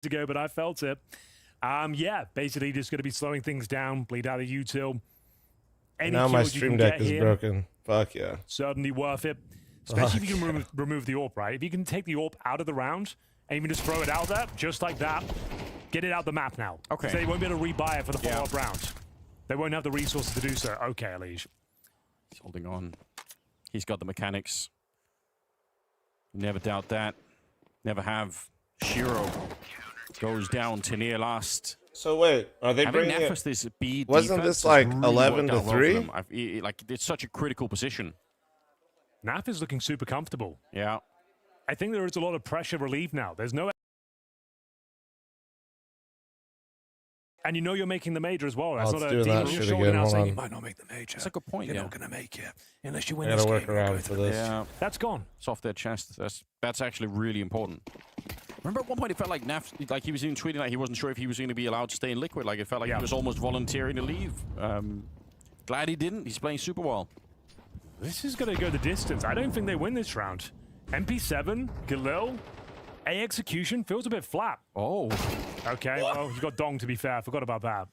ago, but I felt it. Yeah, basically just going to be slowing things down, bleed out of util. Any Now my kills you stream can deck get is here, broken. Fuck yeah. certainly worth it. Especially if you can remove the AWP, right? If you can take the AWP out of the round and even just throw it out there, just like that, get it out the map now. Okay. So they won't be able to rebuy it for the follow-up round. They won't have the resources to do so. Okay, Elige. He's holding on. He's got the mechanics. Never doubt that. Never have. Shiro goes down to near last. So wait, are they Having bringing Nefas this B Wasn't defense this like has really 11 worked to out well for 3? them. Like it's such a critical position. Naf is looking super comfortable. Yeah. I think there is a lot of pressure relief now. There's no... And you know you're making the major as well. That's Oh, not it's a doing deal that on your shit shoulder again. now Hold saying on. you might not make the major. That's a good point, You're yeah. not going to make it unless you win I this gotta game. work around for this. Yeah. That's gone. It's off their chest. That's actually really important. Remember at one point it felt like Naf, like he was even tweeting like he wasn't sure if he was going to be allowed to stay in Liquid. Like it felt like he was almost volunteering to leave. Glad he didn't. He's playing super well. This is going to go the distance. I don't think they win this round. MP7, Galil, A execution feels a bit flat. Oh. Okay, well, you got Donk to be fair. I forgot about that.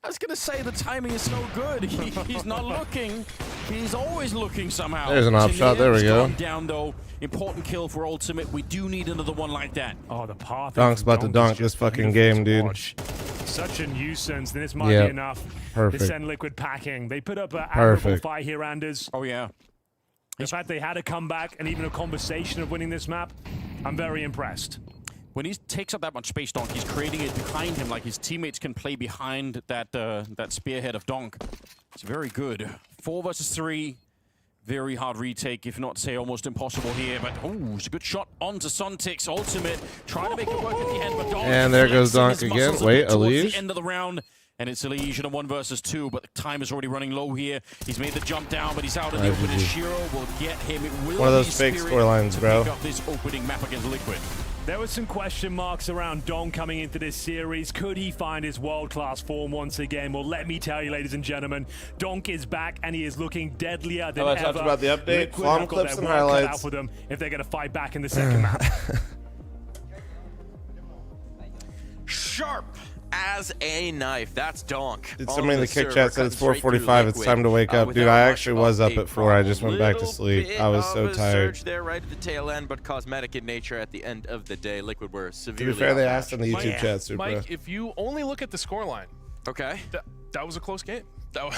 I was going to say the timing is so good. He's not looking. He's always looking somehow. There's an off shot. There we go. Down though. Important kill for Ultimate. We do need another one like that. Oh, the path. Donk's about to dunk this fucking game, dude. Such a nuisance. This might be enough. Perfect. To send Liquid packing. They put up an admirable fight here, Anders. Oh, yeah. The fact they had a comeback and even a conversation of winning this map, I'm very impressed. When he takes up that much space, Donk, he's creating it behind him, like his teammates can play behind that that spearhead of Donk. It's very good. 4 versus 3. Very hard retake, if not say almost impossible here. But oh, it's a good shot onto Suntix. Ultimate trying to make it work at the end, but Donk. And there goes Donk again. Wait, Elige. The end of the round. And it's Elige in a 1 versus 2, but the time is already running low here. He's made the jump down, but he's out in the open. And Shiro will get him. It will one of those fake scorelines, bro. Pick up this opening map against Liquid. There were some question marks around Donk coming into this series. Could he find his world-class form once again? Well, let me tell you, ladies and gentlemen, Donk is back and he is looking deadlier than ever. Talked about the update, fl0m clips and highlights. Out for them if they're going to fight back in the second map. Sharp as a knife. That's Donk. Did somebody in the kick chat said it's 4:45? It's time to wake up, dude. I actually was up at 4. I just went back to sleep. I was so tired. Surge there right at the tail end, but cosmetic in nature at the end of the day. Liquid were To severely. be fair, they outmatched. asked in the YouTube chat, Super. Mike, if you only look at the scoreline, okay, that was a close game. That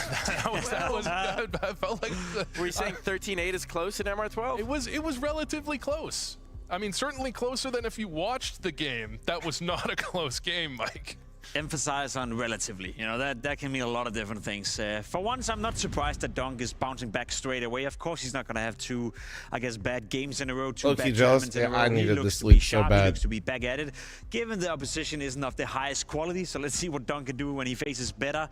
felt like. Were you saying 13-8 is close in MR12? It was relatively close. I mean, certainly closer than if you watched the game. That was not a close game, Mike. Emphasize on relatively. You know, that can mean a lot of different things. For once, I'm not surprised that Donk is bouncing back straight away. Of course, he's not going to have 2, I guess, bad games in a row, 2 bad tournaments in a row. I needed to to sleep so He bad. looks to be back at it. Given the opposition isn't of the highest quality, so let's see what Donk can do when he faces better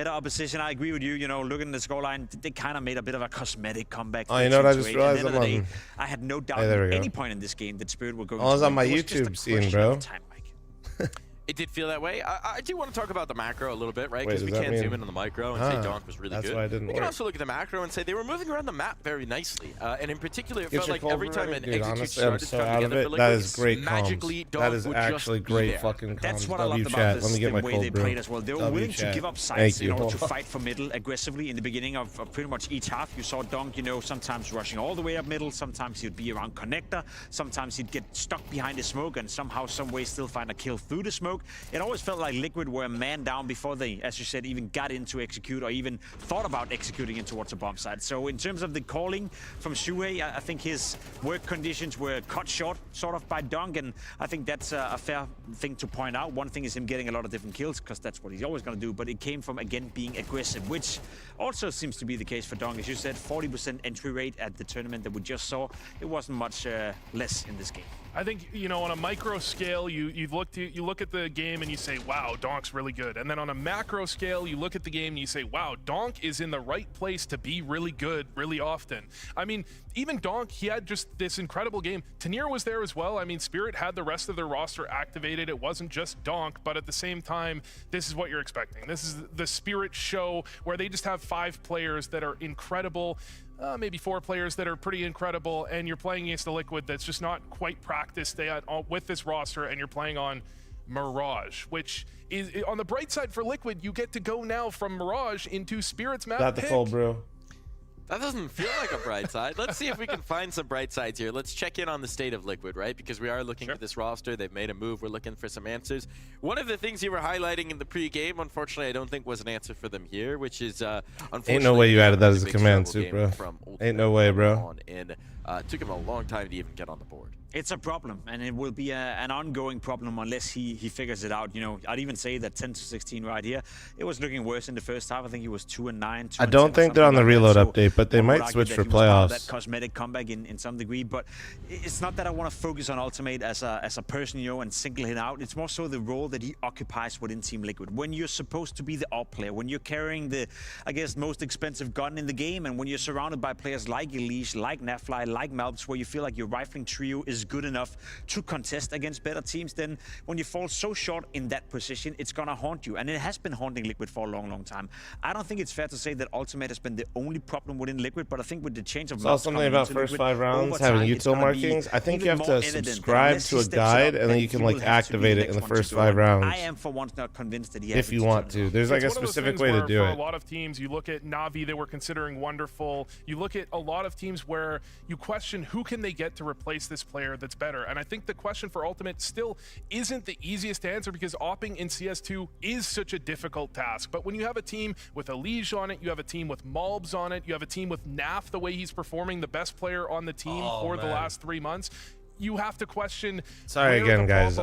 opposition. I agree with you. You know, looking at the scoreline, they kind of made a bit of a cosmetic comeback. Oh, you know what I just realized? At the end of the day, I had no doubt at any point in this game that Spirit were going to I was on win. my It was just a YouTube scene, question bro. of time, Mike. It did feel that way. I do want to talk about the macro a little bit, right? Wait, Because we does that can't mean- zoom in on the micro and say Donk was really that's good. why it didn't We can work. also look at the macro and say they were moving around the map very nicely. And in particular, it Get felt your like cold every time ready? an Dude, execute honestly, I'm started so to come out of together it. for That Liquid, is great magically comms. Donk That is would actually just be great there. fucking comms. That's what I W loved chat. about Let this, me get the my way cold they brew. played as well. They were W willing chat. to give up Thank sides in you. order to fight for middle aggressively in the beginning of pretty much each half. You saw Donk, you know, sometimes rushing all the way up middle, sometimes he'd be around connector, sometimes he'd get stuck behind the smoke and somehow, some way still find a kill through the smoke. It always felt like Liquid were a man down before they, as you said, even got into execute or even thought about executing in towards a bomb site. So in terms of the calling from Shuhei, I think his work conditions were cut short sort of by Donk, and I think that's a fair thing to point out. One thing is him getting a lot of different kills, because that's what he's always going to do, but it came from, again, being aggressive, which also seems to be the case for Donk. As you said, 40% entry rate at the tournament that we just saw. It wasn't much less in this game. I think, you know, on a micro scale, you look at the game and you say, wow, Donk's really good. And then on a macro scale, you look at the game and you say, wow, Donk is in the right place to be really good really often. I mean, even Donk, he had just this incredible game. Tanir was there as well. I mean, Spirit had the rest of their roster activated. It wasn't just Donk, but at the same time, this is what you're expecting. This is the Spirit show where they just have 5 players that are incredible. Maybe 4 players that are pretty incredible, and you're playing against a Liquid that's just not quite practiced with this roster, and you're playing on Mirage, which is on the bright side for Liquid. You get to go now from Mirage into Spirit's map Got the pick. cold brew. That doesn't feel like a bright side. Let's see if we can find some bright sides here. Let's check in on the state of Liquid, right? Because we are looking at this roster. They've made a move. We're looking for some answers. One of the things you were highlighting in the pre-game, unfortunately, I don't think was an answer for them here, which is unfortunately. Ain't no way you added that as a command, struggle too, bro. from Ain't no way, bro. Took him a long time to even get on the board. It's a problem, and it will be an ongoing problem unless he figures it out. You know, I'd even say that 10-16 right here, it was looking worse in the first half. I think he was 2-9. I don't think they're on the reload update, but they might switch for playoffs. That cosmetic comeback in some degree, but it's not that I want to focus on Ultimate as a person, you know, and single him out. It's more so the role that he occupies within Team Liquid. When you're supposed to be the AWP player, when you're carrying the, I guess, most expensive gun in the game, and when you're surrounded by players like Elige, like Nafly, like Malps, where you feel like your rifling trio is good enough to contest against better teams, then when you fall so short in that position, it's gonna haunt you. And it has been haunting Liquid for a long, long time. I don't think it's fair to say that Ultimate has been the only problem within Liquid, but I think with the change of Saw something about first 5 rounds having util markings. I think you have to subscribe to a guide and then you can like activate it in the first 5 rounds. I am for once not convinced that he has if you want to. There's like a specific way to do it. For a lot of teams, you look at Na'Vi that we're considering wonderful. You look at a lot of teams where you question who can they get to replace this player that's better. And I think the question for Ultimate still isn't the easiest to answer because opping in CS2 is such a difficult task. But when you have a team with Elige on it, you have a team with Malbs on it, you have a team with Naf, the way he's performing, the best player on the team the last 3 months, you have to question. Sorry again, guys.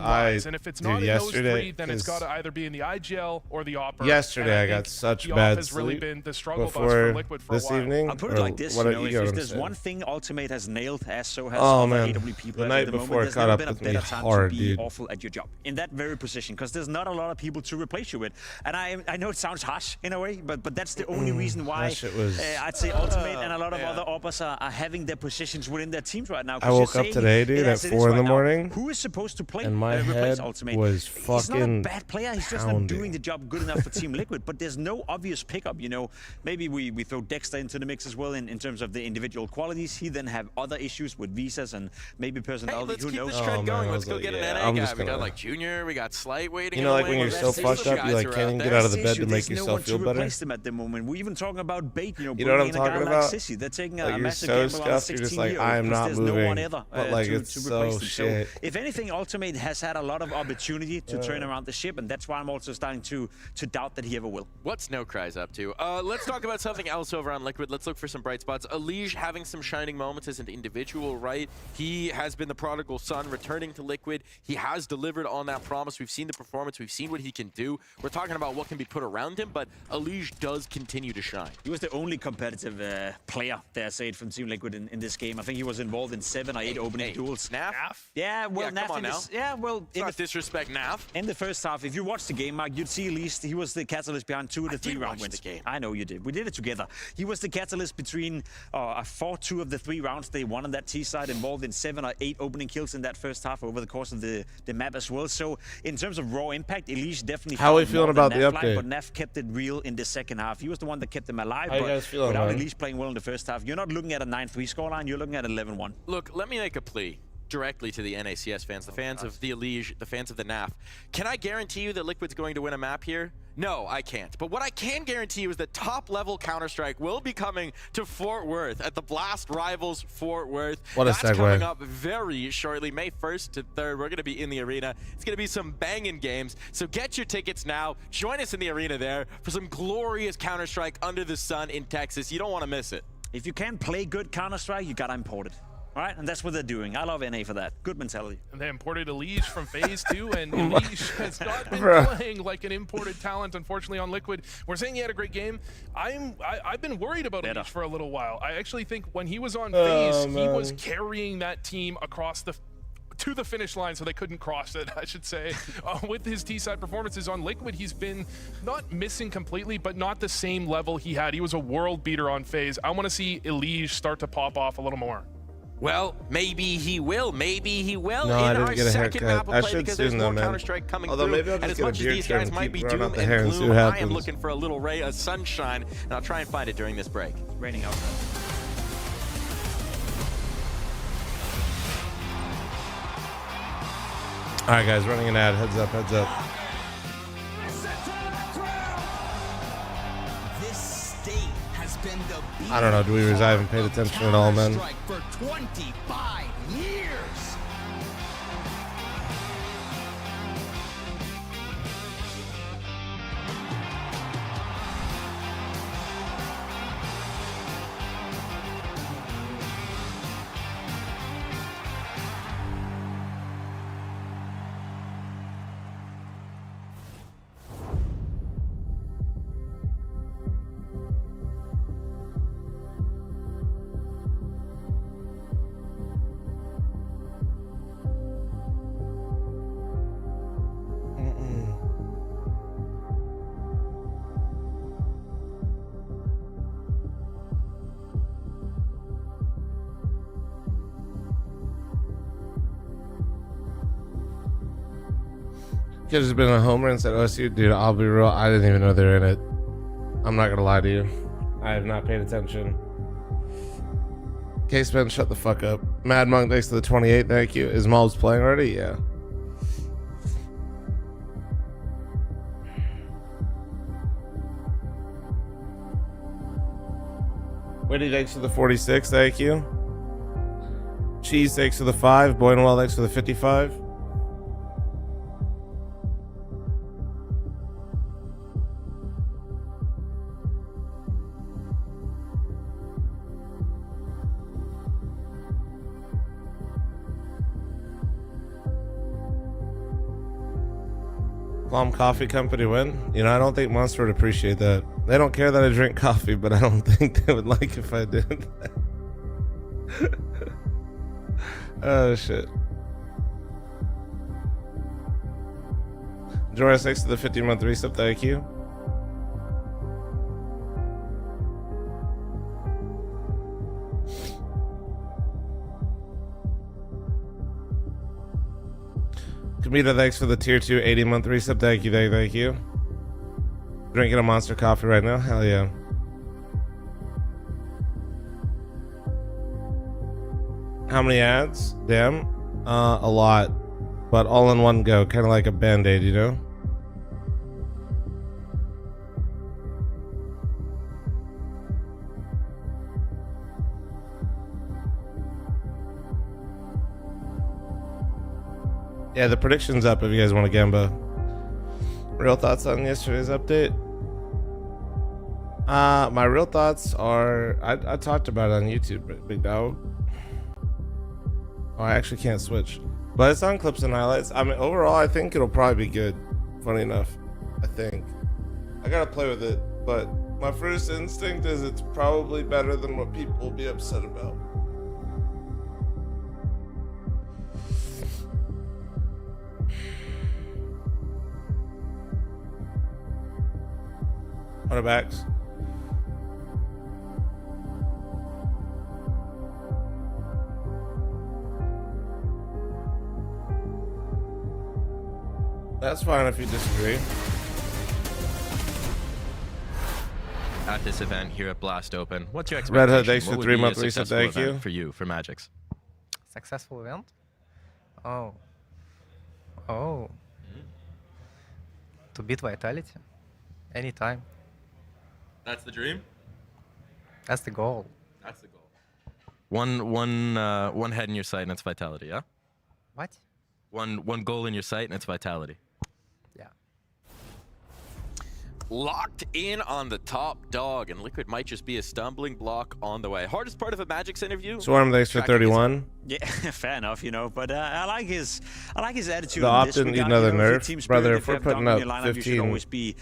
And if it's not in those three, then it's got to either be in the IGL or the Opera. Yesterday, I got such bad sleep really been the struggle bus before for Liquid for this a while. evening. I'll put it like this, you know, if there's one thing Ultimate has nailed, as so has man. AW people The night before caught up with me hard, dude. Awful at your job in that very position, because there's not a lot of people to replace you with. And I know it sounds harsh in a way, but that's the only reason why I'd say Ultimate and a lot of other Oppers are having their positions within their teams right now. I woke up today, dude, at 4 in the morning. Who is supposed to play and my replace head Ultimate? was He's not a fucking bad player. He's just not doing the job good enough for Team Liquid. But there's no obvious pickup. You know, maybe we throw Dexter into the mix as well in terms of the individual qualities. He then have other issues with visas and maybe personality. Let's Who keep knows? this trend going. Let's go get an NA guy. We got gonna... like Junior. We got Slight waiting. You know, like when you're so fucked up, you like can't even get out of the bed to make yourself feel better. Replace them at the moment. We're even talking about Bait. You know what I'm talking about? Like Sissy. They're taking like a you're massive so gamble on a scuffed, you're just 16-year-old. like, I am not moving. No one ever, but like to it's replace so them. shit. So if anything, Ultimate has had a lot of opportunity to turn around the ship, and that's why I'm also starting to doubt that he ever will. What's No Cry's up to? Let's talk about something else over on Liquid. Let's look for some bright spots. Elige having some shining moments as an individual, right? He has been the prodigal son returning to Liquid. He has delivered on that promise. We've seen the performance. We've seen what he can do. We're talking about what can be put around him, but Elige does continue to shine. He was the only competitive player, dare I say it, from Team Liquid in this game. I think he was involved in 7 or 8 opening duels. Naf? Yeah, well, Naf come on now. Yeah, well, let's not disrespect Naf. In the first half, if you watch the game, Mark, you'd see at least he was the catalyst behind 2 of the 3 round wins. I know you did. We did it together. He was the catalyst between 4-2 of the 3 rounds they won on that T side, involved in 7 or 8 opening kills in that first half over the course of the map as well. So in terms of raw impact, Elige definitely. How are we feeling about the update? But Naf kept it real in the second half. He was the one that kept them alive. How you guys feeling, without man? Elige playing well in the first half, you're not looking at a 9-3 scoreline. You're looking at 11-1. Look, let me make a plea directly to the NACS fans, the fans of the Elige, the fans of the NAF. Can I guarantee you that Liquid's going to win a map here? No, I can't. But what I can guarantee you is that top-level Counter-Strike will be coming to Fort Worth at the Blast Rivals Fort Worth. What a segue. That's coming up very shortly, May 1st to 3rd. We're going to be in the arena. It's going to be some banging games. So get your tickets now. Join us in the arena there for some glorious Counter-Strike under the sun in Texas. You don't want to miss it. If you can't play good Counter-Strike, you got to import it. All right, and that's what they're doing. I love NA for that. Good mentality. And they imported Elige from Phase 2, and Elige has not been playing like an imported talent, unfortunately, on Liquid. We're saying he had a great game. I've been worried about Elige for a little while. I actually think when he was on Phase, he was carrying that team across to the finish line, so they couldn't cross it, I should say. With his T-side performances on Liquid, he's been not missing completely, but not the same level he had. He was a world beater on Phase. I want to see Elige start to pop off a little more. Well, maybe he will. Maybe he will. No, I didn't get a haircut. I should soon, though, man. Although maybe I'll just get a beard trim and keep growing out the hair and see what happens. I am looking for a little ray of sunshine, and I'll try and find it during this break. Raining out. All right, guys, running an ad. Heads up, heads up. I don't know. Do we I haven't paid attention at all, man. For 25 years. Kids has been a homer and said OSU. Dude, I'll be real. I didn't even know they're in it. I'm not gonna lie to you. I have not paid attention. K-Spin, shut the fuck up. Mad Monk, thanks to the 28. Thank you. Is Mobs playing already? Yeah. Whitty, thanks for the 46. Thank you. Cheese, thanks for the 5. Boynwell, thanks for the 55. fl0m Coffee Company win. You know, I don't think Monster would appreciate that. They don't care that I drink coffee, but I don't think they would like if I did. Oh shit. Joris, thanks to the 15-month resub. Thank you. Kamita, thanks for the tier 2 80-month resub. Thank you, thank you. Drinking a Monster coffee right now. Hell yeah. How many ads? Damn. A lot. But all in one go. Kind of like a band-aid, you know? Yeah, the prediction's up if you guys want to gamba. Real thoughts on yesterday's update? My real thoughts are... I talked about it on YouTube, big dog. Oh, I actually can't switch. But it's on clips and highlights. I mean, overall, I think it'll probably be good. Funny enough. I think. I gotta play with it. But my first instinct is it's probably better than what people will be upset about. Quarterbacks. That's fine if you disagree. At this event here at Blast Open, what's your Red expectation? Hood, thanks for What 3 would be a months resub. successful Thank event you. for you, for Magix. Successful event? Oh. Oh. To beat Vitality? Anytime. That's the dream? That's the goal. That's the goal. One head in your sight and it's Vitality, yeah? What? One goal in your sight and it's Vitality. Yeah. Locked in on the top dog, and Liquid might just be a stumbling block on the way. Hardest part of a Magix interview? Swarm, thanks for 31. Yeah, fair enough, you know, but I like his attitude. The in this often need regard, another you know, nerf. team spirit, Brother, if if you we're have putting Donk in up your lineup, you should 15... always be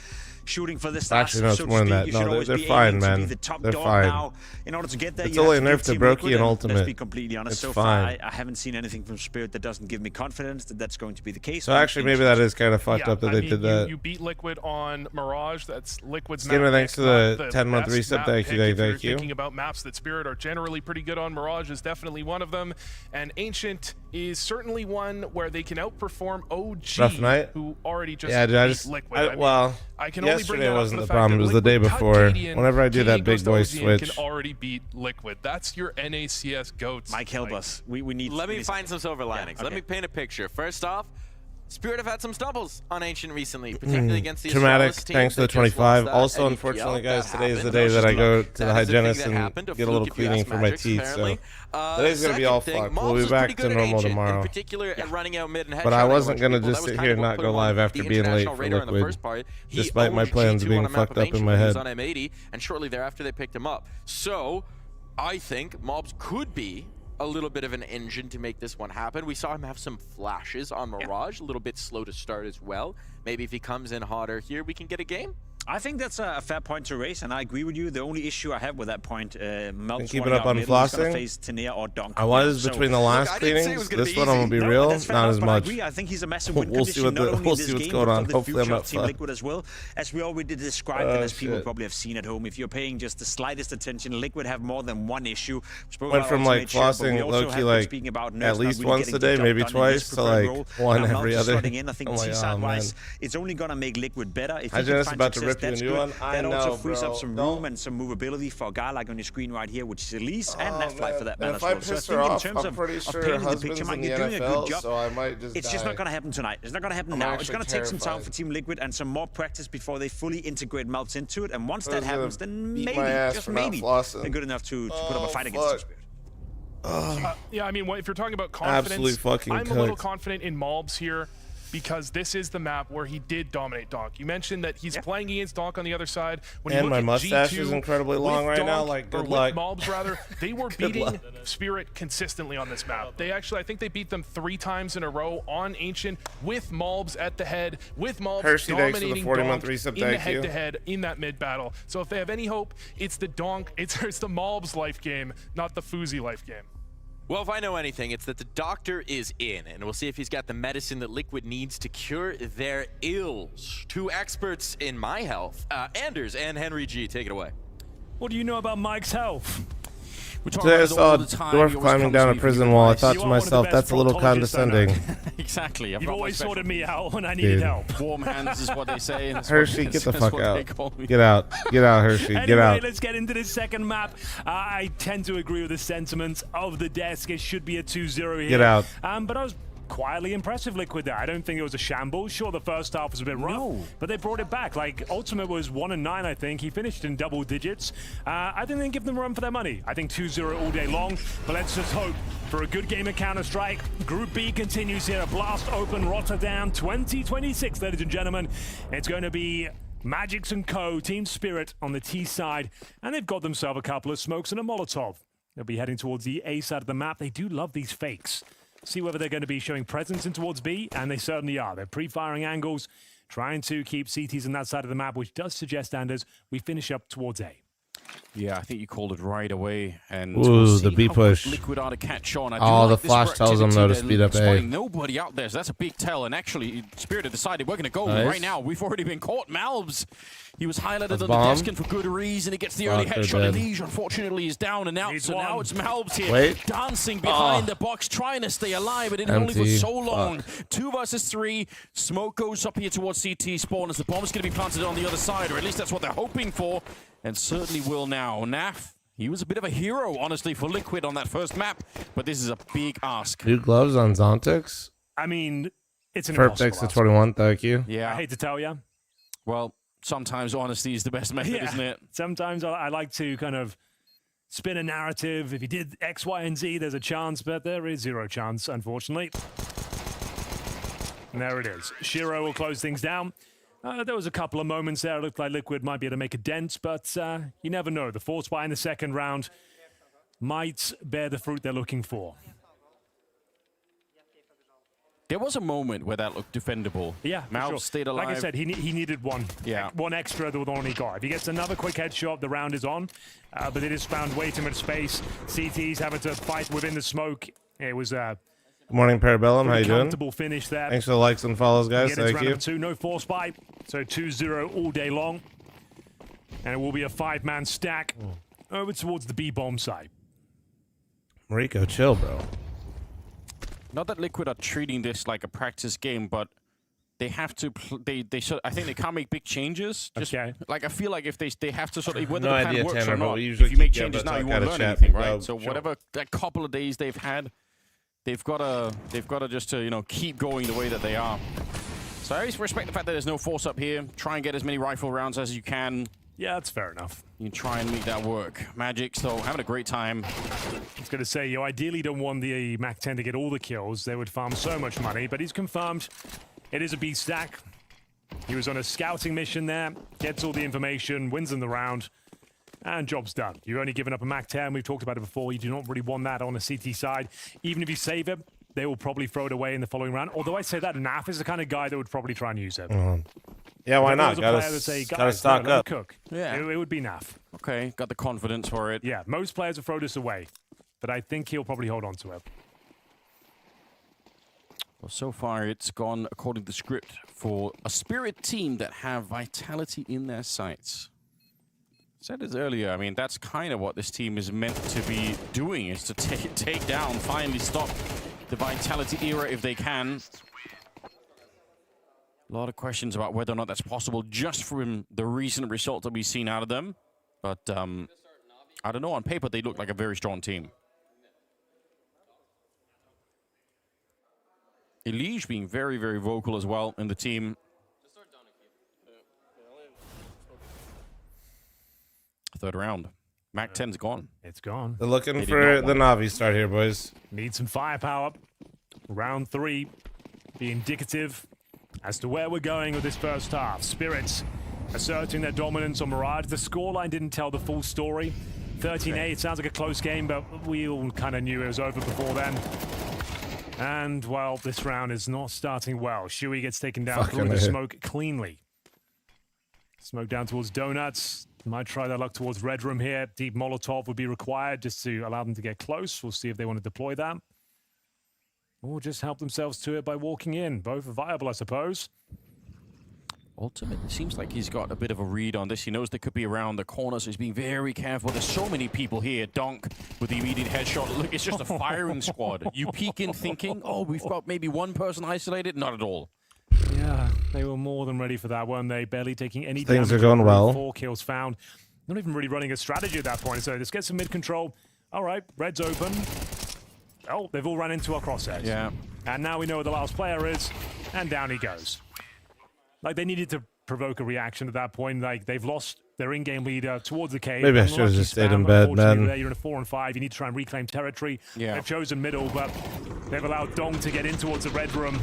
shooting for the stars. Actually, no, it's so to more than speak. that. You No, should always they're be fine, aiming to man. be the top They're dog fine. now. In order to get there, It's you only have a to nerf beat to Team Brokey Liquid, and Let's Ultimate. be completely honest. It's So fine. far, I haven't seen anything from Spirit that doesn't give me confidence that that's going to be the case. So actually, maybe that is kind of fucked up that I they mean, did that. You beat Liquid on Mirage. That's Liquid's Skinner, map thanks pick, to the not 10-month best resub. map Thank you, pick. If you're thank you. thinking about maps that Spirit are generally pretty good on, Mirage is definitely one of them. And Ancient is certainly one where they can outperform OG, Rough night? who already just Yeah, dude, I beat just... Liquid. well, I can only bring yesterday that up wasn't for the fact problem. that It was the day Liquid cut before. Cadian, Whenever I do that KD big goes to boy Ocean switch. can already beat Liquid. That's your NACS goats. Mike, help us. We need. Let me find some silver linings. okay. Let me paint a picture. First off, Spirit have had some stumbles on Ancient recently, particularly against the Traumatic, Astralis team thanks to that the just lost 25. that Also, at unfortunately, EPL. guys, That today is the happened. day that I go to the That is a thing hygienist that and happened. A get a little fluke if you cleaning ask for my Magic, teeth. apparently. So today's gonna be all Second thing, fucked. Mobs We'll be was back pretty to good at normal Ancient, tomorrow. in particular at running out mid and But I headshotting a wasn't bunch of gonna people. just That was sit kind here of and what not put go him on live after the being late international for radar in the Liquid, first part. He despite my owned plans G2 being on a map fucked of up in Ancient my when he was head. on M80, and shortly thereafter they picked him up. So I think Mobs could be a little bit of an engine to make this one happen. We saw him have some flashes on Mirage, a little bit slow to start as well. Maybe if he comes in hotter here, we can get a game. I think that's a fair point to raise, and I agree with you. The only issue I have with that point, Melt's keep it running up out on middle, he's gonna flossing. face Tenea or Donk. I was So- between the Look, last I didn't say it was cleanings. gonna This be one I'm gonna easy. be No, real, that's fair not enough, as but I much. agree. I think he's a massive win We'll see condition, what not the- only we'll in this see what's game, going but on. for the Hopefully I'm future not of Team fucked. Liquid as well. As we already described Oh, and as people shit. probably have seen at home, if you're paying just the slightest attention, Liquid have more than one issue. Went from like flossing low-key like at least once a day, maybe twice, to like one every other. In. I think I'm like, oh, T-side man. wise, it's only gonna make Liquid better. If I you can just find about to success, rip you a that's new good. one. I That also know, frees bro. up some Don't- room and some movability for a guy like on your screen right here, which is Elise and Oh, Netflix man. for that And matter. if as I well. So I piss her think in off, terms I'm pretty of sure her painting the husband's picture, in Mike, the you're doing a good NFL, job. so I might just It's just die. not going to happen tonight. It's not going to happen I'm now. It's actually going to take some time terrified. for Team Liquid and some more practice before they fully integrate Melts into it. And once I was that gonna happens, then beat maybe, my ass just for not maybe, flossing. they're good enough to put up a Oh, fight against fuck. Spirit. Yeah, I mean, if you're talking about confidence, Absolute fucking I'm a little cooked. confident in Mobs here because this is the map where he did dominate Donk. You mentioned that he's playing against Donk on the other side. When And you look my at mustache G2 is incredibly with long right now, Donk, like, or good with luck. Mobs, rather, they were Good beating luck. Spirit consistently on this map. They actually, I think they beat them 3 times in a row on Ancient with Mobs at the head, with Mobs Hershey, thanks for the dominating 40-month Donk resub, in the thank you. head-to-head in that mid battle. So if they have any hope, it's the Donk, it's the Mobs life game, not the Fuzi life game. Well, if I know anything, it's that the doctor is in, and we'll see if he's got the medicine that Liquid needs to cure their ills. 2 experts in my health, Anders and Henry G. Take it away. What do you know about Mike's health? We're talking Today I about it saw all a the time. dwarf He always climbing comes down to a me for prison good wall. I advice. thought You to are one of the myself, best that's a little proctologists I know. condescending. Exactly. I've You've got my always special- sorted me out when I needed Dude. help. Warm hands is what they say. That's Hershey, what, get the that's fuck what out. they call me. Get out, Hershey, Anyway, get out. let's get into this second map. I tend to agree with the sentiments of the desk. It should be a 2-0 here. Get out. But I was quietly impressive Liquid there. I don't think it was a shambles. Sure, the first half was a bit rough, but they brought it back. Like, Ultimate was 1-9, I think. He finished in double digits. I think they give them a run for their money. I think 2-0 all day long, but let's just hope for a good game of Counter-Strike. Group B continues here. A blast open Rotterdam 2026, ladies and gentlemen. It's going to be Magix and Co, Team Spirit on the T side, and they've got themselves a couple of smokes and a Molotov. They'll be heading towards the A side of the map. They do love these fakes. See whether they're going to be showing presence in towards B, and they certainly are. They're pre-firing angles, trying to keep CTs on that side of the map, which does suggest, Anders, we finish up towards A. Yeah, I think you called it right away. And Ooh, we'll the see B how push. quick Liquid are to catch on. I do Oh, like the this flash tells them, reactivity. though, to They're speed up A. spotting nobody out there, so that's a big tell. And actually, Spirit have decided we're going to go Nice. right now. We've already been caught. Malbs, he was highlighted That's on bomb. the desk, and for good reason. He gets the early Fuck, they're headshot. dead. Elige, unfortunately, is down and out. Needs So now one. it's Malbs here, Wait. dancing behind the box, trying to stay alive, but it only for Empty. so long. Fuck. 2 versus 3. Smoke goes up here towards CT spawn as the bomb's going to be planted on the other side, or at least that's what they're hoping for, and certainly will now. Naf, he was a bit of a hero, honestly, for Liquid on that first map, but this is a big ask. New gloves on Zontix. I mean, it's an Perp impossible takes to ask. 21, thank you. I Yeah, hate to tell you. well, sometimes honesty is the best method, isn't it? Sometimes I like to kind of spin a narrative. If you did X, Y, and Z, there's a chance, but there is 0 chance, unfortunately. And there it is. Shiro will close things down. There was a couple of moments there. It looked like Liquid might be able to make a dent, but you never know. The force buy in the second round might bear the fruit they're looking for. There was a moment where that looked defendable. Yeah, for Malbs sure. stayed alive. Like I said, he needed one. Yeah. One extra than the one he got. If he gets another quick headshot, the round is on. But they just found way too much space. CT's having to fight within the smoke. It was a Good morning, Parabellum. How you doing? comfortable finish there. Thanks for the likes and follows, guys. Get into Thank round you. number 2, no force buy. So 2-0 all day long. And it will be a 5-man stack over towards the B-bomb side. Mariko, chill, bro. Not that Liquid are treating this like a practice game, but they have to. They should. I think they can't make big changes. Just, Okay. Like I feel like if they have to sort of whether No the plan idea, works Tanner, or but not. we usually If you make keep changes Gambit now, you talk won't out of learn chat, anything, big right? dog. So Sure. whatever that couple of days they've had, They've got to just you know, keep going the way that they are. So I respect the fact that there's no force up here. Try and get as many rifle rounds as you can. Yeah, that's fair enough. You try and make that work. Magic, though, having a great time. I was going to say, you ideally don't want the Mac 10 to get all the kills. They would farm so much money, but he's confirmed it is a B stack. He was on a scouting mission there, gets all the information, wins in the round, and job's done. You've only given up a Mac 10. We've talked about it before. You do not really want that on a CT side. Even if you save it, they will probably throw it away in the following round. Although I say that, Naf is the kind of guy that would probably try and use it. Yeah, why not? Gotta Stock up. Cook. Yeah. It would be Naf. Okay, got the confidence for it. Yeah, most players would throw this away, but I think he'll probably hold on to it. Well, so far it's gone according to script for a Spirit team that have Vitality in their sights. Said this earlier, I mean, that's kind of what this team is meant to be doing, is to take down, finally stop the Vitality era if they can. A lot of questions about whether or not that's possible just from the recent results that we've seen out of them. But I don't know, on paper they look like a very strong team. Elige being very, very vocal as well in the team. Third round. Mac 10's gone. It's gone. They're looking for the Navi start here, boys. Need some firepower. Round 3 be indicative as to where we're going with this first half. Spirits asserting their dominance on Mirage. The scoreline didn't tell the full story. 13-8, it sounds like a close game, but we all kind of knew it was over before then. And, well, this round is not starting well. Shui gets taken down through the smoke cleanly. Smoke down towards Donuts. Might try their luck towards Red Room here. Deep Molotov would be required just to allow them to get close. We'll see if they want to deploy that. Or just help themselves to it by walking in. Both are viable, I suppose. Ultimate, it seems like he's got a bit of a read on this. He knows they could be around the corner, so he's being very careful. There's so many people here. Donk with the immediate headshot. Look, it's just a firing squad. You peek in thinking, oh, we've got maybe one person isolated. Not at all. Yeah, they were more than ready for that, weren't they? Barely taking any Things damage. are going well. 4 kills found. Not even really running a strategy at that point. So let's get some mid-control. All right, Red's open. Oh, they've all run into our crosshairs. Yeah. And now we know where the last player is, and down he goes. Like, they needed to provoke a reaction at that point. Like, they've lost their in-game leader towards the cave. Maybe I should have just stayed in bed, man. You're in a 4 and 5. You need to try and reclaim territory. Yeah. They've chosen middle, but they've allowed Donk to get in towards the Red Room.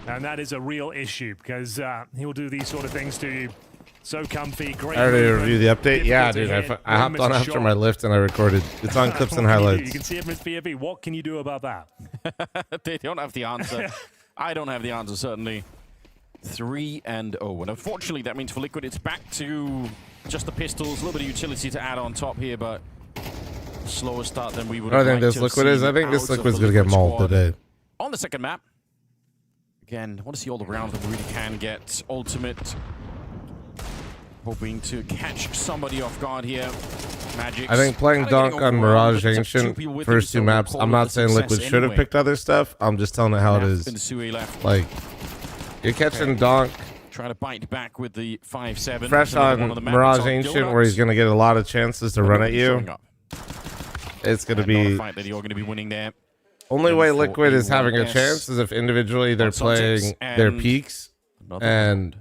And that is a real issue, because he'll do these sort of things to you. So comfy, great. I already movement, reviewed the update. Yeah, dude, I hopped on after my lift and I recorded. It's on clips and highlights. You can see it from his PFV. What can you do about that? They don't have the answer. I don't have the answer, certainly. 3-0. And unfortunately, that means for Liquid, it's back to just the pistols. A little bit of utility to add on top here, but slower start than we would have I think liked this to have Liquid is. seen I think this out of Liquid's the going to get Liquid mauled squad. today. On the second map. Again, I want to see all the rounds that we really can get. Ultimate. Hoping to catch somebody off guard here. Magic. I think playing Donk on Mirage Ancient first 2 maps, I'm not saying Liquid should have picked other stuff. I'm just telling it how it is. Like, you're catching Donk Trying to bite back with the 5-7. fresh on Mirage Ancient, where he's going to get a lot of chances to run at you. It's going to be... fight that you're going to be winning there. Only way Liquid is having a chance is if individually they're playing their peaks, and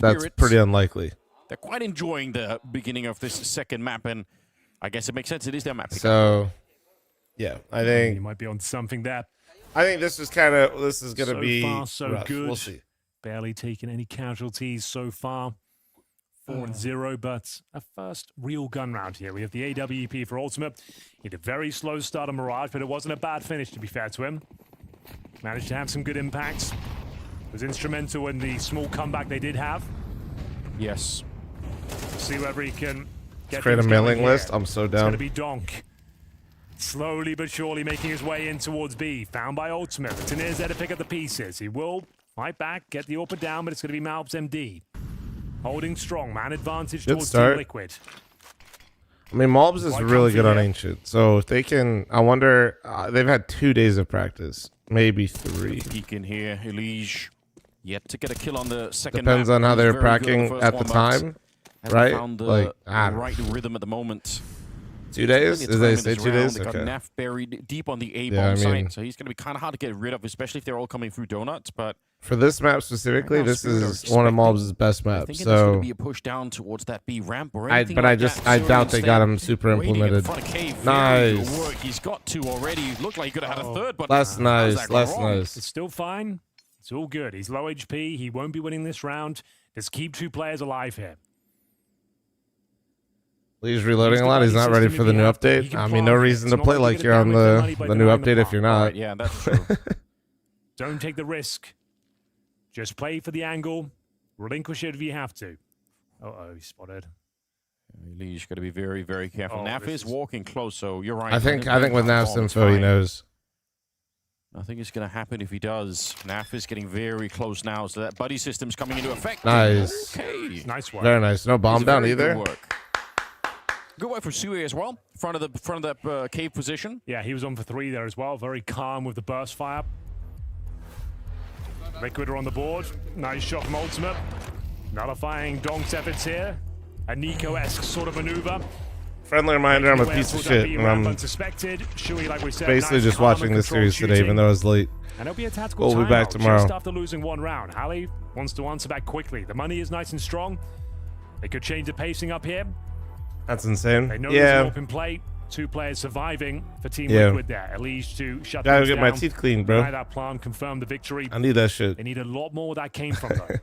that's pretty unlikely. They're quite enjoying the beginning of this second map, and I guess it makes sense. It is their map. So, yeah, I think you might be on something there. I think this is kind of going to be far, so rough. good. We'll see. Barely taken any casualties so far. 4-0, but a first real gun round here. We have the AWP for Ultimate. He had a very slow start on Mirage, but it wasn't a bad finish, to be fair to him. Managed to have some good impacts. Was instrumental in the small comeback they did have. Yes. See whether he can get Create a mailing list. I'm so It's down. going to be Donk. Slowly but surely making his way in towards B. Found by Ultimate. Tanir's there to pick up the pieces. He will fight back, get the AWP down, but it's going to be Malb's MD. Holding strong, man advantage Good towards start. Team Liquid. I mean, Malbs is Quite really good on comfy, yeah. Ancient. So if they can, I wonder, they've had 2 days of practice, maybe 3. Peek in here. Elige yet to get a kill on the second Depends map. on how He was they're very good on pracking first at the one, but time, hasn't right? found the Like, I don't know. right rhythm at the moment. 2 days? Did they say 2 days? They got Okay. Naf buried deep on the A bomb Yeah, I mean- site, so he's going to be kind of hard to get rid of, especially if they're all coming through donuts. But For this map specifically, Right now, this Spirit are is one of expecting- Mobs' best I maps. think there's going to So be a push down towards that B ramp or I anything but like I just that. I Surian doubt they got staying him super waiting in implemented. front of Cave. Very Nice. good work. He's got 2 already. Looked like he could have had a third, but Less how's nice, that less gone wrong? nice. It's still fine. It's all good. He's low HP. He won't be winning this round. Just keep 2 players alive here. He's reloading a lot. He's not ready for the new update. I mean, no reason to play like you're on the new update if you're All not. right, yeah, that's true. Don't take the risk. Just play for the angle. Relinquish it if you have to. Uh-oh, he's spotted. Elige got to be very, very careful. Oh, Naf this is is- walking close, so you're right. I think Didn't with get that Naf's bomb, it's info, he fine. knows. Nothing is going to happen if he does. Naf is getting very close now, so that buddy system's coming into effect. Nice. Okay. Nice work. Very nice. No bomb It's down very either. Good work. Good work for Sue as well. Front of that cave position. Yeah, he was on for 3 there as well. Very calm with the burst fire. Liquid are on the board. Nice shot from Ultimate. Nullifying Donk's efforts here. A Nico-esque sort of maneuver. Friendly reminder, I'm a Anywhere piece of towards that shit, B and ramp I'm unsuspected. Shui, like we said, basically nice just calm watching and this controlled series today, even shooting. though it's late. And it'll be a tactical We'll be back timeout tomorrow. just after losing 1 round. Hallie wants to answer back quickly. The money is nice and strong. They could change the pacing up here. That's insane. They know there's Yeah. an open play. 2 players surviving for Team Yeah. Liquid there. Elige to shut Gotta things get my down. teeth cleaned, Deny bro. that plan, confirm the victory. I need that shit. They need a lot more where that came from, though.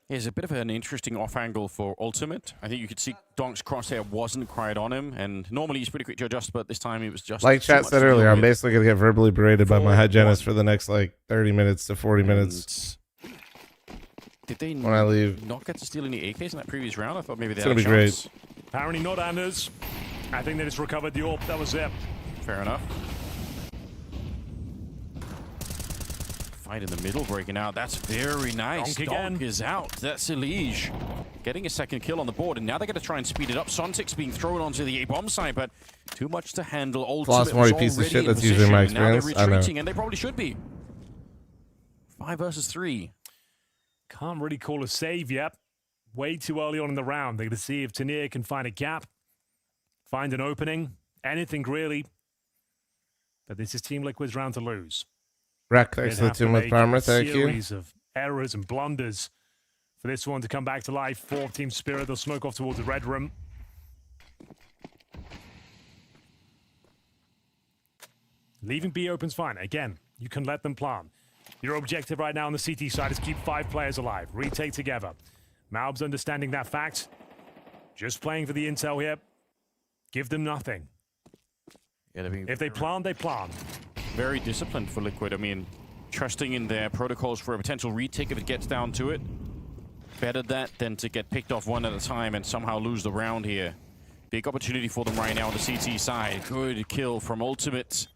Here's a bit of an interesting off angle for Ultimate. I think you could see Donk's crosshair wasn't quite on him, and normally he's pretty quick to adjust, but this time he was just Like too chat much said to deal earlier, I'm with. basically gonna get verbally berated by my 4-1. hygienist for the next like 30 minutes to 40 minutes And did they when I leave. not get to steal any AKs in that previous round? I thought maybe they It's had gonna a be chance. Apparently not Anders. I think they just recovered the AWP. That was it. Fair enough. Fight in the middle breaking out. That's very nice. Donk again. Donk is out. That's Elige. Getting a second kill on the board, and now they're going to try and speed it up. Sontic's being thrown onto the A-bomb side, but too much to handle. Ultimate More was piece of already shit. in That's usually my position. Now they're experience. I know. retreating, and they probably should be. 5 versus 3. Can't really call a save yet. Way too early on in the round. They're going to see if Tanier can find a gap, find an opening, anything really. But this is Team Liquid's round to lose. Wreck, They'd thanks for the have to 2 month make primer. a Thank you. series of errors and blunders for this one to come back to life. 4 Team Spirit. They'll smoke off towards the red room. Leaving B open's fine. Again, you can let them plan. Your objective right now on the CT side is keep 5 players alive. Retake together. Malb's understanding that fact. Just playing for the intel here. Give them nothing. Yeah, If they plan, they plan. very disciplined for Liquid. I mean, trusting in their protocols for a potential retake if it gets down to it. Better that than to get picked off one at a time and somehow lose the round here. Big opportunity for them right now on the CT side. Good kill from Ultimate.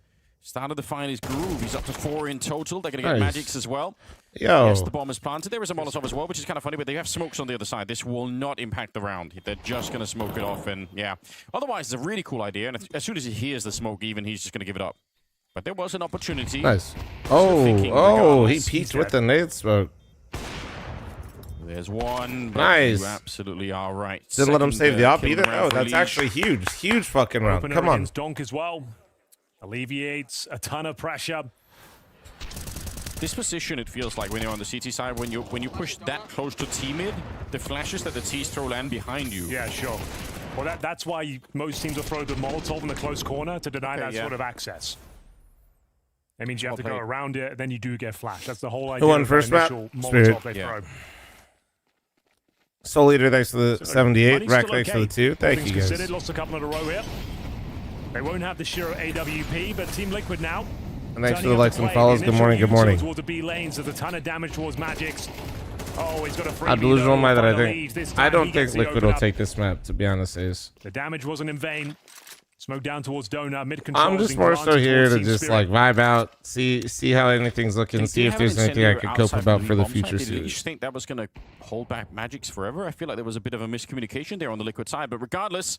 Started to find his groove. He's up to 4 in total. They're going to get Nice. Magics as well. Yo. Yes, the bomb is planted. There is a Molotov as well, which is kind of funny, but they have smokes on the other side. This will not impact the round. They're just going to smoke it off, and yeah. Otherwise, it's a really cool idea, and as soon as he hears the smoke even, he's just going to give it up. But there was an opportunity. Nice. thinking Oh, he regardless. peeked with the nade smoke. There's one. But Nice. You absolutely are right. Didn't let him Second, save the op kill either. of the round Oh, for that's Elige. actually huge. Huge fucking round. Opener Come on. against Donk as well. Alleviates a ton of pressure. This position, it feels like when you're on the CT side, when you push that close to T-mid, the flashes that the T's throw land behind you. Yeah, sure. Well, that's why most teams will throw the Molotov in the close corner to deny Okay, that yeah. sort of access. That means you have Well to go played. around it, then you do get flash. That's the whole idea won of first that map? initial Spirit. Molotov they Yeah. throw. Soul Leader, thanks for the 78. Money's Rack, still thanks for okay. the 2. All Thank things you guys. considered, lost a couple in a row here. They won't have the Shiro AWP, but Team Liquid now. And thanks for turning the up likes to and play. follows. The Good morning. initial Good morning. U-turn towards the B lanes. There's a ton of damage towards Magic's. Oh, he's got a free How delusional am I that I Final think? leaves. This I time don't he think gets the Liquid open will up. take this map, to be honest, Ace. The damage wasn't in vain. Smoke down towards Donut. Mid control. I'm just more so here to just like vibe out, see how anything's looking, see if there's anything I could cope about for the future Did you series. think that was going to hold back Magic's forever? I feel like there was a bit of a miscommunication there on the Liquid side, but regardless,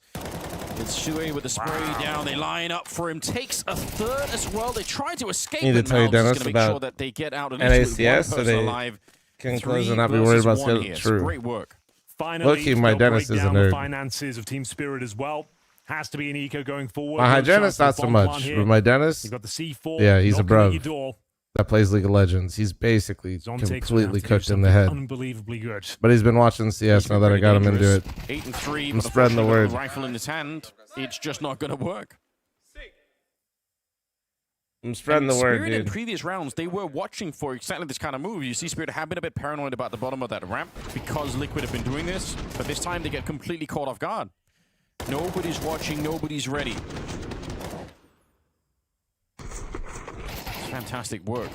it's Shui with the spray down. They line up for him. Takes a third as well. They try to escape. Need to and tell you, Mal's just Dennis, gonna make about sure that they get out at least with one NACS so person they alive. can 3 close and not be versus worried about 1 here. true. Great work. finally, Look-key, my they'll dentist break is a down the nerd. finances of Team Spirit as well. Has to be an eco going forward. My No hygienist, chance not for so bomb much. plant here. But my dentist, You've got the C4. yeah, he's a knocking at your bruv door. that plays League of Legends. He's basically Zontic's gonna have completely to do cooked in the something head. Unbelievably good. But he's been watching CS now that I got him into it. 8 and 3. I'm but spreading the unfortunately, word. with rifle in his hand, it's just not going to work. I'm spreading the Spirit word, in dude. previous rounds, they were watching for exactly this kind of move. You see Spirit have been a bit paranoid about the bottom of that ramp because Liquid have been doing this, but this time they get completely caught off guard. Nobody's watching, nobody's ready. It's fantastic work.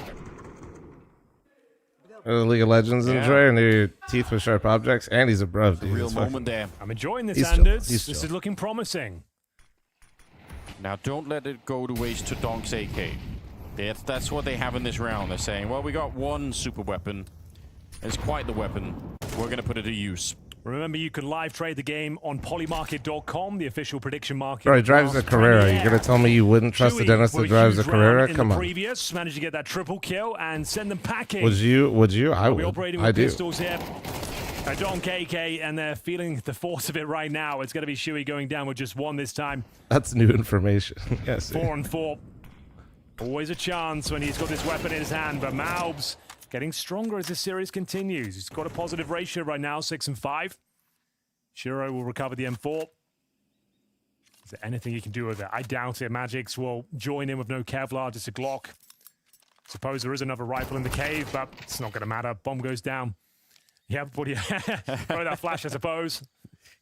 League of Legends Yeah. enjoy, and your teeth with sharp objects, and he's a bruv, dude. Real It's fucking- moment there. I'm enjoying this, He's chill. Anders. He's This chill. is looking promising. Now, don't let it go to waste to Donk's AK. That's what they have in this round. They're saying, well, we got one super weapon. It's quite the weapon. We're going to put it to use. Remember, you can live trade the game on polymarket.com, the official prediction market. Bro, he drives a Carrera. You're going to tell me you wouldn't trust the Chewy dentist with that drives a huge round Carrera? in Come the on. Previous, managed to get that triple kill and send them packing. Would you? I We're would. operating I with do. pistols here. Donk AK, and they're feeling the force of it right now. It's going to be Chewy going down with just one this time. That's new information. Yes. 4 on 4. Always a chance when he's got this weapon in his hand, but Malbs getting stronger as this series continues. He's got a positive ratio right now, 6 and 5. Shiro will recover the M4. Is there anything he can do with it? I doubt it. Magix will join in with no Kevlar, just a Glock. Suppose there is another rifle in the cave, but it's not going to matter. Bomb goes down. Yeah, what do you throw that flash, I suppose.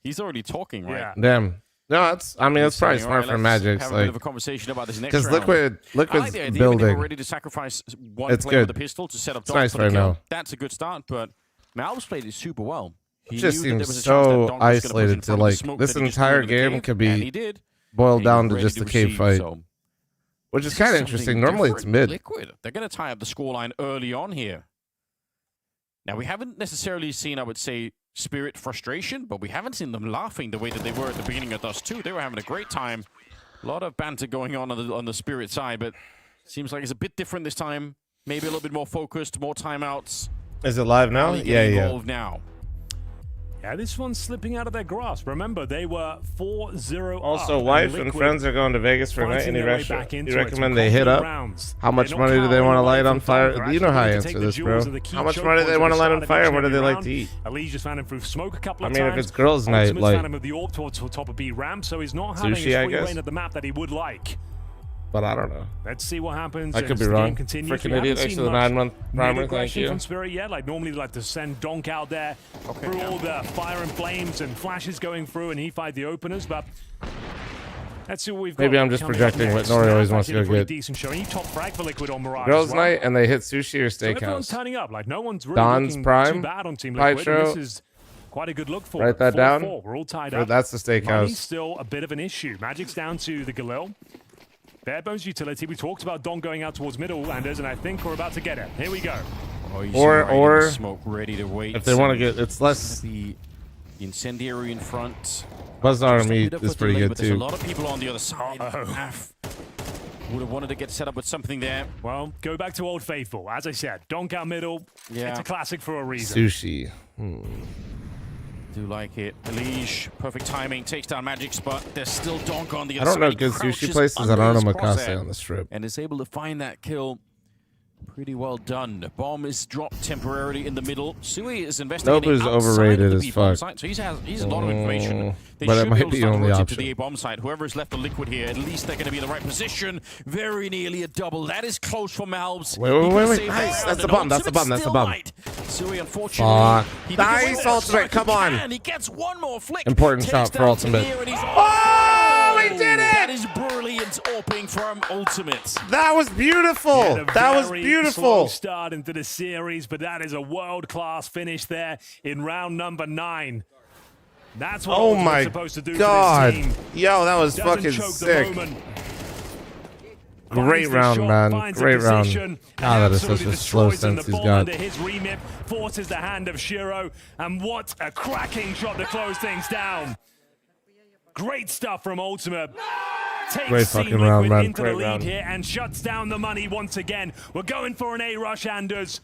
He's already talking, right? Yeah. Damn. No, it's. I mean, it's probably Saying, smart "All for right, let's Magix, have a bit of a like, conversation about this next because round. I like Liquid's the idea when they were building. ready to sacrifice one It's player with good. the pistol to set up It's Donk nice for the right kill. now. That's a good start, but Malbs played it super well. He Just knew that there seems was a chance that so Donk was gonna push in isolated to, front of the like, smoke this that he just threw entire into the game cave, could be and he did. boiled And down he to was just ready the to cave receive, fight, so which is this kind of something interesting. Normally it's different. mid. Liquid. They're going to tie up the scoreline early on here. Now, we haven't necessarily seen, I would say, Spirit frustration, but we haven't seen them laughing the way that they were at the beginning of Dust 2. They were having a great time. A lot of banter going on the Spirit side, but seems like it's a bit different this time. Maybe a little bit more focused, more timeouts. Is it live now? Really Yeah, getting yeah. involved now. Yeah, this one's slipping out of their grasp. Remember, they were 4-0 Also, up, wife and Liquid friends are going to Vegas for a night. fighting Any their way restaurant? back into You it. recommend Some they hit confident up? rounds. How much They're money not do they want to cowering light away on from fire? Donk. You know how I They're answer actually going this, to take the bro. jewels of the key How much choke money do points they at want the to light start on of fire? each What do and they every like to round. eat? Elige just found him through smoke a couple I of mean, times. if it's girls' night, Ultimate's like found him with the AWP towards the top of B ramp, so he's not having sushi, his I free guess. reign at the map that he would like. But I don't know. Let's see what happens. I could as be the wrong. game continues. Freaking We haven't idiot. Thanks seen for the much 9-month primer. Thank mid-aggression you. from Spirit yet. Like normally, they like to send Donk out there through all the fire and flames and flashes going through, and he fight the openers. But let's see what we've got. Maybe I'm just coming up projecting, but next. Nori always Now, wants to actually, go a pretty get decent show. Any top frag for Liquid on Mirage girls' as well. night, and they hit sushi or So everyone's steakhouse. turning up. Like no one's really Don's looking Prime, too bad on Team Liquid. Nitro. And this is quite a good look for Write them. that down. 4-4. We're all tied Or up. that's the steakhouse. Money's still a bit of an issue. Magic's down to the Galil. Bare bones utility. We talked about Donk going out towards middle, Anders, and I think we're about to get it. Here we go. Oh, you see Or- right in the or smoke ready to wait. If they want to get, it's less. the incendiary in front. Buzz Army Bit of is a pretty delay, good but there's a too. lot of people on the other side. Would have wanted to get set up with something there. Well, go back to Old Faithful. As I said, Donk out middle. Yeah. It's a classic for a reason. Sushi. Do like it. Elige, perfect timing, takes down Magic's, but there's still Donk on the I other don't side. know He good sushi crouches places. I under don't his know Mikase crosshair on the strip. and is able to find that kill. Pretty well done. Bomb is dropped temporarily in the middle. Sui is investigating Nobu's outside overrated of the as B-bomb fuck. site, so he's a lot of information. They but it should might be able be to start only rotating option. to the A-bomb site. Whoever's left the Liquid here, at least they're going to be in the right position. Very nearly a double. That is close for Malbs. Wait, He wait, could wait, save nice. that That's the round, bomb, and that's the bomb, that's the Ultimate's bomb. still light. Sui, unfortunately, he Nice didn't go ultimate, like come he on. can. He gets one more flick. Important Takes shot for down ultimate. Tahir, and he's Oh, he did it! That is brilliant AWPing from Ultimate. That was beautiful. Had a That was very beautiful. slow start into the series, but that is a world-class finish there in round number 9. That's what Oh Ultimate's my supposed to do god. to this team. Yo, that was Doesn't fucking choke the sick. moment. Great Finds the round, shot, man. finds the Great round. position, God, and that is such absolutely a slow destroys them. sense The he's ball got. under his remit forces the hand of Shiro, and what a cracking shot to close things down. Great stuff from Ultimate. Takes Great Team fucking round, Liquid man. into Great the lead round. here and shuts down the money once again. We're going for an A rush, Anders.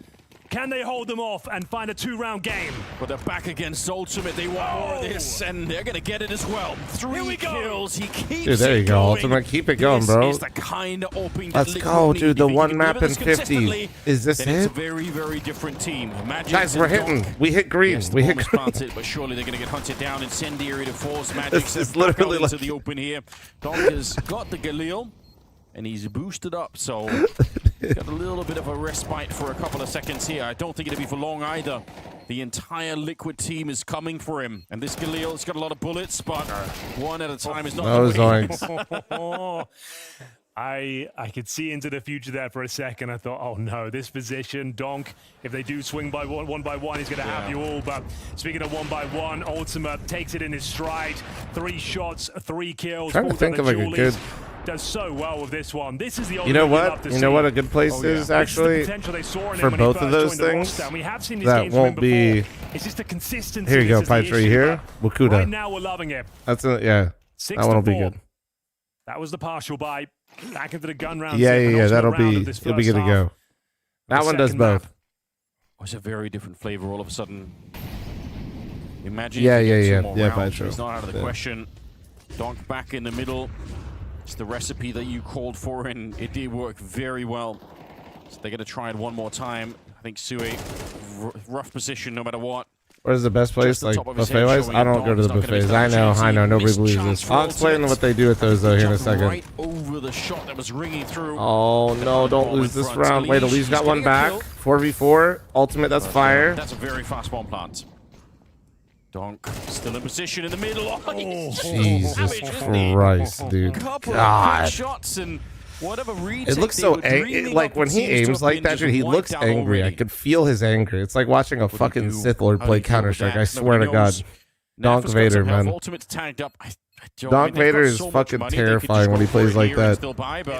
Can they hold them off and find a 2-round game? But they're back against Ultimate. They want more of this, and they're going to get it as well. 3 kills. He keeps Dude, there you go, going. Ultimate. Keep it going, bro. This is the kind of opening that Let's Liquid go, need. dude. The If he one can map deliver in this 50. consistently, Is this then it's a it? very, very different team. Magic Guys, we're hitting. We hit green. Yes, We the hit bomb is green. planted, but surely they're going to get hunted down. Incendiary to force Magic This to is back out literally into like- the open here. Donk has got the Galil, and he's boosted up, so he's got a little bit of a respite for a couple of seconds here. I don't think it'll be for long either. The entire Liquid team is coming for him, and this Galil's got a lot of bullets, but one at a time is not Those the way. zoinks. I could see into the future there for a second. I thought, oh no, this position, Donk, if they do swing by one by one, he's going to have you all. But speaking of 1 by 1, Ultimate takes it in his stride. 3 shots, 3 kills. Trying to pulls think out of the like a Julies. good. Does so well with this one. This is the You know Ultimate love what? to You know see. what a good place Oh, yeah. is This is the actually potential they saw in for him when he both of first those joined the things. roster. And we have seen these That games from him won't be. before. It's just the consistency. Here you go, this is the Pipes right issue, here. but Wakuda. Right now we're loving it. That's a, yeah. 6 That one will to be 4. good. That was the partial buy. Back into the gun round. Yeah, save, yeah, and yeah. ultimate That'll round be. of this It'll be first good to half. go. That The one does second map. both. It's a very different flavor all of a sudden. Imagine Yeah, if he yeah, gets yeah. some more Yeah, rounds. Pipes, It's not out of the yeah. question. Donk back in the middle. It's the recipe that you called for, and it did work very well. So they're going to try it one more time. I think Sue, rough position no matter what. Where's the best place, the like top of his head buffet-wise? showing I don't go to the Donk's not gonna miss buffets. that I know, opportunity. nobody Missed believes chance this. for I'll explain Ultimate. what they do with those though here in a Jumped second. right over the shot that was ringing through. Oh no, don't Ball lose in this front. round. Wait, Elige, Elige got he's one getting a back. kill. 4v4. Ultimate, that's fire. That's a very fast bomb plant. Donk still in position in the middle. Oh, he's Jesus savage, isn't he? Christ, dude. Couple of God. quick shots and whatever retake It looks they so were dreaming like up, when it he seems to aims have like been that, just dude, he wiped looks out angry. I already. could feel his anger. It's like watching a What do you fucking do? Sith Lord How do play you deal with Counter-Strike. that? I swear to Nobody knows. God. Naf's Donk got Vader, some health. man. Ultimate's tagged up. Donk Vader is fucking terrifying when he plays like that.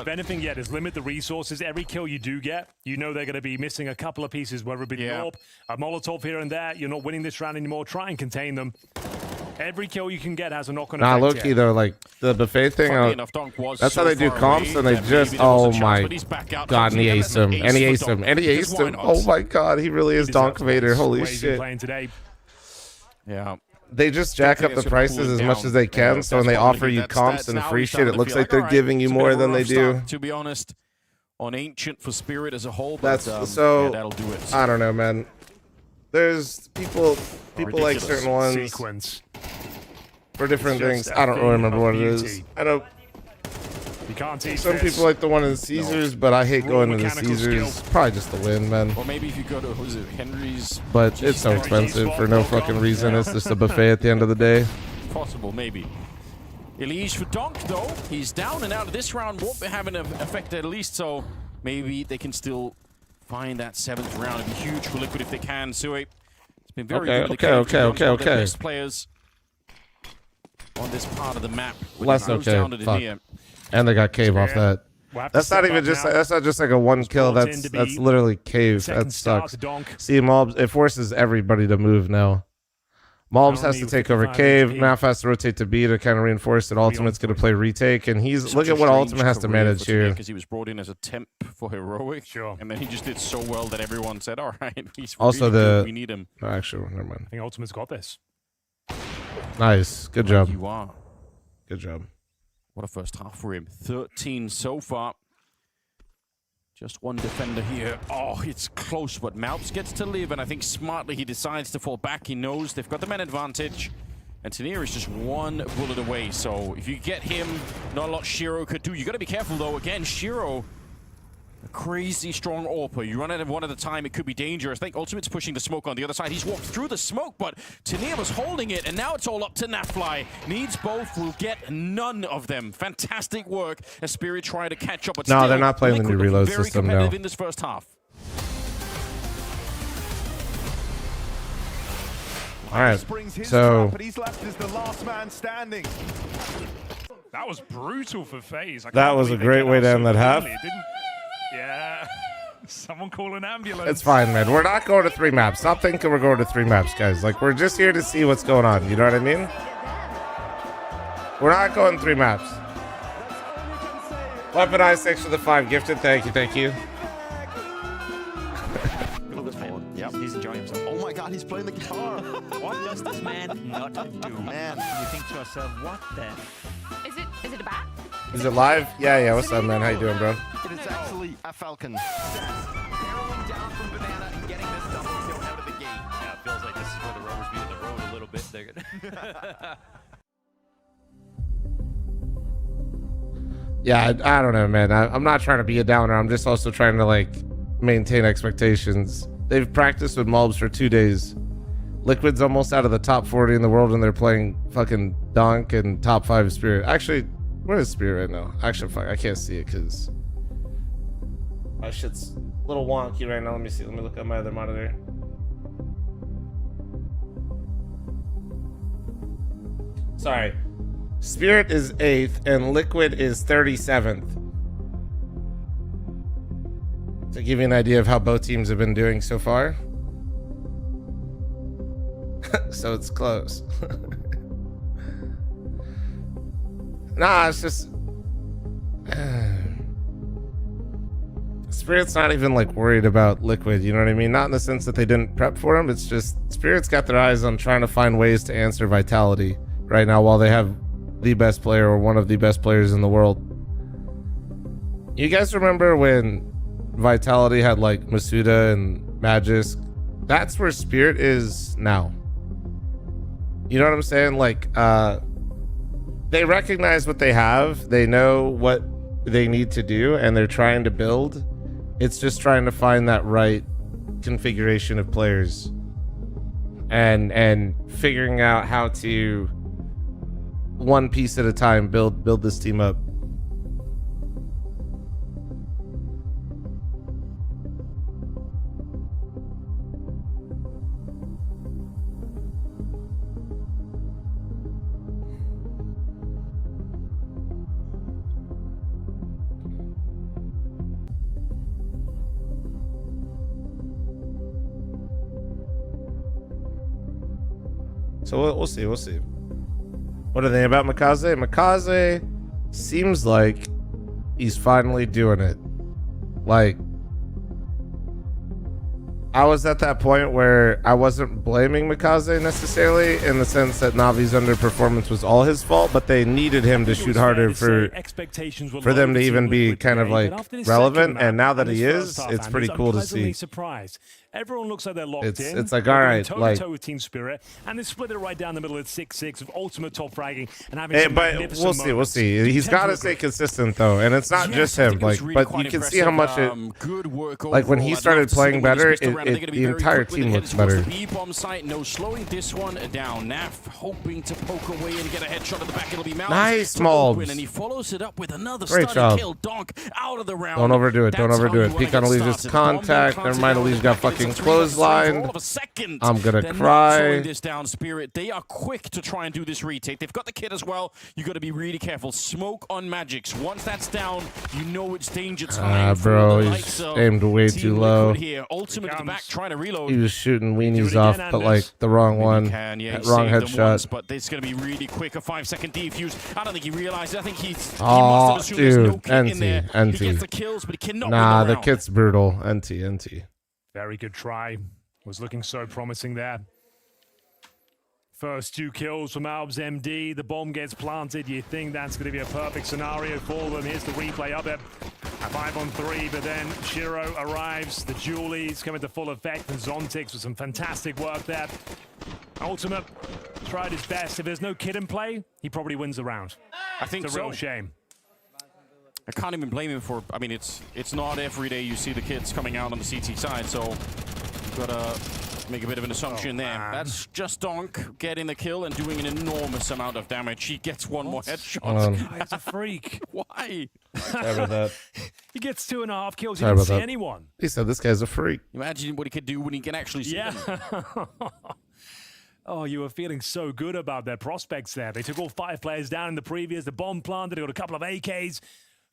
If anything yet, is limit the resources. Every kill you do get, you know they're going to be missing a couple of pieces, whether it be the AWP, a Molotov here and there. You're not winning this round anymore. Try and contain them. Every kill you can get has a knock-on Nah, effect. low-key though, like the buffet thing, that's how they do comps, and they just, oh my God, and he aced him, and he aced him, and he aced him. Oh my God, he really is Donk Vader. Holy shit. Playing today. Yeah. They just jack up the prices as much as they can, so when they offer you comps and free shit, it looks like they're giving you more than they do. To be honest, on Ancient for Spirit as a whole, That's but, so. yeah, that'll do it. I don't know, man. There's people like Ridiculous. certain ones Sequence. for different It's things. just I don't a really thing remember of what it beauty. is. I know You can't teach some this. people like the one in Caesars, but I hate Raw going to the mechanical Caesars. skill. Probably just the win, man. Or maybe if you go to, who's it, Henry's? But it's so expensive for no fucking reason. It's just a buffet at the end of the day. Possible, maybe. Elige for Donk, though. He's down and out of this round. Won't be having an effect at least, so maybe they can still find that 7th round. It'd be huge for Liquid if they can. Sue, it's been very good. with the Okay. one of the best players on this part of the map. When Less it goes okay. down to the Fuck. near. And they got cave off that. We'll have to That's not step even up just. now. That's not just like a one kill. brought That's in to be literally cave. Second That star sucks. to Donk. See, Mobs. It forces everybody to move now. Mobs has to Only take over 55 cave. HP. Naf has to rotate to B to kind of reinforce it. Ultimate's going to play retake, and he's look Such a at what strange Ultimate has to career manage for Tanir, here. because he was brought in as a temp for Heroic. Sure. And then he just did so well that everyone said, all right, he's Also, really good. the We need him. no, actually, never mind. I think Ultimate's got this. Nice, good job, You are. good job. What a first half for him. 13 so far. Just one defender here. Oh, it's close, but Malps gets to live, and I think smartly he decides to fall back. He knows they've got the man advantage, and Tanir is just one bullet away. So if you get him, not a lot Shiro could do. You got to be careful, though. Again, Shiro, a crazy strong AWPer. You run out of one at a time, it could be dangerous. I think Ultimate's pushing the smoke on the other side. He's walked through the smoke, but Tanir was holding it, and now it's all up to Nafly. Needs both, will get none of them. Fantastic work as Spirit try to catch up, but No, still, they're not playing the new Liquid reload very system, competitive no. in this first half. All right, Brings his so trap, but he's left as the last man standing. That was brutal for FaZe. I That can't was believe a they great get way out to end so that half. early, didn't- Yeah. Someone call an ambulance. it's fine, man. We're not going to 3 maps. Stop thinking we're going to 3 maps, guys. Like we're just here to see what's going on. You know what I mean? We're not going 3 maps. Weapon Eye 6 for the 5 gifted. Thank you, thank you. Yeah, he's enjoying himself. Oh my god, he's playing the guitar. What does this man not do? Man. You think to yourself, what the? Is it a bat? Is it live? Yeah. What's up, man? How you doing, bro? It is actually a falcon. Barreling down from Banana and getting this double kill out of the gate. Yeah, it feels like this is where the rubber's meeting the road a little bit. They're gonna Yeah, I don't know, man. I'm not trying to be a downer. I'm just also trying to like maintain expectations. They've practiced with Mulbs for 2 days. Liquid's almost out of the top 40 in the world, and they're playing fucking Donk and top 5 Spirit. Actually, where is Spirit right now? Actually, fuck, I can't see it because my shit's a little wonky right now. Let me see. Let me look at my other monitor. Sorry. Spirit is 8th and Liquid is 37th. To give you an idea of how both teams have been doing so far. So it's close. Nah, it's just Spirit's not even like worried about Liquid, you know what I mean? Not in the sense that they didn't prep for him. It's just Spirit's got their eyes on trying to find ways to answer Vitality right now while they have the best player or one of the best players in the world. You guys remember when Vitality had like Masuda and Magisk? That's where Spirit is now. You know what I'm saying? Like, they recognize what they have. They know what they need to do, and they're trying to build. It's just trying to find that right configuration of players and figuring out how to, one piece at a time, build this team up. So we'll see. We'll see. What are they about Makaze? Makaze seems like he's finally doing it. Like, I was at that point where I wasn't blaming Makaze necessarily in the sense that Navi's underperformance was all his fault, but they needed him to shoot harder for them to even be kind of like relevant. And now that he is, it's pretty cool to see. Everyone looks like they're locked in. It's like, all right, like, with Team Spirit, and they split it right down the middle at 6-6 with ultimate top fragging and having some magnificent we'll see. We'll see. He's got to stay consistent though, and it's not just him. Like, but you can see how much it. Like when he started playing better, the entire team looks better. B-bomb site, no slowing this one down. Naf hoping to poke away and get a headshot at the back. It'll be Mouse. Nice, Mulbs. And he follows it up with another Great stunning job. kill. Donk out of the round. Don't overdo it. Don't overdo it. Peek on Elige's contact. Never mind, Elige got fucking clothesline. I'm gonna cry. This down, Spirit. They are quick to try and do this retake. They've got the kit as well. You got to be really careful. Smoke on Magic's. Once that's down, you know it's danger time. Bro, he's aimed way too low. Here. Ultimate at the back, trying to reload. He was shooting weenies off, but like the wrong one. Wrong headshot. But it's gonna be really quick. A 5-second defuse. I don't think he realized it. I think he's. Oh, he dude, no NT. He gets the kills, but he cannot. Nah, win the the kit's brutal. NT. Very good try. Was looking so promising there. First 2 kills from Albs MD. The bomb gets planted. You think that's going to be a perfect scenario for them. Here's the replay of it. A 5-on-3, but then Shiro arrives. The Julie's coming to full effect, and Zontix with some fantastic work there. Ultimate tried his best. If there's no kid in play, he probably wins the round. I think it's a real shame. I can't even blame him for. I mean, it's not every day you see the kids coming out on the CT side, so you've got to make a bit of an assumption there. Man. That's just Donk getting the kill and doing an enormous amount of damage. He gets one more headshot. He's a freak. Why? Sorry about that. He gets 2.5 kills. He didn't see anyone. He said this guy's a freak. Imagine what he could do when he can actually see them. Oh, you were feeling so good about their prospects there. They took all 5 players down in the previous. The bomb planted. They got a couple of AKs.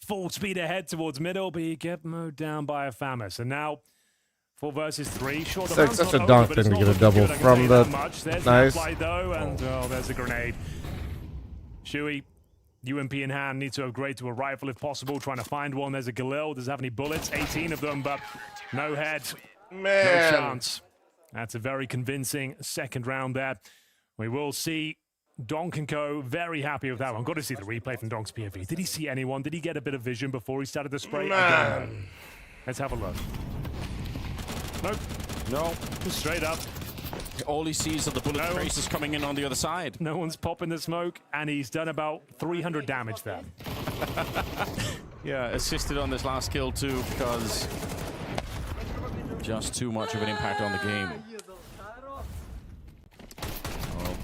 Full speed ahead towards middle, but he kept mowed down by a Fl0m. And now 4 versus 3. Sure, it's like such a Donk thing to get a double from the nice. Though, and there's a grenade. Shuey, UMP in hand, need to upgrade to a rifle if possible. Trying to find one. There's a Galil. Doesn't have any bullets. 18 of them, but no head. Man. No chance. That's a very convincing second round there. We will see Donk and Co. very happy with that one. Got to see the replay from Donk's POV. Did he see anyone? Did he get a bit of vision before he started the spray? I don't know. Let's have a look. Nope. No. Just straight up. All he sees are the bullet traces coming in on the other side. No one's popping the smoke, and he's done about 300 damage there. Yeah, assisted on this last kill too, because just too much of an impact on the game. Oh,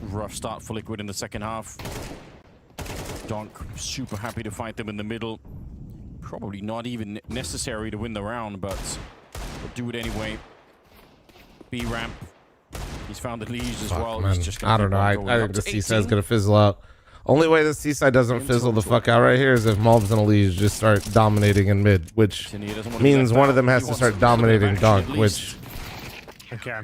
rough start for Liquid in the second half. Donk super happy to fight them in the middle. Probably not even necessary to win the round, but do it anyway. B ramp. He's found Elige as well. Man. He's just I don't know. I think the C-side's going to fizzle out. Only way the C-side doesn't fizzle the fuck out right here is if Malbs and Elige just start dominating in mid, which means one of them has to start dominating Donk, which... Okay.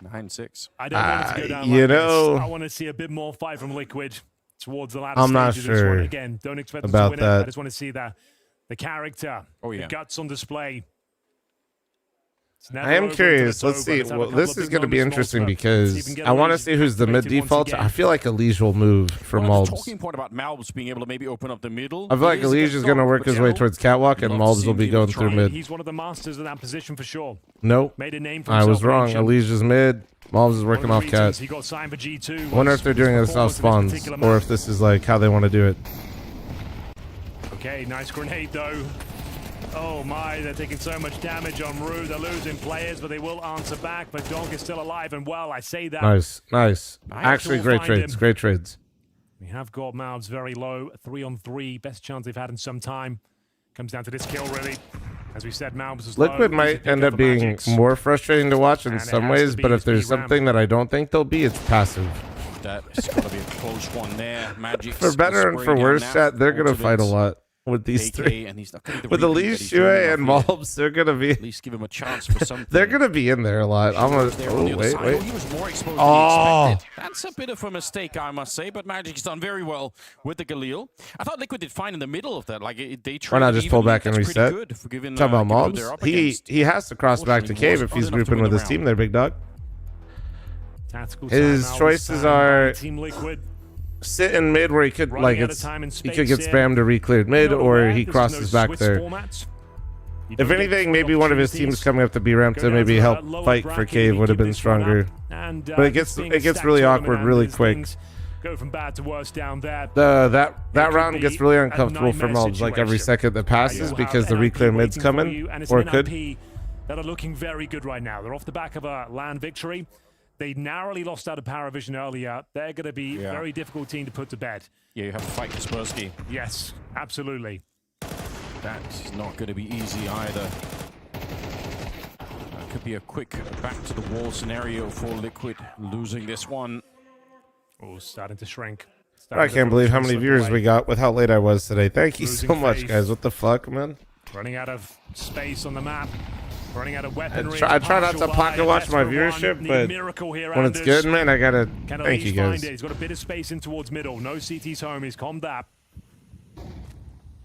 9-6. I don't want it to go down you like know, this. I want to see a bit more fight from Liquid towards the latter I'm not stages of this one. sure Again, don't expect them about to win that. it. I just want to see the character, the guts on display. I am curious. Let's see. Well, this is going to be interesting because I want to see who's the mid default. I feel like Elige will move for Malbs. Talking point about Malbs being able to maybe open up the middle. I feel like Elige is going to work his way towards catwalk, and Malbs will be going through mid. He's one of the masters of that position for sure. Nope. Made a name for I was wrong. himself. Elige is mid. Malbs is working off cat. He got signed for G2. I wonder if they're doing this off spawns or if this is like how they want to do it. Okay, nice grenade though. Oh my, they're taking so much damage on Rue. They're losing players, but they will answer back. But Donk is still alive and well. I say that. Nice, nice. Actually, great trades. Great trades. We have got Malbs very low. 3-on-3. Best chance they've had in some time. Comes down to this kill, really. As we said, Malbs is Liquid low. might end up being more frustrating to watch in some ways, but if there's something that I don't think they'll be, it's passive. That's got to be a close one there. Magic. For better and for worse, chat, they're going to fight a lot with these three. And he's not gonna with Elige, Shue, and Malbs, they're going to be... At least give him a chance for something. They're going to be in there a lot. I'm going to... Oh, wait. Oh, he was more exposed than expected. That's a bit of a mistake, I must say, but Magic's done very well with the Galil. I thought Liquid did fine in the middle of that. Like, they tried. Why not just pull back and reset? Talking about Malbs? He has to cross back to cave if he's grouping with his team there, big dog. His choices are... Team Liquid. Sit in mid where he could he could get spammed or re-cleared mid, or he crosses back there. If anything, maybe one of his teams coming up to B ramp to maybe help fight for cave would have been stronger. But it gets really awkward really quick. Go from bad to worse down there. That round gets really uncomfortable for Malbs like every second that passes because the re-clear mid's coming, or it could. That are looking very good right now. They're off the back of a LAN victory. They narrowly lost out of Paravision earlier. They're going to be a very difficult team to put to bed. Yeah, you have to fight Kaspersky. Yes, absolutely. That's not going to be easy either. That could be a quick back-to-the-wall scenario for Liquid, losing this one. Oh, starting to shrink. I can't believe how many viewers we got with how late I was today. Thank you so much, guys. What the fuck, man? Running out of space on the map. Running out of weaponry. I try not to pocket watch my viewership, but when it's good, man, I gotta thank you guys. He's got a bit of space in towards middle. No CT's home. He's calmed up.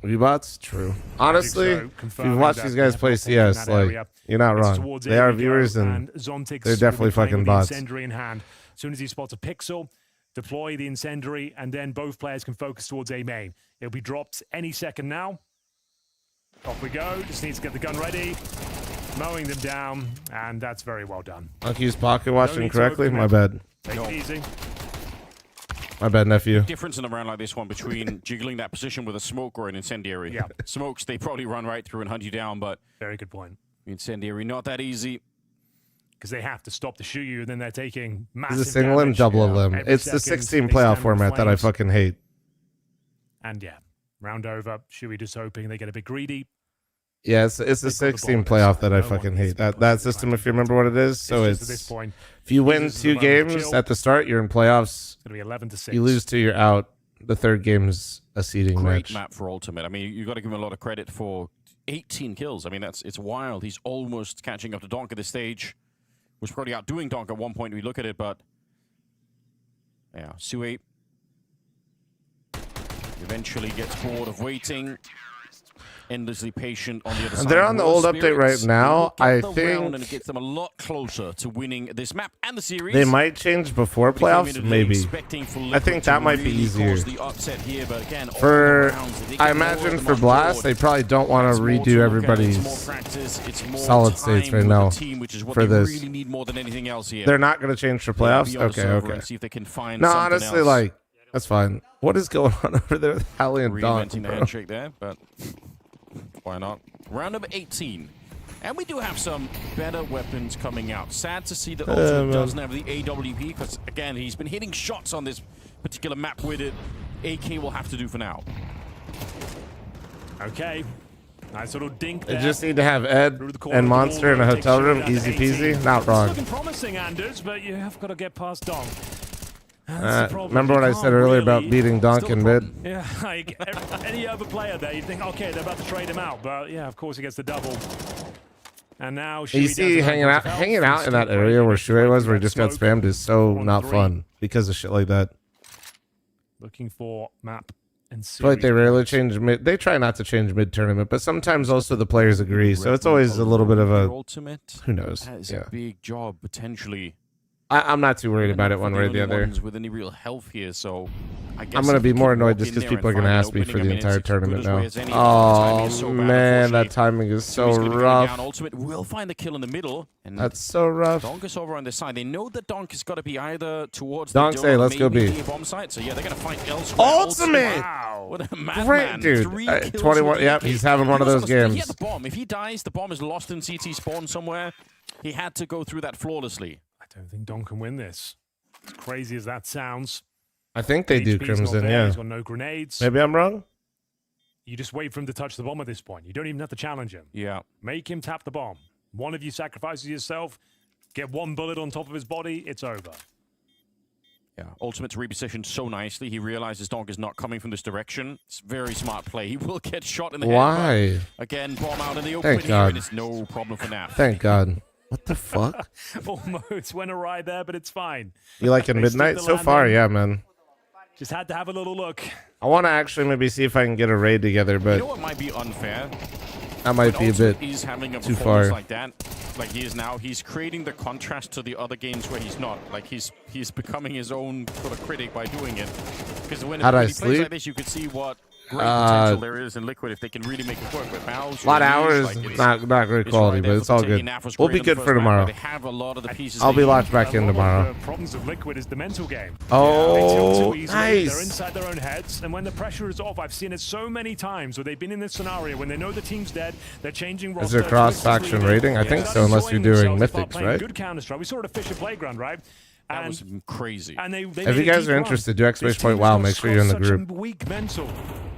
V-bots? True. Honestly, if you've watched these guys play CS, like, you're not wrong. They are viewers, and they're definitely fucking bots. Incendiary in hand. As soon as he spots a pixel, deploy the incendiary, and then both players can focus towards A main. It'll be dropped any second now. Off we go. Just needs to get the gun ready. Mowing them down, and that's very well done. Monkey's pocket watching correctly? My bad. Take it easy. My bad, nephew. Difference in a round like this one between jiggling that position with a smoke or an incendiary. Yeah. Smokes, they probably run right through and hunt you down, but... Very good point. Incendiary, not that easy. Because they have to stop to shoot you, and then they're taking massive It's a single limb, double limb. It's the 16 playoff format that I fucking hate. And yeah, round over. Shuey just hoping they get a bit greedy. Yeah, it's the 16 playoff that I fucking hate. That system, if you remember what it is. So it's if you win 2 games at the start, you're in playoffs. It'll be 11-6. You lose 2, you're out. The third game's a seeding match. Great map for Ultimate. I mean, you got to give him a lot of credit for 18 kills. I mean, it's wild. He's almost catching up to Donk at this stage. Was probably outdoing Donk at one point. We look at it, but yeah, Sue eventually gets bored of waiting. endlessly patient on the other side. They're on the old World update right Spirits now. look at I the round think and it gets them a lot closer to winning this map and the series. they might change before They came playoffs, into today maybe. expecting for I Liquid think to that might be really easier. cause the upset here, but again, all For the rounds, they I can lower imagine them for on Blast, board. they probably don't want It's to more redo to look at, everybody's it's more practice, it's more solid states time right with now the team, which is what for they this. really need more than anything else here. They're not going to change for playoffs? Be on the Okay, server okay. and see if they can find No, something honestly, else. like, that's fine. What is going on over there with Hallie and Donk, Reinventing the bro? handshake there, but why not? Round number 18. And we do have some better weapons coming out. Sad to see that Ultimate doesn't have the AWP, because, again, he's been hitting shots on this particular map with it. AK will have to do for now. Okay. Nice little dink They there. just need to have Ed Through the corner and of the Monster in a wall, hotel takes room. shootout to Easy 18. peasy. Not It's wrong. looking promising, Anders, but you have got to get past Donk. That's the problem. Remember You what I can't said earlier about really- beating Donk Still in a mid? problem. Yeah, like any other player there, you think, okay, they're about to trade him out, but yeah, of course he gets the double. And now You Shui see, does hanging have out, health. hanging out He's in that still area breaking where it, Shui was, where he that just got smoke. spammed, is so On not 3. fun because of shit like that. Looking for map and I feel like they rarely change mid. They try not to change mid tournament, but sometimes also the players agree. So it's always a little bit of a Ultimate. who knows. That is Yeah, a big job, potentially. I'm not too worried about it one way or the other. With any real health here, so I guess I'm gonna if be you more can annoyed walk just in because there and people are gonna find an ask me for opening, the I mean, entire it's as good tournament as now. way as any. The timing is so Oh bad, man, that unfortunately. timing is so He's gonna be going rough. down. Ultimate will find the kill in the middle, and That's so rough. Donk is over on this side. They know that Donk has got to be either towards Donk the say, door, let's go maybe B. near bomb site. So yeah, they're gonna fight elsewhere. Ultimate! Wow. What a Great, madman! dude. 3 kills 21. with the Yep, AK. he's having one He of was those on the- He games. had the bomb. If he dies, the bomb is lost in CT spawn somewhere. He had to go through that flawlessly. I don't think Donk can win this. As crazy as that sounds. I think they do HP's not Crimson. there, Yeah, He's got no grenades. maybe I'm wrong. You just wait for him to touch the bomb at this point. You don't even have to challenge him. Yeah. Make him tap the bomb. One of you sacrifices yourself, get one bullet on top of his body, it's over. Yeah, Ultimate's repositioned so nicely. He realizes Donk is not coming from this direction. It's very smart play. He will get shot in the head. Why? But again, bomb out in the open Thank here, God. and it's no problem for now. Thank God. What the fuck? Almost went awry there, but it's fine. You like in They stood midnight the so far? landing. Yeah, man. Just had to have a little look. I want to actually maybe see if I can get a raid together, You but know what might be unfair? that might be a bit. He's having a too performance far. like that, like he is now. He's creating the contrast to the other games where he's not. Like he's becoming his own sort of critic by doing it. Because when, How'd I when he plays sleep? like this, you can see what great potential there is in Liquid if they can really make it work with Mouse. A lot of hours, like it's- not great it's quality, right but there it's for all taking. good. Naf was We'll great be in the good first for map, but tomorrow. They have a lot of the pieces. I'll they be need. locked back in A lot tomorrow. of the problems of Liquid is the mental game. Oh, They tilt too easily, They're nice. inside their own heads, and when the pressure is off, I've seen it so many times where they've been in this scenario when they know the team's dead, they're changing roster. Is there cross-faction rating? I think so, unless you're doing mythics, right? Good Counter-Strike. We saw it at Fisher Playground, right? That And, was crazy. and they If made you a guys deep are run. interested, do This exclamation team point wow. has Make sure you're in the such a group. weak mental.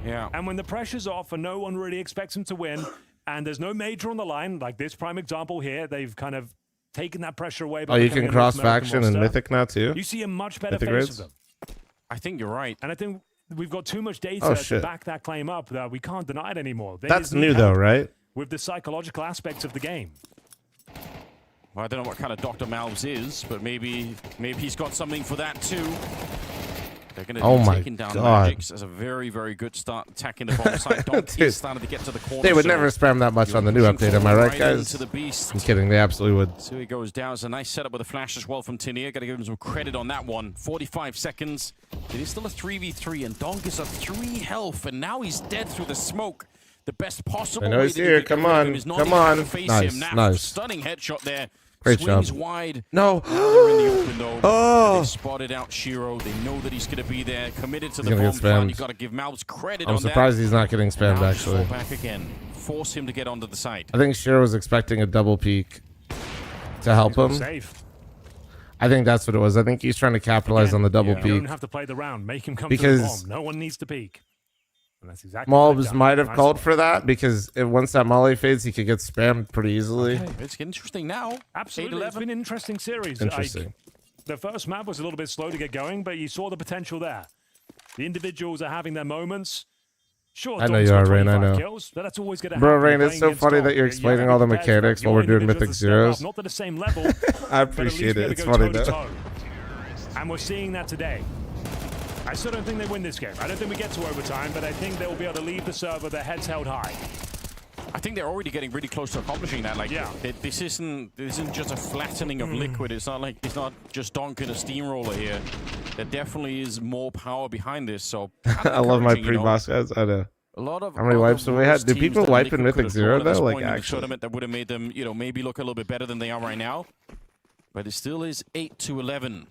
Yeah. And when the pressure's off and no one really expects them to win, and there's no major on the line, like this prime example here, they've kind of taken that pressure away. by Oh, you becoming can a North cross-faction American and roster. mythic now too. You see a much better Mythic face raids? of them. I think you're right. And I think we've got too much data Oh, to shit. back that claim up that we can't deny it anymore. They That's just need new though, help right? with the psychological aspects of the game. Well, I don't know what kind of Dr. Malves is, but maybe he's got something for that too. They're going to Oh be my taking down God. Magic's as a very, very good start attacking the bomb site. Donk Dude. is starting to get to the corner. They would so never spam that much you're on the new pushing update. Am I forward right, guys? into the beast. I'm kidding. They absolutely would. So he goes down. It's a nice setup with a flash as well from Tinier. Got to give him some credit on that one. 45 seconds. It is still a 3v3, and Donk is at 3 health, and now he's dead through the smoke. The best possible I know way he's that you here. can Come get rid of on. him is not Come even have on. to face Nice, him. Now, nice. stunning headshot there. Great Swings job. wide. No. Now they're in the open though. Oh. They've spotted out Shiro. They know that he's going to be there. Committed to He's the gonna bomb get plan. spammed. You got to give Malves credit I'm on surprised that. he's not getting spammed Now actually. fall back again. Force him to get onto the site. I think Shiro was expecting a double peek to help him. Safe. I think that's what it was. I think he's trying to capitalize Again, on the double You don't peek. have to play the round. Make him come Because- to the bomb. No one needs to peek. And that's exactly what they've Malbs done. might have Nice called one. for that because once that molly fades, he could get spammed pretty easily. It's interesting now. Absolutely. It's 8-11. been an interesting series. Interesting. The first map was a little bit slow to get going, but you saw the potential there. The individuals are having their moments. Sure, I know Donk's you got are, Rain, I 25 know. kills, but that's always going to Bro, happen. Rain, You're it's playing so against funny Donk. that you're You explaining have all the to be prepared for mechanics that. while we're Your doing individuals Mythic to step Zeros. up, not at the same level. I but at least appreciate be it. able to It's go funny toe to though. toe. And we're seeing that today. I still don't think they win this game. I don't think we get to overtime, but I think they will be able to leave the server, their heads held high. I think they're already getting really close to accomplishing that. Like, Yeah. this isn't just a flattening of Liquid. It's not just Donk in a steamroller here. There definitely is more power behind this. So I love my encouraging, you know. pre-boss guys. I know. A lot of How many wipes have we had? Do people wipe in Mythic Zero though? Like in the actually? tournament that would have made them, you know, maybe look a little bit better than they are right now. But it still is 8-11.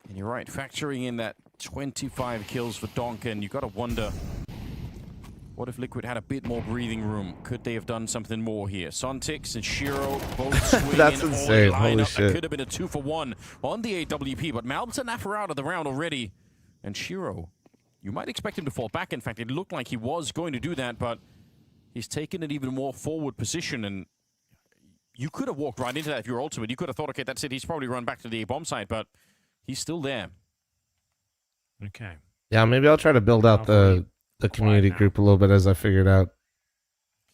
And you're right, factoring in that 25 kills for Donk, and you got to wonder, what if Liquid had a bit more breathing room? Could they have done something more here? Sontix and Shiro both swinging. That's all insane. the Holy lineup. shit. That could have been a 2-for-1 on the AWP, but Malb's an Naffer out of the round already. And Shiro, you might expect him to fall back. In fact, it looked like he was going to do that, but he's taken an even more forward position, and you could have walked right into that if you were Ultimate. You could have thought, okay, that's it. He's probably run back to the A-bomb side, but he's still there. Okay. Yeah, maybe I'll try to build out the community now. group a little bit as I figure it out.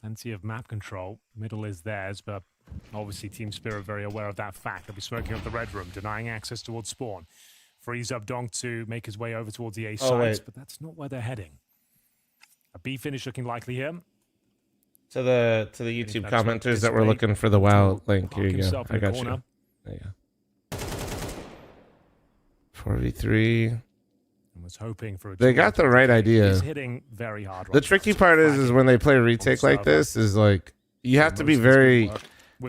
Plenty of map control. Middle is theirs, but obviously Team Spirit very aware of that fact. They'll be smoking up the red room, denying access towards spawn. Frees up Donk to make his way over towards the A sides, but that's not where they're heading. A B finish looking likely here. To the YouTube that's commenters what that were this looking for the WoW way link, here you go. himself in I the got you. corner. There you go. 4v3. And was hoping for a They got the right idea. He's hitting very hard. The tricky part is when they play a retake like this, is like you have to be very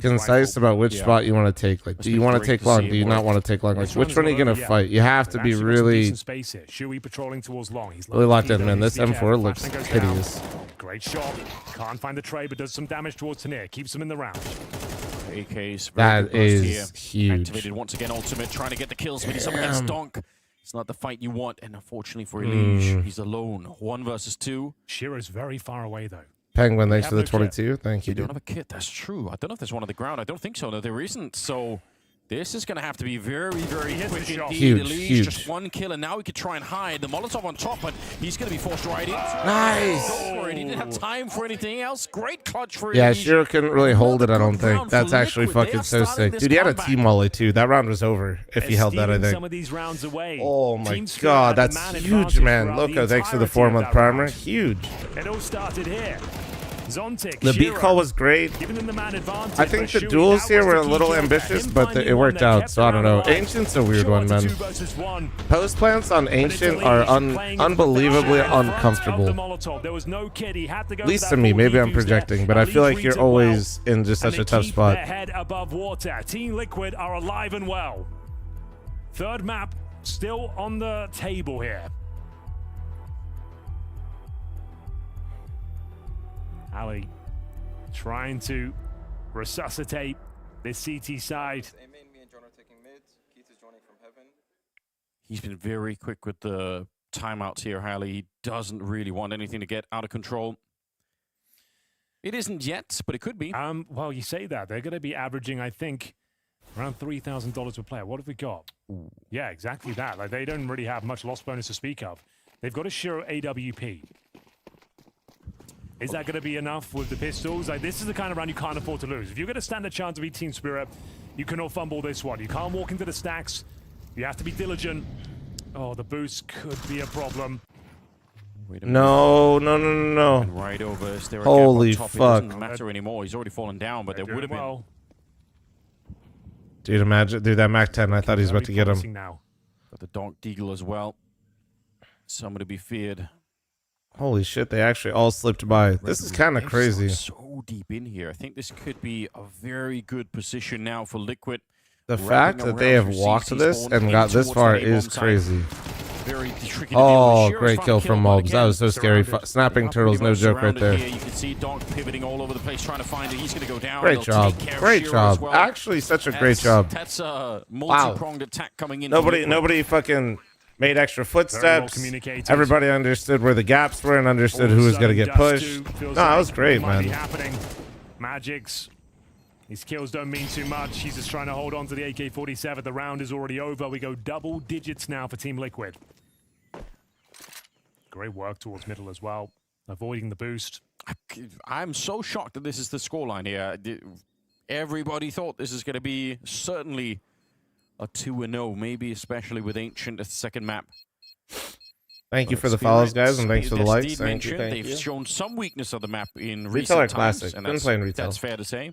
concise about which spot you want to take. Like, do you want to take long? Do you not want to take long? Like, which one are you gonna fight? You have to be really, patrolling towards long. He's really locked in, man. Be This careful. M4 looks Flashbang goes down. hideous. Great shot. Can't find the tray, but does some damage towards Tanir. Keeps him in the round. AK's That is here. huge. Activated once again, Ultimate, trying to get the kills, but he's up against Donk. It's not the fight you want, and unfortunately for Elige, he's alone. 1 versus 2. Shiro's very far away, though. Penguin, thanks have for the no kit. 22. Thank you, They don't dude. have a kit, that's true. I don't know if there's one on the ground. I don't think so. No, there isn't. So this is going to have to be very, very quick shot. indeed. Huge, Elige, huge. just 1 kill, and now he could try and hide. The Molotov on top, but he's going to be forced right in. Nice. Go for it. He didn't have time for anything else. Great clutch for Yeah, Elige. Shiro couldn't really hold it, I don't Good think. round That's for actually Liquid. They fucking are so starting sick. this Dude, he had a comeback. T-molly too. That round was over if he held that, I Stealing think. some of these rounds away. Oh my Team Spirit god, had the that's man huge, advantage man. throughout Loco, thanks for the entirety of 4-month that primer. round. Huge. It all started here. Zontic, The beat Shiro, call was great. giving them the man advantage, I think but the Shui, duels that here was were the a key little job. ambitious, Him but finding it one worked that out, kept so I don't the know. round alive. Ancient's a weird Short one, to man. 2 versus 1. Post plants on Ancient are unbelievably uncomfortable. There was no kid. He had to go At least for to that me, full maybe I'm defuse projecting, there. but I feel Elige like you're reads it well, always in just and such a they tough keep spot. their head above water. Team Liquid are alive and well. Third map still on the table here. Ali trying to resuscitate this CT side. He's been very quick with the timeouts here, Halley. He doesn't really want anything to get out of control. It isn't yet, but it could be. Well, you say that. They're going to be averaging, I think, around $3,000 per player. What have we got? Ooh. Yeah, exactly that. Like, they don't really have much loss bonus to speak of. They've got a Shiro AWP. Is that going to be enough with the pistols? Like, this is the kind of round you can't afford to lose. If you're going to stand a chance to beat Team Spirit, you cannot fumble this one. You can't walk into the stacks. You have to be diligent. Oh, the boost could be a problem. Wait a minute. No. And right over. Is there a Holy gap on top? fuck. It doesn't matter anymore. He's already fallen down, but there They're would have doing been. well. Dude, imagine, dude, that Mac 10, I thought he was about to get him. Promising now. Got the Donk Deagle as well. Someone to be feared. Holy shit, they actually all slipped by. This is kind of They've crazy. so deep in here. I think this could be a very good position now for Liquid. The fact that they have walked this and got this far is crazy. Very tricky to Oh, deal with. great Shiro's kill found from kill, but Mobs. That was so again, scary. surrounded. Snapping turtles, no pretty joke much right surrounded there. here. You can see Donk pivoting all over the place, trying to find it. He's going to go down. Great They'll job. take care of Great Shiro job. as well. Actually, such a great job. That's a multi-pronged attack coming in. Nobody fucking made extra footsteps. communicated. Everybody understood where the gaps were and understood who was going to get pushed. No, that was great, Might be man. happening. Magic's. These kills don't mean too much. He's just trying to hold on to the AK-47. The round is already over. We go double digits now for Team Liquid. Great work towards middle as well. Avoiding the boost. I'm so shocked that this is the scoreline here. Everybody thought this is going to be certainly a 2-0, maybe especially with Ancient as the second map. Thank you But for the Spirit- follows, guys, and thanks for the Spirit, as likes. Steve Thank you, mentioned, thank they've you. shown some weakness of the map in Retail recent are times, classic. and Been playing retail. that's fair to say.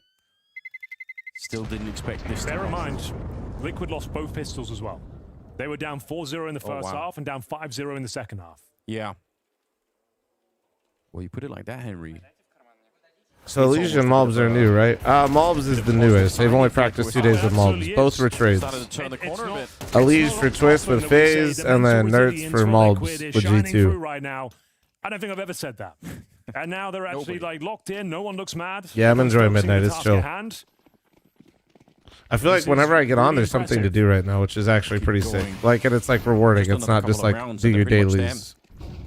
Still didn't expect this. Bear in mind, Liquid lost both pistols as well. They were down 4-0 in the first half and down 5-0 in the second half. Yeah. Well, you put it like that, Henry. So Elige and Mobs are new, right? Mobs is the newest. They've only practiced 2 days with Mobs. Both were trades. Started to turn the corner a bit. Elige for Twist with FaZe, and then Nerds for Mobs with G2. Right now, I don't think I've ever said that. And now they're actually like locked in. No one looks mad. Yeah, I'm enjoying Focusing Midnight. the It's task chill. at hand. I feel like whenever I get on, there's something to do right now, which is actually pretty sick. Like, and it's like rewarding. It's not just like do your dailies.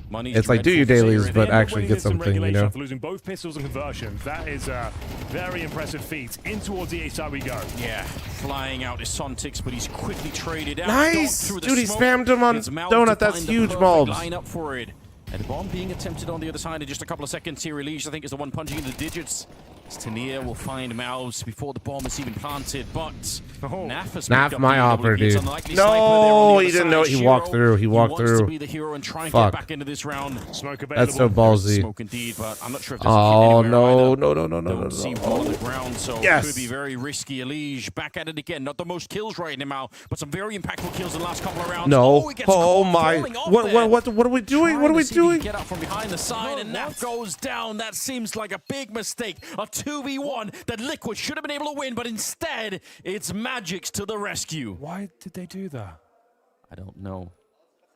It's like do your dailies, but actually get something, you know? Losing both pistols and conversions. That is a very impressive feat. In towards the A side we go. Yeah, flying out is Sontix, but he's quickly traded out. Nice! Through the Dude, he smoke. spammed him on It's Mal Donut. to That's find the huge, perfect Mobs. line up for it. And the bomb being attempted on the other side in just a couple of seconds here. Elige, I think, is the one punching into the digits. Tania will find Malves before the bomb is even planted, but Naf has picked up my the opper, AWP. It's dude. unlikely sniper there on the No, other he didn't side. know. He walked Shiro, through. He walked wants through. to be the hero and try and Fuck. get back into this round. Smoke available. That's so ballsy. Smoke indeed, but I'm not sure if there's Oh, a kid no, anywhere no, either. no, no, no, no, Don't see no. one on the ground, so Yes. could be very risky. Elige back at it again. Not the most kills right now, but some very impactful kills in the last couple of rounds. No. he gets Oh, caught my. falling off there. What are we doing? What are we doing? Get up from behind the side, and Naf goes down. That seems like a big mistake. A 2v1 that Liquid should have been able to win, but instead, it's Magic's to the rescue. Why did they do that? I don't know.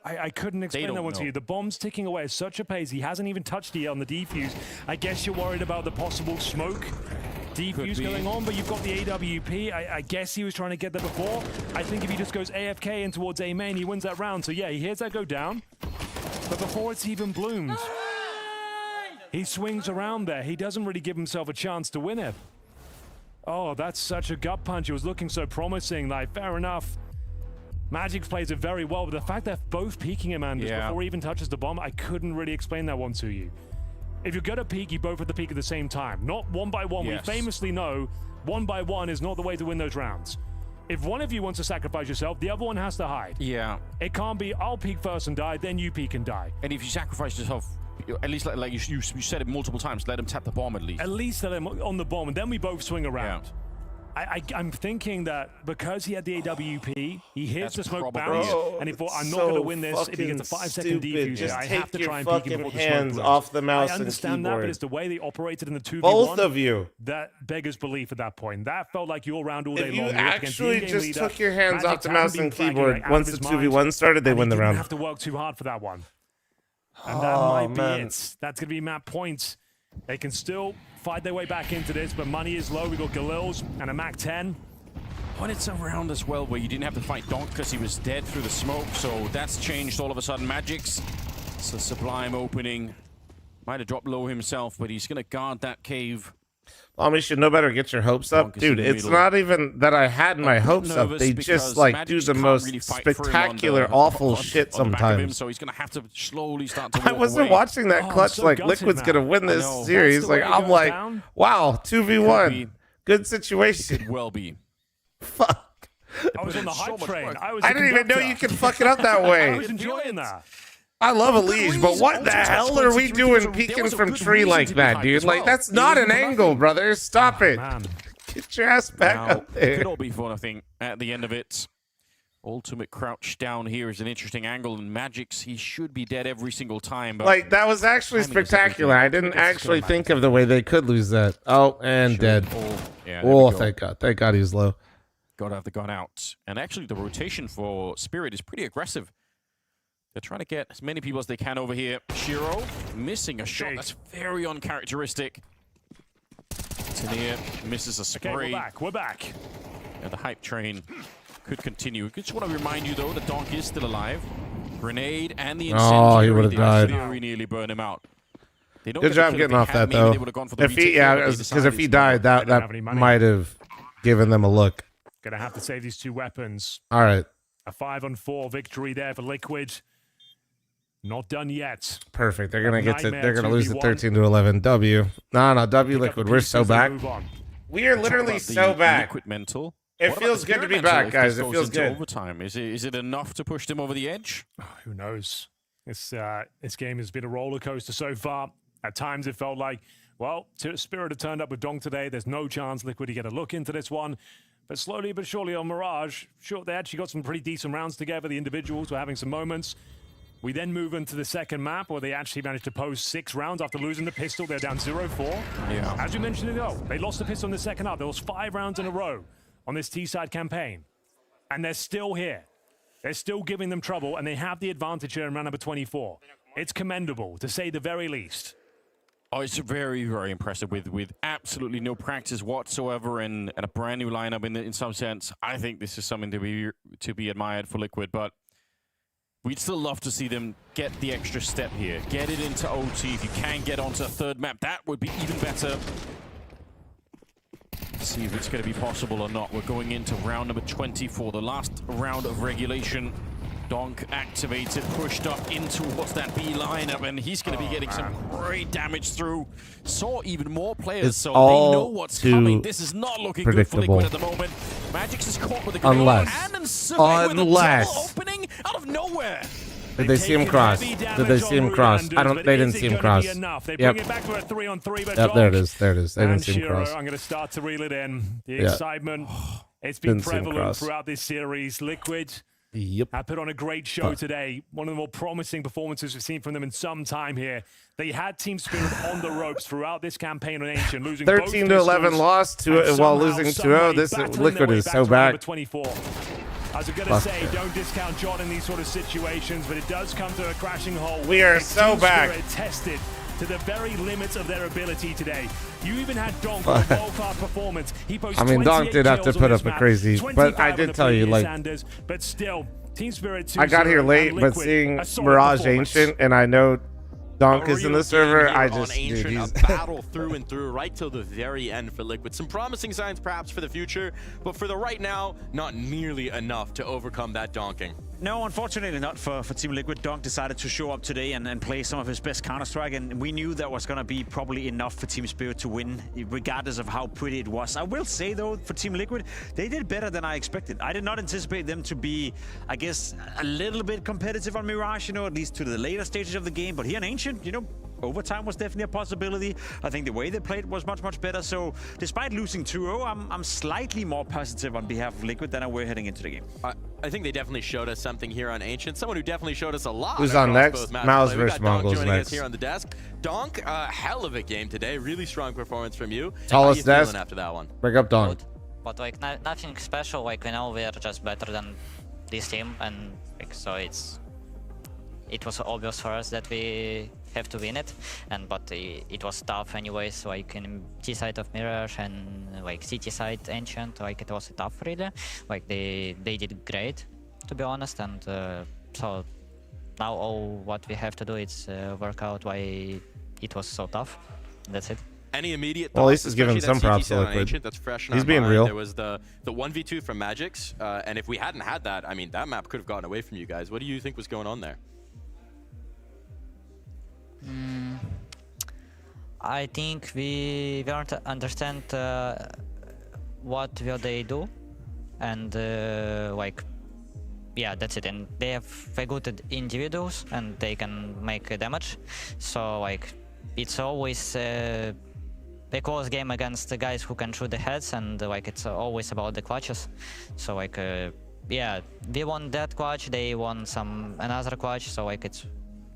I couldn't explain don't that one to know. you. The bomb's ticking away at such a pace. He hasn't even touched it yet on the defuse. I guess you're worried about the possible smoke defuse be. going on, but you've got the AWP. I guess he was trying to get there before. I think if he just goes AFK in towards A main, he wins that round. So yeah, he hears that go down. But before it's even bloomed, he swings around there. He doesn't really give himself a chance to win it. Oh, that's such a gut punch. It was looking so promising. Like, fair enough. Magic plays it very well, but the fact they're both peeking him, Anders, before he even touches the bomb, I couldn't really explain that one to you. If you're gonna peek, you both have to peek at the same time, not one by one. Yes. We famously know 1 by 1 is not the way to win those rounds. If one of you wants to sacrifice yourself, the other one has to hide. Yeah. It can't be, I'll peek first and die, then you peek and die. And if you sacrifice yourself, at least like you said it multiple times, let him tap the bomb at least. At least let him on the bomb, and then we both swing around. Yeah. I'm thinking that because he had the AWP, he hears the smoke probably bounce, Bro, and he thought, I'm it's not going to so win this if he gets a 5-second fucking defuse. Just I take have to your try and peek him fucking before the smoke hands blows. off the mouse I and understand that, keyboard. but it's the way they operated in the 2v1. Both of you. That beggars belief at that point. That felt like your round all day If you long. You're up against the actually in-game just leader. took your hands Magic off the hadn't mouse been and fragging, keyboard, like, out once of the his mind, 2v1 started, they and win the he round. didn't have to work too hard for that one. And that Oh, might be man. it. That's going to be map points. They can still fight their way back into this, but money is low. We've got Galils and a Mac 10. When it's a round as well where you didn't have to fight Donk because he was dead through the smoke, so that's changed all of a sudden. Magic's, it's a Sublime opening. Might have dropped low himself, but he's going to guard that cave. Well, you should know better. Get your hopes up. Donk is in Dude, the it's middle. not even that I had my hopes up. Nervous They because just, like, do Magic's the can't most really fight through him spectacular, on the- awful on- shit on the back of him, sometimes. so he's going to have to slowly start to I walk wasn't away. watching that Oh, I'm clutch so like gutted, Liquid's man. going to win I this know. series. That's the Like, way it I'm goes like, down. wow, Could 2v1. be. Good situation. Could well be. Fuck. I was on the so hype much train. work. I was I a didn't even know conductor. you could fuck it up that I way. was enjoying that. I love Elige, but what the Ultimate hell are we 23 doing kills. There peeking was a from good tree reason like to be that, hyped dude? as Like, well. that's It not an wasn't angle, nothing. brother. Stop it. Man. Get your ass back Now, up there. could all be fun, I think, at the end of it. Ultimate crouch down here is an interesting angle, and Magic's, he should be dead every single time. But Like, that was actually timing is spectacular. I didn't It's actually good, think of the way they could lose that. Oh, and dead. Yeah, there Oh, we go. thank God. Thank God he's low. Got to have the gun out. And actually, the rotation for Spirit is pretty aggressive. They're trying to get as many people as they can over here. Shiro missing a shot. Big. That's very uncharacteristic. Tania misses a Okay, spray. we're back. We're back. And the hype train could continue. I just want to remind you, though, that Donk is still alive. Grenade and the incendiary. Oh, he would've they died. very nearly burned him out. They don't Good get the job kill. getting If off they had, that, maybe though. they would've gone for the If he, retake, yeah, but they because if he decided died, that don't have any money. might have given them a look. Gonna have to save these two weapons. All right. A 5-on-4 victory there for Liquid. Not done yet. Perfect. They're gonna get to. Nightmare They're gonna lose the 2v1. 13-11 W. No, W Pick up Liquid. the We're pieces so and back. move on. We are Talk literally about the so back. Liquid mental. It What about feels the good to be experimental back, if guys. this It goes feels into good. Overtime. Is it enough to push them over the edge? Who knows? This game has been a roller coaster so far. At times it felt like, well, Spirit have turned up with Donk today. There's no chance Liquid to get a look into this one. But slowly but surely on Mirage, sure, they actually got some pretty decent rounds together. The individuals were having some moments. We then move into the second map where they actually managed to post 6 rounds after losing the pistol. They're down 0-4. Yeah. As you mentioned ago, they lost the pistol in the second half. There was 5 rounds in a row on this T-side campaign. And they're still here. They're still giving them trouble, and they have the advantage here in round number 24. It's commendable, to say the very least. Oh, it's very, very impressive with absolutely no practice whatsoever and a brand new lineup in some sense. I think this is something to be admired for Liquid, but we'd still love to see them get the extra step here. Get it into OT. If you can get onto a third map, that would be even better. See if it's going to be possible or not. We're going into round number 24, the last round of regulation. Donk activated, pushed up in towards that B lineup, and he's going to be getting some great damage through. Saw even more players, so they know what's coming. This is not looking good for Liquid at the moment. Magix is caught with a grenade, and unless opening out of nowhere. Did they see him cross? Did they see him cross? They didn't see him cross. They bring it back to a 3-on-3, but yep, there it is. There it is. They didn't see him cross. I'm going to start to reel it in. The excitement, it's been prevalent throughout this series. Liquid have put on a great show today. One of the more promising performances we've seen from them in some time here. They had Team Spirit on the ropes throughout this campaign on Ancient, losing 13-11 loss while losing 2-0. This Liquid is so bad. I was going to say, don't discount John in these sort of situations, but it does come to a crashing halt. We are so back. Tested to the very limits of their ability today. You even had Donk with a world-class performance. He posted Donk did have to put up a crazy, but I did tell you, like, Sanders, but still, Team Spirit 2 I got here late, but seeing Mirage Ancient, and I know Donk is in the server, I just, dude, he's a battle through and through right till the very end for Liquid. Some promising signs perhaps for the future, but for the right now, not nearly enough to overcome that donking. No, unfortunately not for Team Liquid. Donk decided to show up today and play some of his best Counter-Strike, and we knew that was going to be probably enough for Team Spirit to win, regardless of how pretty it was. I will say, though, for Team Liquid, they did better than I expected. I did not anticipate them to be, I guess, a little bit competitive on Mirage, you know, at least to the later stages of the game. But here in Ancient, you know, overtime was definitely a possibility. I think the way they played was much, much better. So despite losing 2-0, I'm slightly more positive on behalf of Liquid than I were heading into the game. I think they definitely showed us something here on Ancient. Someone who definitely showed us a lot. Who's on next? Mouse versus Mongols joining next. us here on the desk. Donk, hell of a game today. Really strong performance from you. Tallest How are you desk. feeling after that one? Break up Donk. But like nothing special. Like we know we are just better than this team, and like, so it was obvious for us that we have to win it, but it was tough anyways. Like in T side of Mirage and like CT side Ancient, like it was tough really. Like they did great, to be honest, and so now all what we have to do is work out why it was so tough. That's it. Any immediate thoughts? Well, at least he's giving some props to Liquid. Liquid. That's fresh in He's our being mind. real. There was the 1v2 from Magix, and if we hadn't had that, I mean, that map could have gotten away from you guys. What do you think was going on there? I think we don't understand what will they do, and like, yeah, that's it. And they have very good individuals, and they can make damage. So like, it's always a close game against the guys who can shoot the heads, and like it's always about the clutches. So like, yeah, we won that clutch, they won another clutch. So like, it's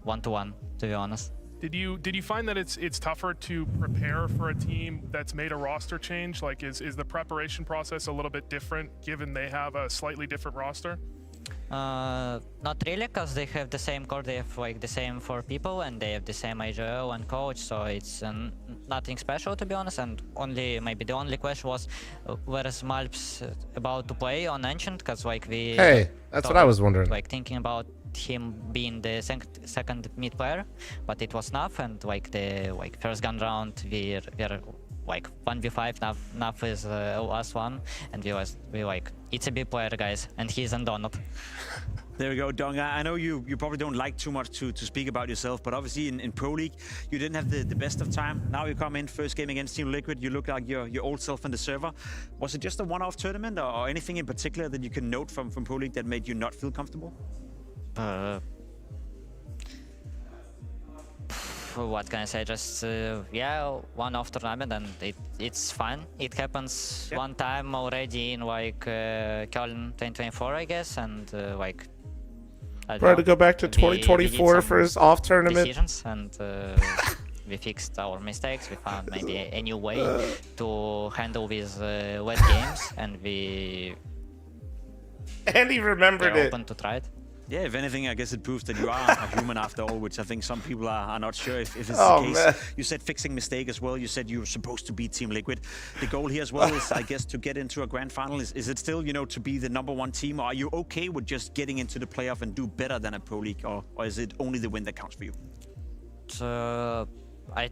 1-1, to be honest. Did you find that it's tougher to prepare for a team that's made a roster change? Like, is the preparation process a little bit different given they have a slightly different roster? Not really, because they have the same core. They have like the same 4 people, and they have the same IGL and coach. So it's nothing special, to be honest. And maybe the only question was where is Malps about to play on Ancient? Because like hey, that's what I was wondering. Like thinking about him being the second mid player, but it was Naf, and like the first gun round we're like 1v5. Naf is last one, and we like, it's a B player, guys, and he's on Donut. There we go, Donk. I know you probably don't like too much to speak about yourself, but obviously in Pro League, you didn't have the best of time. Now you come in, first game against Team Liquid, you look like your old self in the server. Was it just a one-off tournament, or anything in particular that you can note from Pro League that made you not feel comfortable? what can I say? Just yeah, one-off tournament, and it's fun. It happens one time already in like Köln 2024, I guess, and like. Try to go back to 2024 for his off tournament. Decisions, and we fixed our mistakes. We found maybe a new way to handle these wet games, and we. And he remembered it. Open to try it. Yeah, if anything, I guess it proves that you are a human after all, which I think some people are not sure if it's the case. Man. You said fixing mistake as well. You said you were supposed to beat Team Liquid. The goal here as well is, I guess, to get into a grand final. Is it still, you know, to be the #1 team? Or are you okay with just getting into the playoff and do better than a Pro League? Or is it only the win that counts for you? I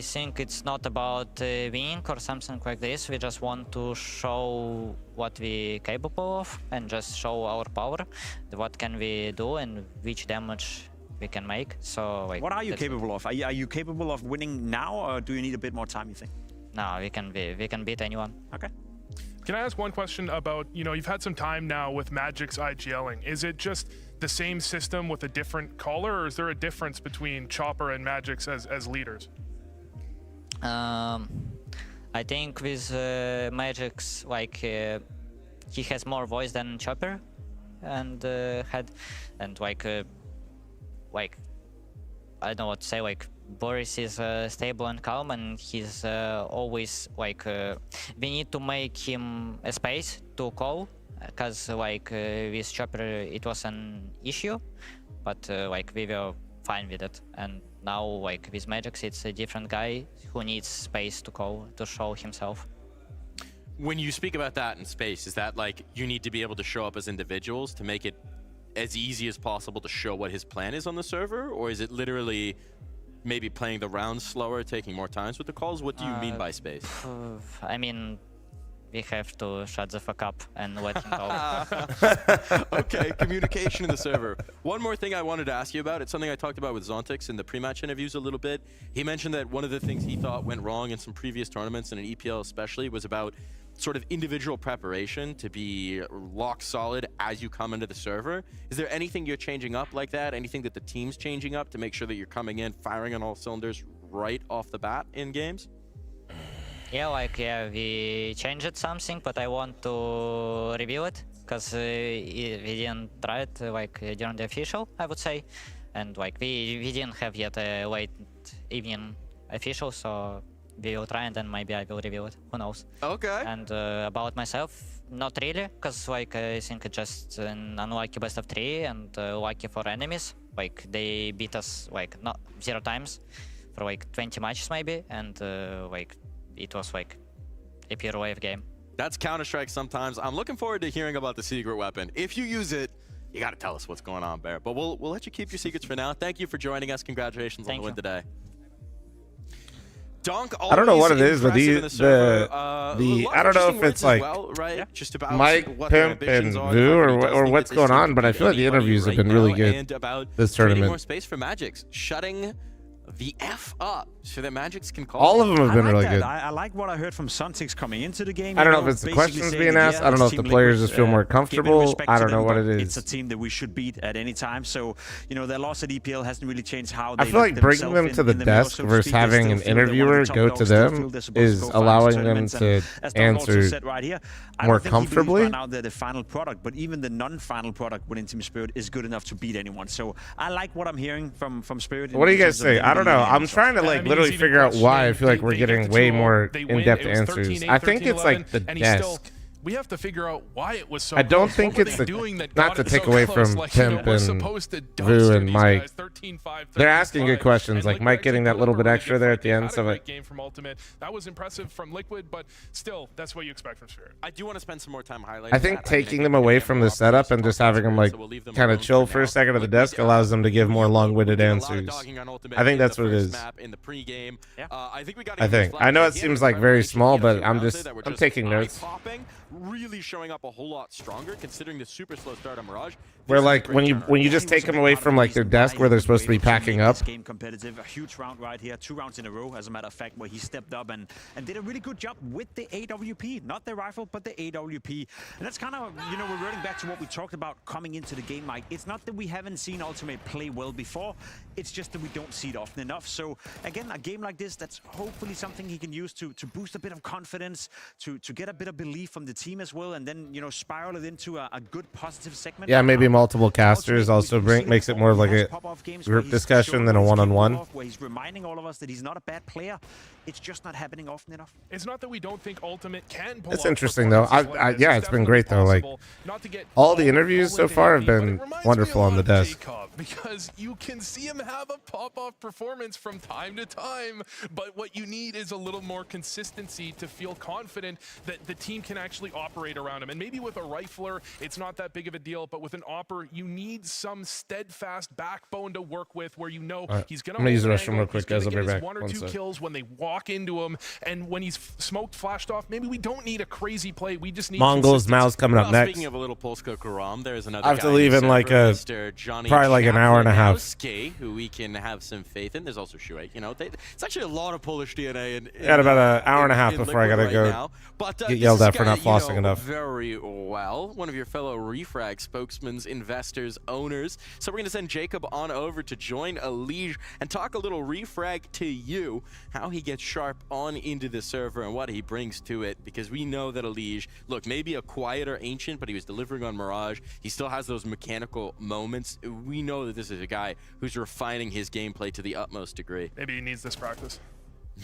think it's not about winning or something like this. We just want to show what we're capable of and just show our power. What can we do and which damage we can make. So, like, what are you capable of? Are you capable of winning now, or do you need a bit more time, you think? No, we can beat anyone. Okay. Can I ask one question about, you know, you've had some time now with Magic's IGLing. Is it just the same system with a different caller, or is there a difference between Chopper and Magic's as leaders? I think with Magic's, like, he has more voice than Chopper, and like I don't know what to say. Like, Boris is stable and calm, and he's always like we need to make him a space to call, because like with Chopper it was an issue, but like we were fine with it. And now like with Magix it's a different guy who needs space to call, to show himself. When you speak about that in space, is that like you need to be able to show up as individuals to make it as easy as possible to show what his plan is on the server, or is it literally maybe playing the rounds slower, taking more times with the calls? What do you mean by space? I mean, we have to shut the fuck up and let him go. Okay, communication in the server. One more thing I wanted to ask you about. It's something I talked about with Zontix in the pre-match interviews a little bit. He mentioned that one of the things he thought went wrong in some previous tournaments, and in EPL especially, was about sort of individual preparation to be lock solid as you come into the server. Is there anything you're changing up like that? Anything that the team's changing up to make sure that you're coming in, firing on all cylinders right off the bat in games? Yeah, like, yeah, we changed something, but I want to reveal it, because we didn't try it like during the official, I would say. And like we didn't have yet a late evening official, so we will try, and then maybe I will reveal it. Who knows? Okay. And about myself, not really, because like I think it's just an unlucky best of 3 and lucky for enemies. Like they beat us like not 0 times for like 20 matches maybe, and like it was like a pure wave game. That's Counter-Strike sometimes. I'm looking forward to hearing about the secret weapon. If you use it, you got to tell us what's going on, Bear. But we'll let you keep your secrets for now. Thank you for joining us. Congratulations on the win today. Donk, I don't know what it is, but I don't know if it's like just about Mike, Pimp, and Vu or what's going on, but I feel like the interviews have been really good this tournament. More space for Magix, shutting the F up so that Magix can call. All of them have been really good. I like what I heard from Zontix coming into the game. I don't know if it's the questions being asked. I don't know if the players just feel more comfortable. I don't know what it is. It's a team that we should beat at any time. So, you know, their loss at EPL hasn't really changed how they I feel like bringing them to the desk versus having an interviewer go to them is allowing them to answer more comfortably. Right now they're the final product, but even the non-final product within Team Spirit is good enough to beat anyone. So I like what I'm hearing from Spirit. What do you guys say? I don't know. I'm trying to like literally figure out why I feel like we're getting way more in-depth answers. I think it's like the desk. We have to figure out why it was so. I don't think it's not to take away from Pimp and Vu and Mike. They're asking good questions, like Mike getting that little bit extra there at the end. So like, game from Ultimate, that was impressive from Liquid, but still, that's what you expect from Spirit. I do want to spend some more time highlighting. I think taking them away from the setup and just having them like kind of chill for a second at the desk allows them to give more long-winded answers. I think that's what it is. I think I know it seems like very small, but I'm taking notes. really showing up a whole lot stronger considering the super slow start on Mirage. Where like when you just take them away from like their desk where they're supposed to be packing up. Game competitive, a huge round right here, 2 rounds in a row, as a matter of fact, where he stepped up and did a really good job with the AWP, not the rifle, but the AWP. And that's kind of, you know, we're reverting back to what we talked about coming into the game, Mike. It's not that we haven't seen Ultimate play well before, it's just that we don't see it often enough. So again, a game like this, that's hopefully something he can use to boost a bit of confidence, to get a bit of belief from the team as well, and then, you know, spiral it into a good positive segment. Yeah, maybe multiple casters also makes it more of like a group discussion than a one-on-one. Where he's reminding all of us that he's not a bad player. It's just not happening often enough. It's not that we don't think Ultimate can pull It's off interesting though. Yeah, it's been great though. Like all the interviews so far have been wonderful on the desk. Because you can see him have a pop-off performance from time to time, but what you need is a little more consistency to feel confident that the team can actually operate around him. And maybe with a rifler, it's not that big of a deal, but with an opper, you need some steadfast backbone to work with where you know he's going to use the restroom real quick, guys. I'll be back. 1 or 2 kills when they walk into him, and when he's smoked, flashed off, maybe we don't need a crazy play. We just need Mongols Mouse coming up next. Speaking of a little Polska Karam, there's another I have to leave in like probably like an hour and a half. Who we can have some faith in. There's also Shuei. You know, it's actually a lot of Polish DNA. Got about an hour and a half before I gotta go get yelled at for not flossing enough. Very well. One of your fellow Refrag spokesmen, investors, owners. So we're going to send Jacob on over to join Elige and talk a little Refrag to you, how he gets sharp on into the server and what he brings to it, because we know that Elige, look, maybe a quieter Ancient, but he was delivering on Mirage. He still has those mechanical moments. We know that this is a guy who's refining his gameplay to the utmost degree. Maybe he needs this practice.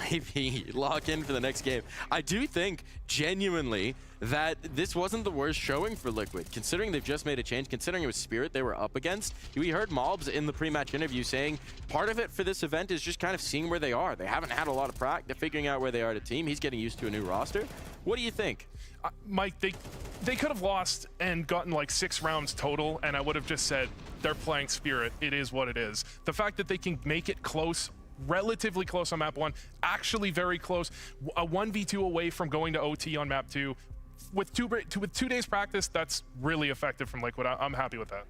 Maybe lock in for the next game. I do think genuinely that this wasn't the worst showing for Liquid, considering they've just made a change, considering it was Spirit they were up against. We heard Mobs in the pre-match interview saying part of it for this event is just kind of seeing where they are. They haven't had a lot of practice figuring out where they are as a team. He's getting used to a new roster. What do you think? Mike, they could have lost and gotten like 6 rounds total, and I would have just said they're playing Spirit. It is what it is. The fact that they can make it close, relatively close on map 1, actually very close, a 1v2 away from going to OT on map 2, with 2 days practice, that's really effective from Liquid. I'm happy with that.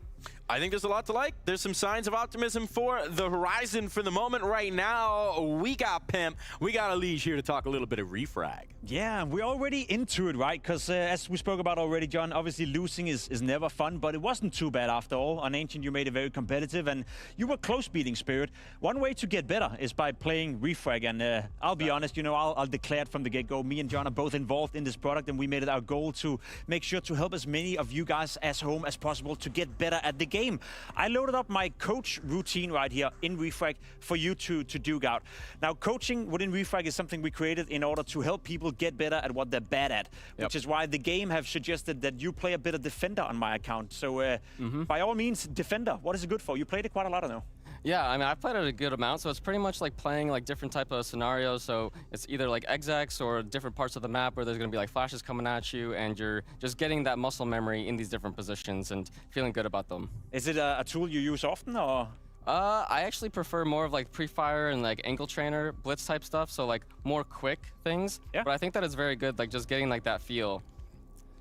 I think there's a lot to like. There's some signs of optimism for the horizon for the moment right now. We got Pimp. We got Elige here to talk a little bit of Refrag. Yeah, we're already into it, right? Because as we spoke about already, John, obviously losing is never fun, but it wasn't too bad after all. On Ancient, you made it very competitive, and you were close beating Spirit. One way to get better is by playing Refrag, and I'll be honest, you know, I'll declare it from the get-go. Me and John are both involved in this product, and we made it our goal to make sure to help as many of you guys as home as possible to get better at the game. I loaded up my coach routine right here in Refrag for you to duke out. Now, coaching within Refrag is something we created in order to help people get better at what they're bad at, which is why the game have suggested that you play a bit of Defender on my account. So by all means, Defender, what is it good for? You played it quite a lot, I know. Yeah, I mean, I've played it a good amount, so it's pretty much like playing like different type of scenarios. So it's either like execs or different parts of the map where there's going to be like flashes coming at you, and you're just getting that muscle memory in these different positions and feeling good about them. Is it a tool you use often, or? I actually prefer more of like pre-fire and like ankle trainer, blitz type stuff, so like more quick things. Yeah. But I think that it's very good, like just getting like that feel.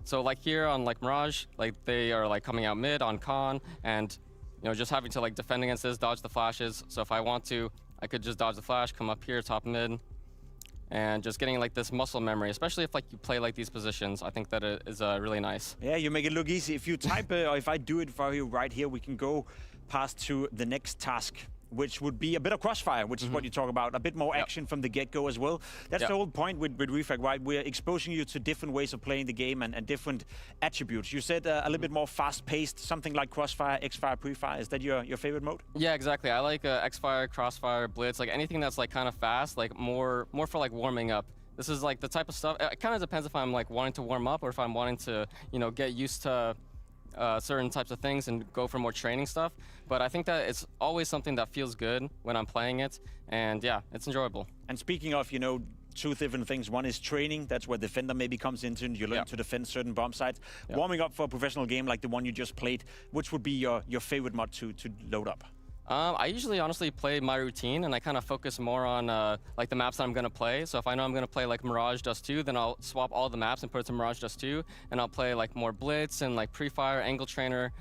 So like here on like Mirage, like they are like coming out mid on con, and you know, just having to like defend against this, dodge the flashes. So if I want to, I could just dodge the flash, come up here, top mid, and just getting like this muscle memory, especially if like you play like these positions. I think that it is really nice. Yeah, you make it look easy. If you type or if I do it for you right here, we can go past to the next task, which would be a bit of crossfire, which is what you talk about, a bit more action from the get-go as well. That's the whole point with Refrag, right? We're exposing you to different ways of playing the game and different attributes. You said a little bit more fast-paced, something like crossfire, X-fire, pre-fire. Is that your favorite mode? Yeah, exactly. I like X-fire, crossfire, blitz, like anything that's like kind of fast, like more for like warming up. This is like the type of stuff, it kind of depends if I'm like wanting to warm up or if I'm wanting to, you know, get used to certain types of things and go for more training stuff. But I think that it's always something that feels good when I'm playing it, and yeah, it's enjoyable. And speaking of, you know, 2 different things. One is training. That's where Defender maybe comes into, and you learn to defend certain bomb sites. Warming up for a professional game like the one you just played, which would be your favorite mod to load up? I usually honestly play my routine, and I kind of focus more on like the maps that I'm gonna play. So if I know I'm gonna play like Mirage Dust 2, then I'll swap all the maps and put it to Mirage Dust 2, and I'll play like more Blitz and like Pre-Fire, Angle Trainer,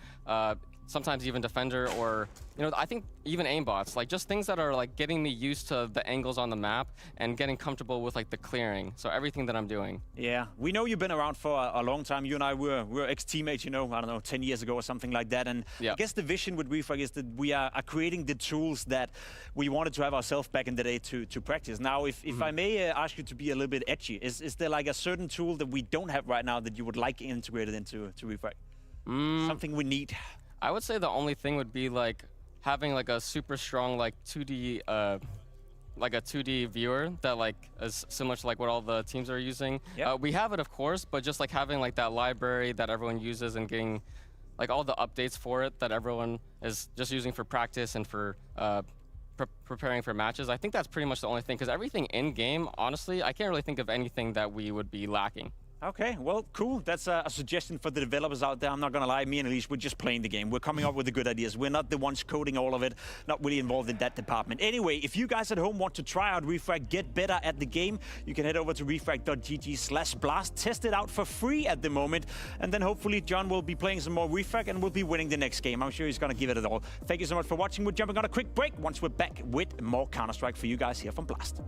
sometimes even Defender, or I think even aimbots, like just things that are like getting me used to the angles on the map and getting comfortable with like the clearing. So everything that I'm doing. Yeah, we know you've been around for a long time. You and I were ex-teammates, I don't know, 10 years ago or something like that. And I guess the vision with Refrag is that we are creating the tools that we wanted to have ourselves back in the day to practice. Now, if I may ask you to be a little bit edgy, is there like a certain tool that we don't have right now that you would like integrated into Refrag? Something we need? I would say the only thing would be like having like a super strong like 2D like a 2D viewer that like is similar to like what all the teams are using. We have it, of course, but just like having like that library that everyone uses and getting like all the updates for it that everyone is just using for practice and for preparing for matches. I think that's pretty much the only thing, because everything in game, honestly, I can't really think of anything that we would be lacking. Okay, well, cool. That's a suggestion for the developers out there. I'm not going to lie, me and Elige, we're just playing the game. We're coming up with the good ideas. We're not the ones coding all of it, not really involved in that department. Anyway, if you guys at home want to try out Refrag, get better at the game, you can head over to refrag.gg/blast, test it out for free at the moment, and then hopefully John will be playing some more Refrag and will be winning the next game. I'm sure he's going to give it all. Thank you so much for watching. We're jumping on a quick break once we're back with more Counter-Strike for you guys here from Blast.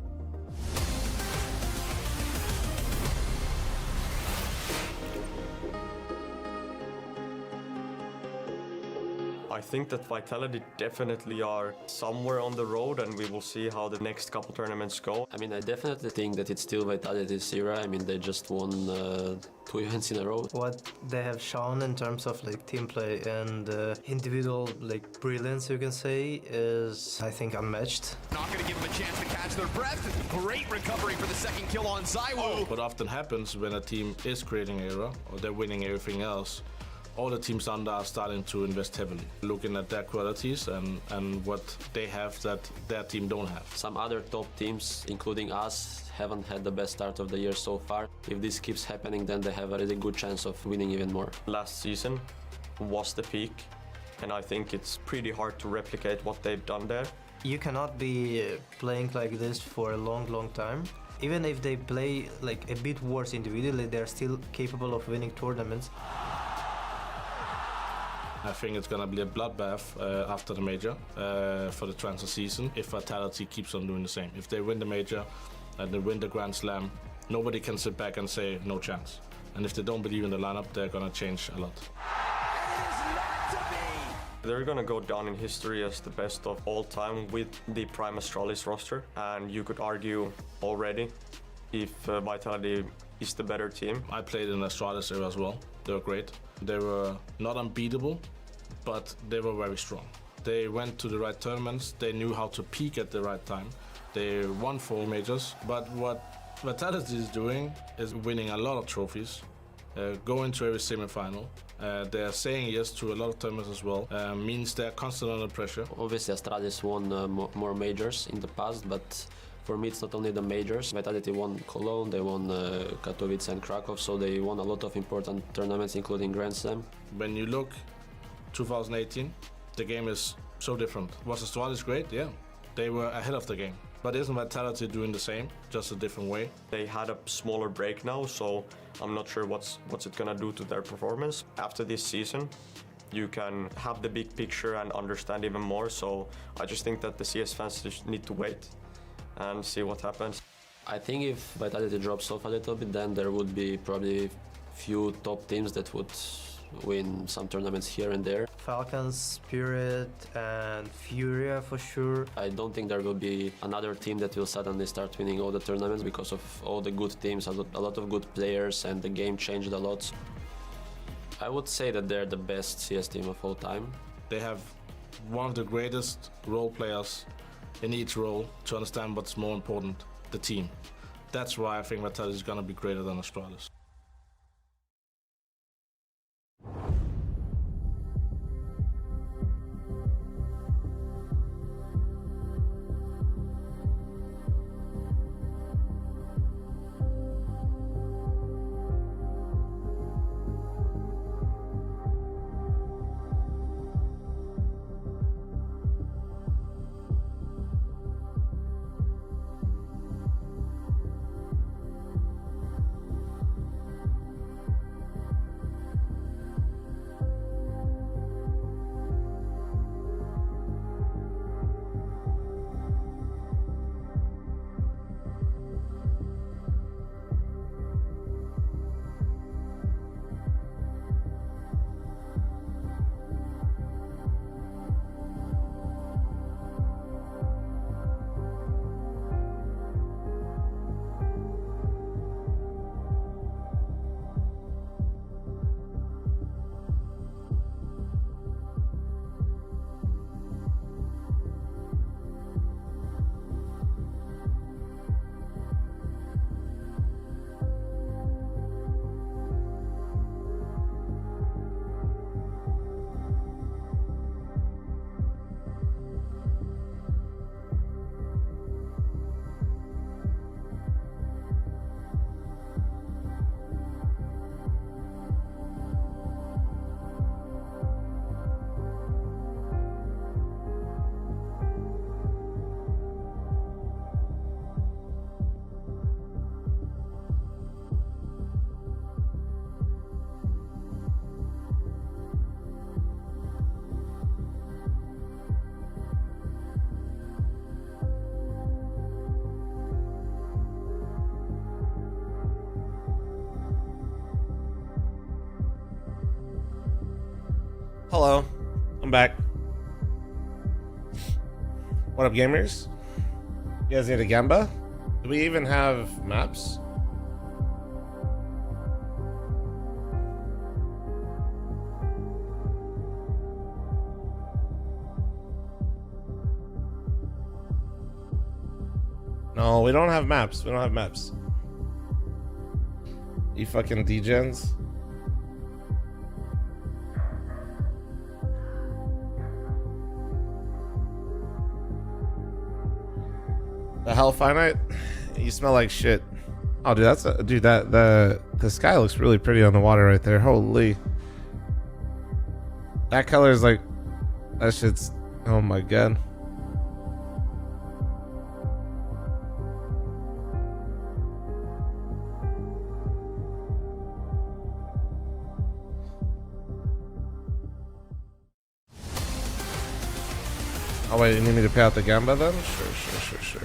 I think that Vitality definitely are somewhere on the road, and we will see how the next couple tournaments go. I mean, I definitely think that it's still Vitality's era. I mean, they just won 2 events in a row. What they have shown in terms of like team play and individual like brilliance, you can say, is I think unmatched. Not going to give them a chance to catch their breath. Great recovery for the second kill on Zywoo. What often happens when a team is creating era or they're winning everything else, all the teams under are starting to invest heavily, looking at their qualities and what they have that their team don't have. Some other top teams, including us, haven't had the best start of the year so far. If this keeps happening, then they have a really good chance of winning even more. Last season was the peak, and I think it's pretty hard to replicate what they've done there. You cannot be playing like this for a long time. Even if they play like a bit worse individually, they're still capable of winning tournaments. I think it's going to be a bloodbath after the major for the transfer season if Vitality keeps on doing the same. If they win the major and they win the Grand Slam, nobody can sit back and say no chance. And if they don't believe in the lineup, they're going to change a lot. They're going to go down in history as the best of all time with the Prime Astralis roster. And you could argue already if Vitality is the better team. I played in Astralis era as well. They were great. They were not unbeatable, but they were very strong. They went to the right tournaments. They knew how to peak at the right time. They won 4 majors. But what Vitality is doing is winning a lot of trophies, going to every semi-final. They're saying yes to a lot of tournaments as well. Means they're constantly under pressure. Obviously, Astralis won more majors in the past, but for me, it's not only the majors. Vitality won Cologne, they won Katowice and Krakow, so they won a lot of important tournaments, including Grand Slam. When you look 2018, the game is so different. Was Astralis great? Yeah. They were ahead of the game. But isn't Vitality doing the same, just a different way? They had a smaller break now, so I'm not sure what's it gonna do to their performance. After this season, you can have the big picture and understand even more, so I just think that the CS fans just need to wait and see what happens. I think if Vitality drops off a little bit, then there would be probably few top teams that would win some tournaments here and there. Falcons, Spirit, and Furia for sure. I don't think there will be another team that will suddenly start winning all the tournaments because of all the good teams, a lot of good players, and the game changed a lot. I would say that they're the best CS team of all time. They have one of the greatest role players in each role to understand what's more important, the team. That's why I think Vitality is going to be greater than Astralis. Hello, I'm back. What up, gamers? You guys need a Gamba? Do we even have maps? No, we don't have maps. We don't have maps. You fucking degens. The hell finite? You smell like shit. Oh, dude, that's dude. The sky looks really pretty on the water right there. Holy, that color is like, that shit's. Oh my god. Oh wait, you need me to pay out the Gamba then? Sure.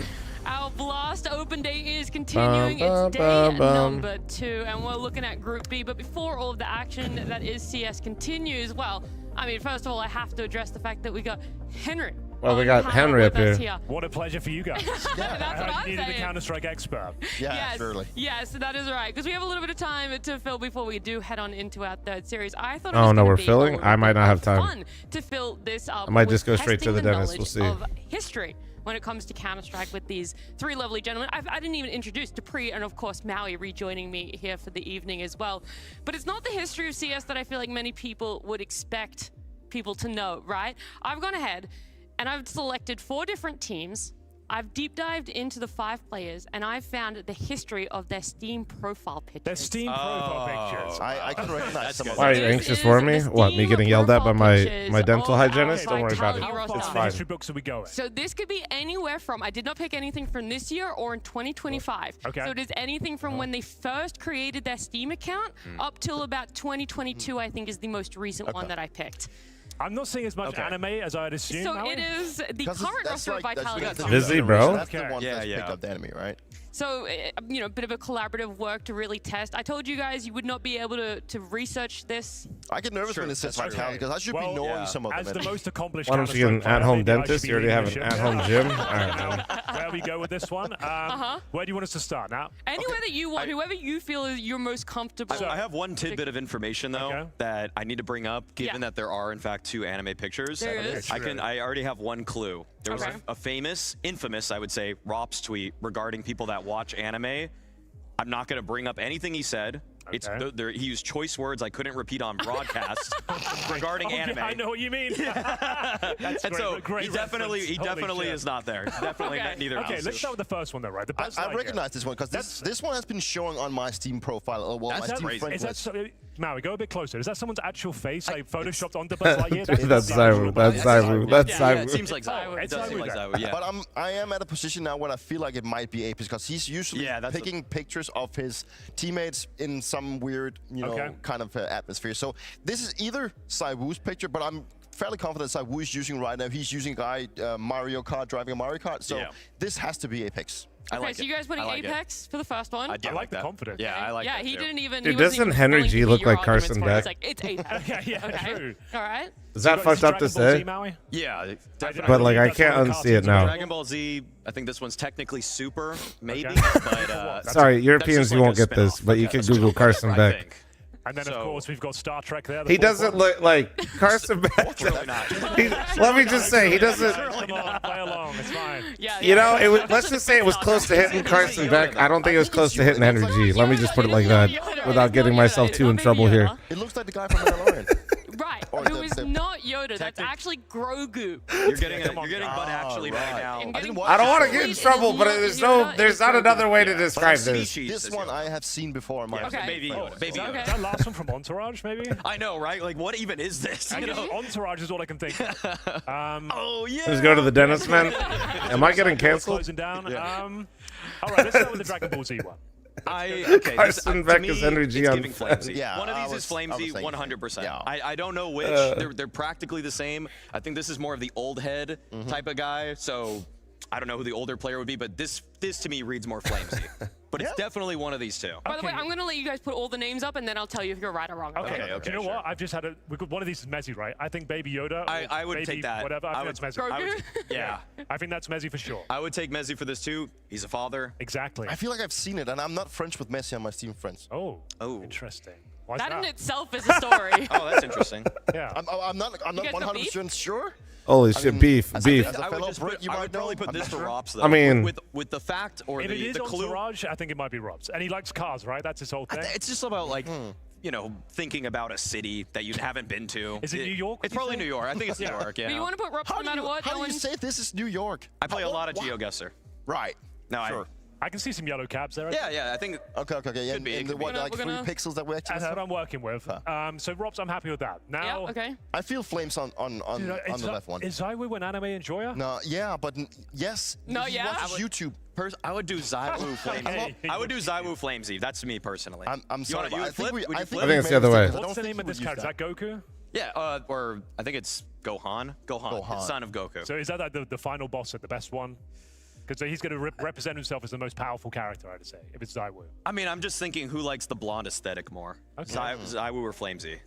Our blast open day is continuing. It's day number 2, and we're looking at Group B. But before all of the action that is CS continues, well, I mean, first of all, I have to address the fact that we got Henry. Well, we got Henry up here. What a pleasure for you guys. That's what I'm needed saying. a Counter-Strike expert. Yes, yes, that is right. Because we have a little bit of time to fill before we do head on into our third series. I thought it was we're be filling? I might not have time. fun to fill this up. I might with just go straight to the testing dentist. We'll see. knowledge of history when it comes to Counter-Strike with these 3 lovely gentlemen. I didn't even introduce Dupree and, of course, Maui rejoining me here for the evening as well. But it's not the history of CS that I feel like many people would expect people to know, right? I've gone ahead and I've selected 4 different teams. I've deep dived into the 5 players, and I've found the history of their Steam profile pictures. Their Steam profile pictures. I can recognize some of them. Why are you anxious for me? What, me getting yelled at by my dental hygienist? Don't worry about it. It's fine. History books are we going? So this could be anywhere from, I did not pick anything from this year or in 2025. Okay. So it is anything from when they first created their Steam account up till about 2022, I think is the most recent one that I picked. I'm not seeing as much anime as I'd assume. So it is the current roster of Vitality. Busy, bro. That's the one that's picked up the enemy, right? So, you know, a bit of a collaborative work to really test. I told you guys you would not be able to research this. I get nervous when it says Vitality because I should be knowing some of them. As the most accomplished Why don't you get an at-home dentist? You already have an at-home gym. All right, man. Where we go with this one? Where do you want us to start now? Anywhere that you want, whoever you feel is you're most comfortable. I have one tidbit of information though that I need to bring up, given that there are in fact 2 anime pictures. There is. I already have one clue. There was a famous, infamous, I would say, Rops tweet regarding people that watch anime. I'm not going to bring up anything he said. It's he used choice words I couldn't repeat on broadcast regarding anime. Yeah, I know what you mean. That's and so great he definitely is not there. Definitely neither. Okay, let's start with the first one though, right? The best I recognize this one because this one has been showing on my Steam profile. Well, my Steam friend list. Maui, go a bit closer. Is that someone's actual face, like photoshopped onto Buzz Lightyear? That's Zyru. That's Zyru. That's Zyru. It seems like Zyru. It does seem like Zyru. Yeah. But I am at a position now where I feel like it might be Apex because he's usually picking pictures of his teammates in some weird, you know, kind of atmosphere. So this is either Zyru's picture, but I'm fairly confident Zyru is using right now. He's using a guy Mario Kart driving a Mario Kart. So this has to be Apex. Okay, so you guys putting Apex for the first one? I like the confidence. Yeah, I like that. Yeah, he didn't even. Dude, doesn't Henry G look like Carson Beck? It's like, it's Apex. Yeah, true. All right. Is that fucked up to say? Yeah, definitely. But like, I can't unsee it now. Dragon Ball Z, I think this one's technically Super, maybe. But sorry, Europeans, you won't get this, but you can Google Carson Beck. And then, of course, we've got Star Trek there. He doesn't look like Carson Beck. Let me just say, he doesn't. Come on, play along. It's fine. You know, it was, let's just say it was close to hitting Carson Beck. I don't think it was close to hitting Henry G. Let me just put it like that without getting myself too in trouble here. It looks like the guy from Mandalorian. Right, who is not Yoda. That's actually Grogu. You're getting butt actually right now. I don't want to get in trouble, but there's not another way to describe this. This one I have seen before. Baby Yoda. Baby Yoda. Is that last one from Entourage, maybe? I know, right? Like, what even is this? You know? Entourage is what I can think of. Oh, yeah. Let's go to the dentist, man. Am I getting canceled? Closing down. All right, let's start with the Dragon Ball Z one. Carson Beck is energy on flamesy. Yeah, one of these is flamesy 100%. Yeah. I don't know which. They're practically the same. I think this is more of the old head type of guy. So I don't know who the older player would be, but this to me reads more flamesy. But it's definitely one of these two. By the way, I'm going to let you guys put all the names up, and then I'll tell you if you're right or wrong. Okay. Okay, Do you know sure. what? I've just had one of these is Mezzy, right? I think Baby Yoda. I would Baby take that. Whatever. I think that's Mezzy. Grogu? Yeah. I think that's Mezzy for sure. I would take Mezzy for this too. He's a father. Exactly. I feel like I've seen it, and I'm not friends with Messi on my Steam friends. Oh. Interesting. Why is That that? in itself is a story. Oh, that's interesting. Yeah. I'm not guys got 100% sure. Holy shit, beef. As Beef. A I fellow would, Brit, you I might would probably know. put I'm this not to sure. Robs though. I mean- with the fact or If it is the clue. Entourage, I think it might be Rob's. And he likes cars, right? That's his whole thing. It's just about like, you know, thinking about a city that you haven't been to. Is it New York? It's probably New York. I think it's New York. But you Yeah. want to put Rob no matter what? How no do you one- say this is New York? I play a lot of GeoGuessr. Right. No, Sure. I can see some yellow cabs there. Yeah. I think. Okay. Yeah, Could be, it in the could be. what, like We're 3 gonna- pixels that we actually That's have? what I'm working with. So Rob's, I'm happy with that. Yeah, Now, okay. I feel flames on Dude, the left one. Is Zywoo an anime enjoyer? No, yeah, but yes. No, he yeah. watches YouTube. I would do Zywoo Flames. Okay. I would do Zywoo Flamesy. That's me personally. I'm sorry. You but would flip? Would you I flip? I think it's we the other made way. mistakes. I What's don't the name think of this we would character? Is use that Goku? Yeah, or I think it's Gohan. Gohan. Son of Goku. So is that like the final boss at the best one? Because he's going to represent himself as the most powerful character, I'd say, if it's Zywoo. I mean, I'm just thinking who likes the blonde aesthetic more, Okay. Zywoo or Flamesy.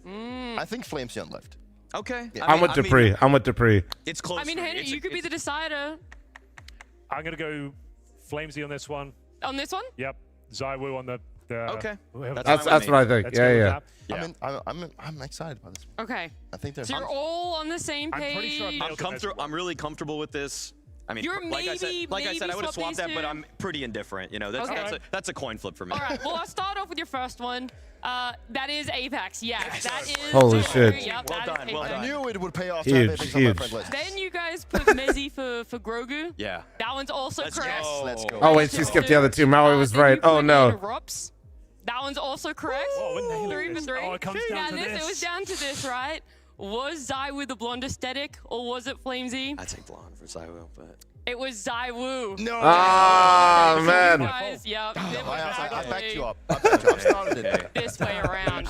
I think Flamesy on left. Okay. Yeah. I I'm mean- with Dupree. I'm with Dupree. It's close. I mean, for me. Henry, It's- you could be the decider I'm going to go Flamesy on this one. on this one. Yep. Zywoo on the Okay. whoever- That's That's what I think. Let's Yeah, go with yeah. that. I'm excited about this one. Okay. I think there's. So you're all on the same I'm page. pretty sure I've nailed it. I'm really comfortable with this. I mean, You're like I said, maybe I would have swap swapped these that, but two. I'm pretty indifferent. You know, that's a coin flip for me. All right. Well, I'll start off with your first one. That is Apex. Yes, that is. Holy Zywoo. shit. Yep, Well that is done, well Apex. I knew it would pay off Huge, to have Apex on my huge. friend list. Then you guys put Mezzy for Grogu. Yeah. That one's also Let's correct. go. Let's go. Oh, wait, she skipped the other two. Maui was Then right. you Oh, put no. in Rops. That one's also correct. Oh, we're nailing 3 for this. 3. Oh, it comes down to It was this. down to this, right? Was Zywoo the blonde aesthetic, or was it Flamesy? I take blonde for Zywoo, but It was Zywoo. No. Ah, You man. guys, yep. It was I backed you actually up. I backed you up. Started it. this way around.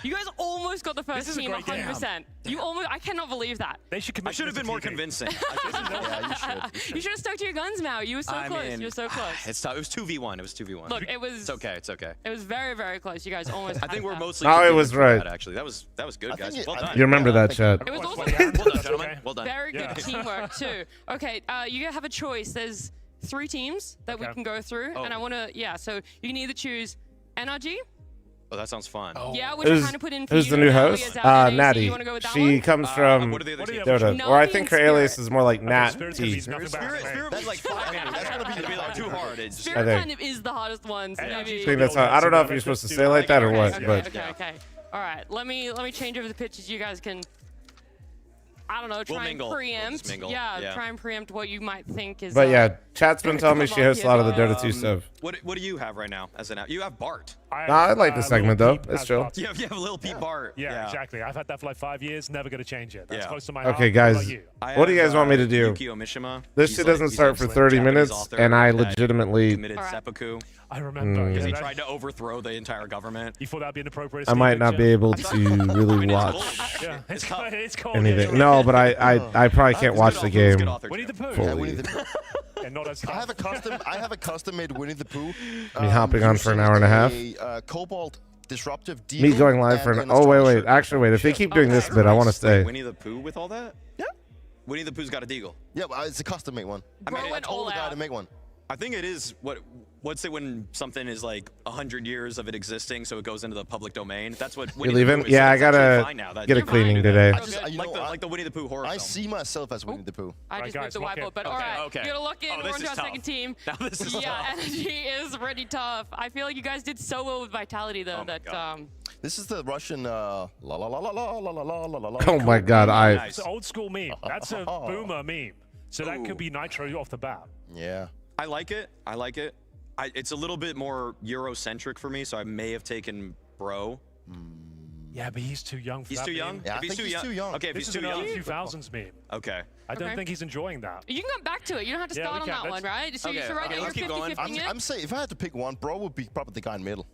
You guys almost got the first This is a team great game. 100%. You almost. I cannot believe that. They should commit I should have to been more TV. convincing. Yeah, you should. You should have stuck to your guns, Mal. You were so I close. mean, You were so close. It's tough. It was 2v1. It was 2v1. Look, it was. It's okay. It's okay. It was very, very close. You guys almost. I had think it we're there. mostly. Maui forgiven was for right. that, actually, that was good, I guys. think Well I done. think- You remember that, think- chat. It was also Well done, gentlemen. Okay. Well done. very good Yeah. teamwork too. Okay, you have a choice. There's 3 teams that we Okay. can go through, and I want to. Yeah, so you can either choose NRG. Oh, that sounds fun. Yeah, which I Who's, kind of put in for who's you the to new know host? is out NAC. Natty. You want to go with that She one? comes from What are the other teams? Dota. Navi Or I think her and alias Spirit. is more like Nat Spirit T. means nothing back to me. Spirit was like 5 minutes. That's gonna be It'd be like too hard. It's Spirit I think. kind of is the hardest one. So Yeah, maybe. I think that's how, I don't know if you're supposed to say like that or what, Okay, but okay. All right, let me change over the pitches. You guys can. I don't know. We'll Try mingle. and We'll preempt. just mingle. Yeah, Yeah. try and preempt what you might think is. but yeah, chat's been telling me she hosts a lot of the Dota 2 stuff. What do you have right now as an app? You have Bart. I like this segment though. It's chill. You have a little Pete Bart. Yeah, exactly. I've had that for like 5 years. Never going to change it. That's Yeah. close to my heart. Okay, What about guys, you? what do you guys want me to do? Yukio Mishima. This He's shit like- doesn't he's start like for 30 Japanese minutes, author and I that legitimately committed seppuku. I remember. Because he Yeah, tried to overthrow the entire government. You thought that'd be an appropriate. I might not be able to really watch Yeah, it's cold. It's cold. anything. No, but I probably can't watch the game Winnie the Pooh. Yeah, fully. Winnie the Pooh. Yeah, not as I have a custom made Winnie the Pooh. Me hopping on for an hour and a half. A Cobalt disruptive. Me going live for an. Oh wait. Actually, wait. If they keep doing this bit, I want to stay. Winnie the Pooh with all that? Yeah. Winnie the Pooh's got a deagle. Yeah, but it's a custom made one. Bro I went told all the guy out. to make one. I think it is what's it when something is like 100 years of it existing, so it goes into the public domain. That's what. You Winnie the leaving? Pooh is. Yeah, I It's actually gotta fine now. That get a you can cleaning do that. today. I just, you know, Like the Winnie the Pooh horror I film. see myself as Winnie the Pooh. I Alright, just moved guys, the lock in. whiteboard, but Okay, all right, okay. you gotta lock in. Oh, We're this on to is our tough. second team. Now this is yeah, tough. energy is pretty tough. I feel like you guys did so well with vitality though Oh my that God. This is the Russian la la la la la la la la la la. Oh my god, I. It's an old school meme. That's a boomer meme. So that could be Nitro off the bat. Yeah. I like it. It's a little bit more Eurocentric for me, so I may have taken Bro. Yeah, but he's too young for He's that too meme. young? Yeah, If I think he's too young. Okay, if This he's is too an young. early 2000s meme. Okay. I don't Okay. think he's enjoying that. you can come back to it. You don't have to Yeah, start we on can. that one, right? So Okay, right okay, now let's you're keep going. 50-50 it. I'm saying if I had to pick one, Bro would be probably the guy in the middle.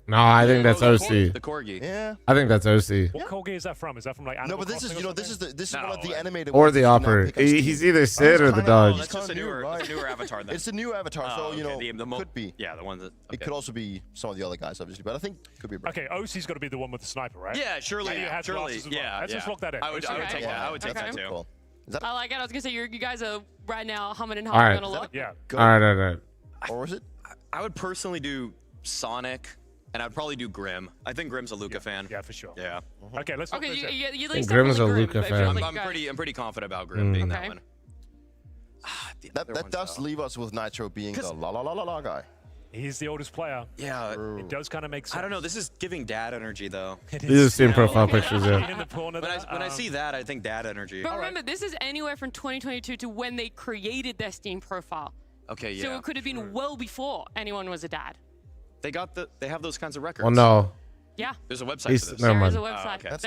No, I think that's OC. The corgi. Yeah. I think that's OC. What corgi is that from? Is that from like No, Animal but this is Crossing or this is something? this is one of the animated Or ones the that you now opera. pick on Steam. He's either Sid or the dog. That's just a newer avatar then. It's a new avatar, so you know, could be. Yeah, the one that. It could also be some of the other guys, obviously, but I think could be. Okay, OC's got to be the one with the sniper, right? Yeah, surely. And he has Surely. glasses as well. Yeah. Let's just lock that in. I would take that. I would take that too. Cool. I like it. I was gonna say you guys are right now humming and All humming right. on a lot. Yeah. All right. Or is it? I would personally do Sonic, and I'd probably do Grim. I think Grim's a Luca fan. Yeah, for sure. Yeah. Okay, let's. Okay, you at think least Grim's a definitely Luca Grim, but I feel fan. like I'm you guys- pretty confident about Grim being that Okay. one. That does leave us with Nitro being the la guy. He's the oldest player. Yeah. It does kind of make sense. I don't know. This is giving dad energy though. These are Steam profile pictures, yeah. In the corner When there, I see that, I think dad energy. But remember, this is anywhere from 2022 to when they created their Steam profile. Okay, yeah. So it could have been well before anyone was a dad. They have those kinds of records. Well, no. Yeah. There's a website He's- for this. never There is mind. a website. okay.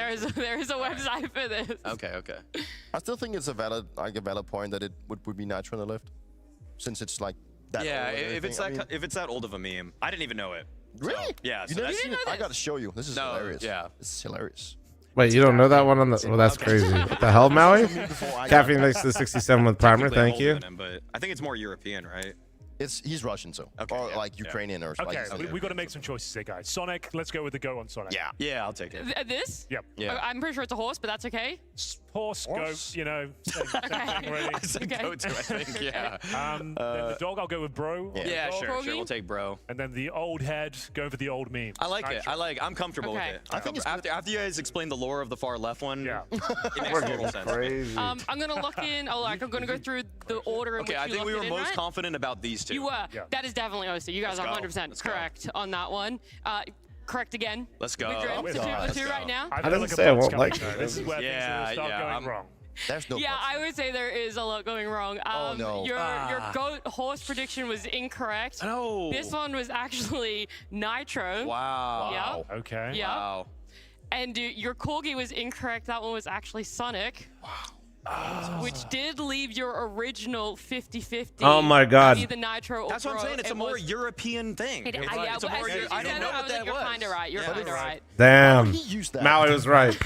There is a website for this. Okay. I still think it's a valid point that it would be Nitro on the left, since it's like that. Yeah, old and if it's everything. that I mean, if it's that old of a meme, I didn't even know it. really? So, yeah. You So never that's, seen it? I gotta show you. This is No, hilarious. yeah. This is hilarious. Wait, you don't know that one on the? Well, that's crazy. What the hell, Maui? Caffeine makes the 67 with primer. technically Thank you. older than him, but I think it's more European, right? He's Russian, so Okay, or yeah, like Ukrainian or Okay, like. we got to make some choices here, guys. Sonic, let's go with the go on Sonic. Yeah. Yeah, I'll take it. This? Yep. Yeah. I'm pretty sure it's a horse, but that's okay. Horse, goat, you know, same thing, really. I said Okay. go to, I think, yeah. Then the dog, I'll go with bro. Yeah, Dog. sure. We'll take bro. And then the old head, going for the old meme. I like it. I'm comfortable Okay. with it. I think after you guys explain the lore of the far left one, Yeah. it makes total sense. Crazy. I'm gonna lock in. Oh, like I'm gonna go through the order in Okay, which I you think we locked were it in, most right? confident about these two. You were. Yeah. That is definitely OC. You guys Let's are go. 100% Let's go. correct on that one. Correct again. Let's go. With Grim. Let's So go. two Let's for two go. right now. I I feel didn't like a say I bug's won't coming, like though. it. This is where Yeah, things are start yeah, going wrong. There's no. Yeah, buts. I would say there is a lot going wrong. no. Your goat horse prediction was incorrect. No. This one was actually Nitro. Wow. Yep. Okay. Yep. Wow. And your corgi was incorrect. That one was actually Sonic. Wow. Which did leave your original 50-50. Oh my God. Either Nitro or That's what I'm Bro. saying. It's a It more was- European thing. It- It's yeah, it's a but more as soon as you I didn't said know it, I what was like, that you're was. kind of right. You're Yeah. kind of right. Damn. He used that. Maui was right.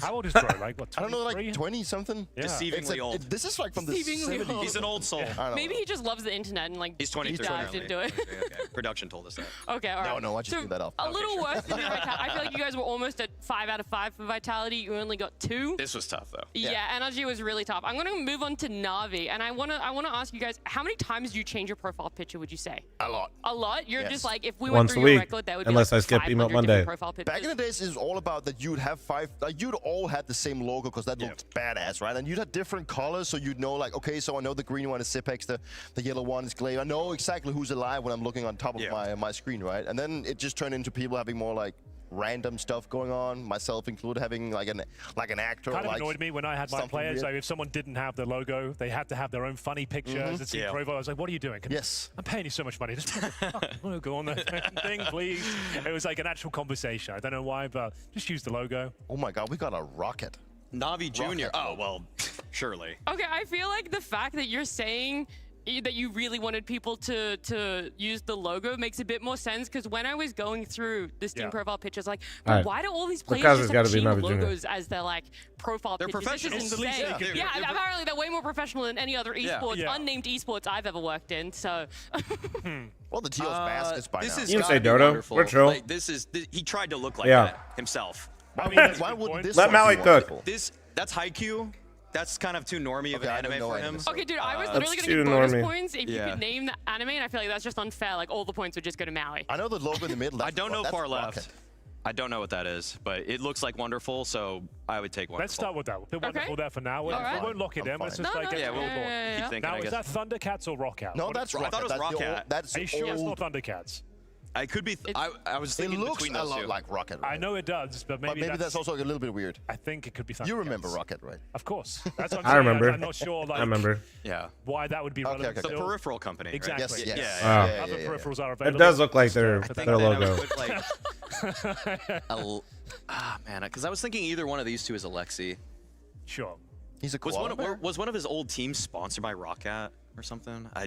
How old is Bro? Like, what, I don't know, like 23? 20 something. Yeah. Deceivingly old. This is like from the Deceivingly 70s. old. He's an old soul. I don't Maybe know. he just loves the internet and like He's 23 dived apparently. into it. Okay. Production told us that. Okay, all right. No, I just So, made that up. A little worse than your vitality. I feel like you guys were almost at 5 out of 5 for vitality. You only got 2. This was tough though. Yeah, energy was really tough. I'm gonna move on to Navi, and I wanna ask you guys, how many times do you change your profile picture? Would you say? A lot. A lot. You're Yes. just like, if we Once went a through your week, record, that would unless be like I skip 500 Emote Monday. different profile pictures. Back in the days, it was all about that you'd have 5, like you'd all had the same logo because that looked badass, right? And you'd have different colors, so you'd know like, okay, so I know the green one is Zipex, the yellow one is Glaive. I know exactly who's alive when I'm looking on top of my screen, right? And then it just turned into people having more like random stuff going on, myself included, having like an actor. Kind of like annoyed me when I had my something players. weird. So if someone didn't have the logo, they had to have their own funny pictures. It's in profile. I was like, what are you doing? Yes. I'm paying you so much money. Just put the fucking logo on the thing, please. It was like an actual conversation. I don't know why, but just use the logo. Oh my God, we got a rocket. Navi Jr. Oh well, surely. Okay, I feel like the fact that you're saying that you really wanted people to use the logo makes a bit more sense, because when I was going through the Steam profile pictures, like, All right. why do all these players Lucas just has have gotta be cheap Navi Jr. logos as their like profile They're pictures? professionals. This It's is the least insane. they can do. Yeah, They're apparently they're way more professional than any other esports, unnamed esports I've ever worked in. So. Well, the Teal's baskets by This now. is You can say gotta be Dodo. wonderful. We're chill. Like, he tried to look like Yeah. that himself. I mean, why wouldn't this Let one Maui be cook. wonderful? That's Haikyuu. That's kind of too normie of Okay, I an don't anime know for any of him. this. Okay, dude, I was That's literally too gonna get bonus normie. points if you could name the anime, and I feel like that's just unfair. Like, all the points would just go to Maui. I know the logo in the middle. I don't know that's far rocket. left. I don't know what that is, but it looks like wonderful, so I would take wonderful. Let's start with that. We'll put wonderful there for now. We won't lock it in. Let's just like get yeah, it we'll on board. keep thinking. Now, I is guess. that Thundercats or Rockout? No, What that's is- rocket. I thought it was That's the Rocket. old- That's Are you sure it's old. not Thundercats? I could be. I was It thinking looks between a those lot two. like Rocket. I know it does, but maybe, that's also a little bit weird. I think it could be Thundercats. You remember Rocket, right? Of course. That's what I'm I saying. remember. I'm not sure. Like, I remember. Yeah. why that would be relevant. The still. peripheral company. Right? Exactly. Yes, yes. Yeah. Other peripherals are It available. does look like their Then logo. I would put, like, man, because I was thinking either one of these two is Alexi. Sure. He's a Was koala bear? was one of his old teams sponsored by Roccat or something? I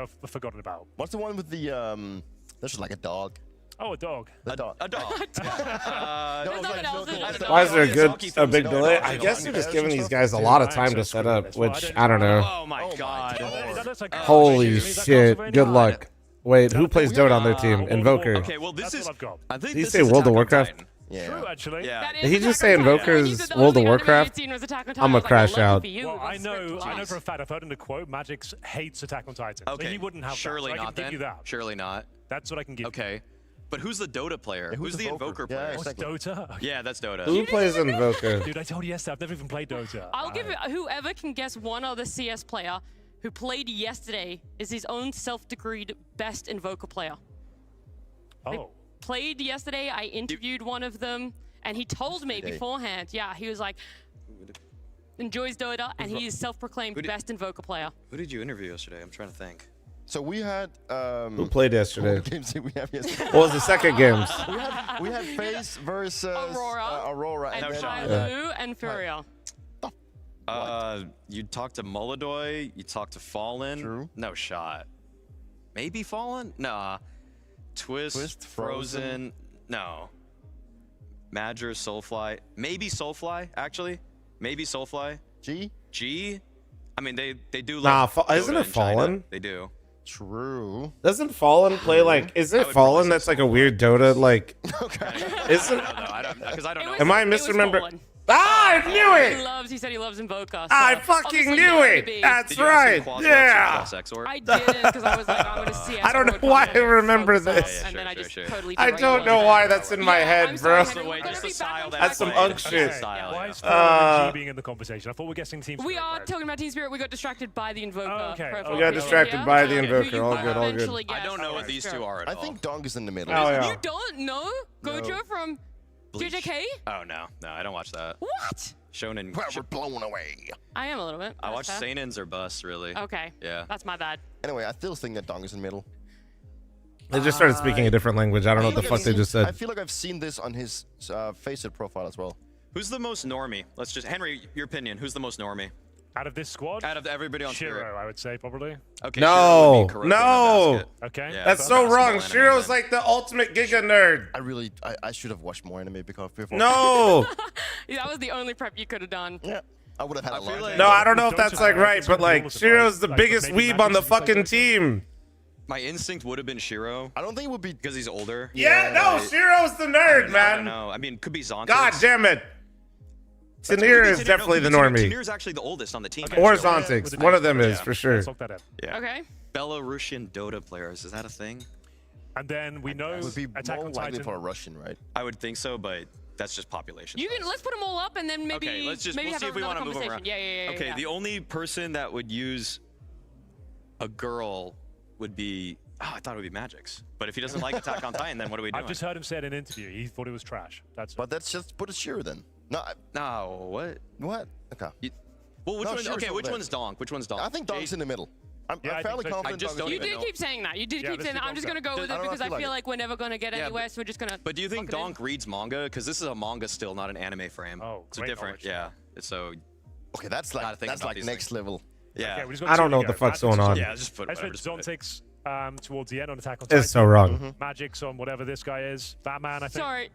are forgotten about. What's the one with the there's like a dog? Oh, a dog. The dog. A dog. Why is there a big delay? I guess you're just giving these guys a lot of time to set up, which I don't know. Oh my god. Holy shit! Good luck. Wait, who plays Dota on their team? Invoker. Okay, well this is. I think Did he this say is World of Attack on Warcraft? Titan. Yeah. True, actually. Yeah. Did he just say Invoker's World of Warcraft? I'm gonna crash out. Well, I know for a fact. I've heard in the quote, Magix hates Attack on Titan. Okay. So he wouldn't have Surely that. So not I can give you then. that. Surely not. That's what I can give. Okay. But who's the Dota player? Who's the Invoker player? Oh, it's Dota? Yeah, that's Dota. Who plays Invoker? Dude, I told you yesterday, I've never even played Dota. I'll give it, whoever can guess one other CS player who played yesterday is his own self-decreed best Invoker player. Oh. They played yesterday, I interviewed one of them, and he told me beforehand, yeah, he was like, enjoys Dota, and he is self-proclaimed best Invoker player. Who did you interview yesterday? I'm trying to think. So we had Who played yesterday? What games did we have yesterday? What was the second games? we had FaZe versus Aurora, and Tyloo and Furia. You talked to Molodoy. You talked to Fallen. True. No shot. Maybe Fallen? Nah. Twist, Frozen. No. Madger, Soulfly. Maybe Soulfly, actually. Maybe Soulfly. G? I mean, they do like. Nah, isn't it Fallen? They do. True. Doesn't Fallen play like? Is it Fallen that's like a weird Dota like? Isn't? Because I don't know. Am I misremembering? Ah, I knew it! He said he loves Invoker. So I fucking knew it! That's right! Yeah! I didn't, because I was like, I'm going to see. I don't know why I remember this. And then I just totally I don't know why that's in my head, bro. That's some unk shit. Why is G being in the conversation? I thought we were guessing Team Spirit. We are talking about Team Spirit. We got distracted by the Invoker. We got distracted by the Invoker. All good, all good. I don't know what these two are at all. I think Donk is in the middle. Oh, yeah. You don't know Gojo from JJK? Oh, no. No, I don't watch that. What? Shonen. We're blown away. I am a little bit. I watch Seinens or Bust, really. Okay. Yeah. That's my bad. Anyway, I still think that Donk is in the middle. They just started speaking a different language. I don't know what the fuck they just I said. feel like I've seen this on his Faceit profile as well. Who's the most normie? Let's just Henry, your opinion. Who's the most normie? Out of this squad? Out of everybody on Spirit. Shiro, I would say, probably. Okay. No, no. Okay. Yeah, That's so wrong. Shiro's like the ultimate Giga nerd. I should have watched more anime before. No. That was the only prep you could have done. Yeah. I would have had a lot. No, I don't know if that's like right, but like Shiro's the biggest weeb on the fucking team. My instinct would have been Shiro. I don't think it would be because he's older. Yeah, no, Shiro's the nerd, man. I don't know. I mean, could be Zontex. God damn it. Tanir is definitely the normie. Tanir's actually the oldest on the team. Or Zontex. One of them is, for sure. Yeah. Okay. Belarusian Dota players. Is that a thing? And then we know It would be Attack more on likely Titan. for a Russian, right? I would think so, but that's just population. You can let's put them all up and then maybe Okay, let's just maybe we'll have see if we another want to move them conversation. around. Yeah. Okay, the only person that would use a girl would be I thought it would be Magix. But if he doesn't like Attack on Titan, then what are we doing? I've just heard him say in an interview he thought it was trash. But that's just put a Shiro then. No, what? What? Okay. Well, which No, one? Shiro's Okay, over which there. one's Donk? Which one's Donk? I think Donk's in the middle. I'm I fairly think so. confident. I just Donk is You in the did middle. keep saying that. You did keep saying that. I'm just gonna go with it because I feel like we're never gonna get anywhere, so we're just gonna. But do you think lock it in. Donk reads manga? Because this is a manga still, not an anime frame. Oh, so great different. knowledge. Yeah. So. Okay, that's like next level. Yeah. Okay, we just got I don't two know to what the go. fuck's Magic's going on. Yeah, just put Let's whatever. put Just put it. Zontex towards the end on Attack on It's Titan. so wrong. Magic's on whatever this guy is. Batman, I think. Sorry.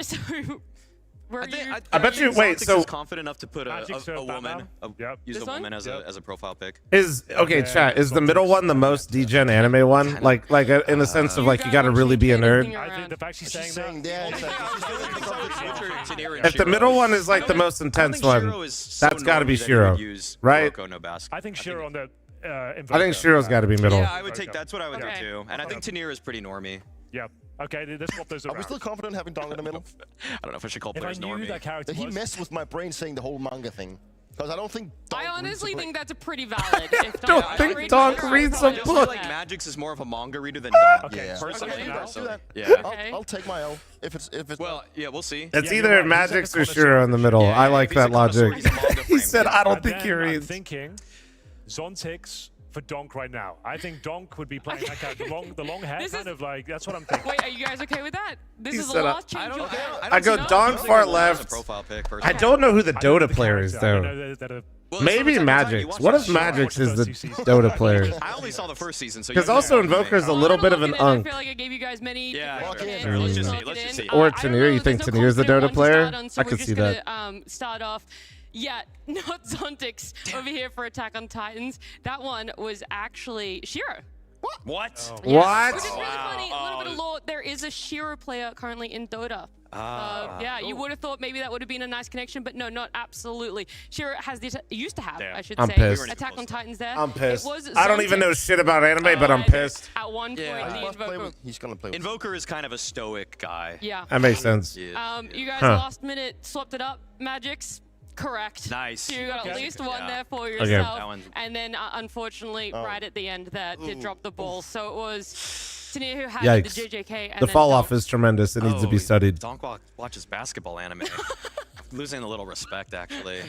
I bet you. Wait, so is confident enough to put Magic's a Batman. woman, use This a one? woman as a profile pic. is okay. Chat is the middle one the most degen anime one? Like in the sense of like you got to really be a nerd. I think the fact she's saying that. If the middle one is like the most intense one, that's got to be Shiro, right? I think Shiro on the. I think Shiro's got to be middle. Yeah, I would take that's what I would do too. And I think Tanir is pretty normie. Yeah. Okay, let's swap those around. Are we still confident having Donk in the middle? I don't know if I should call If I players knew normie. that character He was... messed with my brain saying the whole manga thing. Because I don't think Donk I honestly reads the think that's a pretty valid. Don't think Donk reads a I feel book. like Magix is more of a manga reader than Donk. Okay, Yeah. Personally, Okay, do that, do that. yeah. I'll take my L if it's Well, yeah, we'll see. It's Yeah, either you're right. Magix or Shiro in the middle. Yeah, I like if he's that a connoisseur, logic. he's a manga He frame. said, "I don't And think he then I'm reads." thinking Zontex for Donk right now. I think Donk would be playing that character. The long hair, This kind is- of like, that's what I'm thinking. Wait, are you guys okay with that? This He is the said, last change you'll I go Donk far left. Profile pic, I don't know who the I know Dota the player is character. I though. know that Well, Maybe Magic's. What if Magic's is the Dota player? I only saw the first season, so because also Invoker's a little bit of an unk. I feel like I gave you guys many. Yeah, sure. Let's just see. Or Tanir, you think Tanir's the Dota player? I could see that. Start off. Yeah, not Zontix over here for Attack on Titans. That one was actually Shiro. What? Oh. What? Which is really funny. A little bit of lore. There is a Shiro player currently in Dota. Yeah, you would have thought maybe that would have been a nice connection, but no, not absolutely. Shiro has the used to have, I should say, pissed. Attack on Titans there. I'm pissed. It was I don't even know shit about anime, but I'm pissed. At one point, the Invoker. He's gonna play with Invoker is kind of a stoic guy. Yeah. That makes sense. You guys last minute swapped it up, Magic's. Correct. Nice. You got at least one there for Okay. yourself. And then, unfortunately, right at the end there, did drop the ball. So it was Tanir who had Yikes. the JJK. And The then fall Donk. off is tremendous. It needs to be studied. Donk watches basketball anime. Losing a little respect, actually.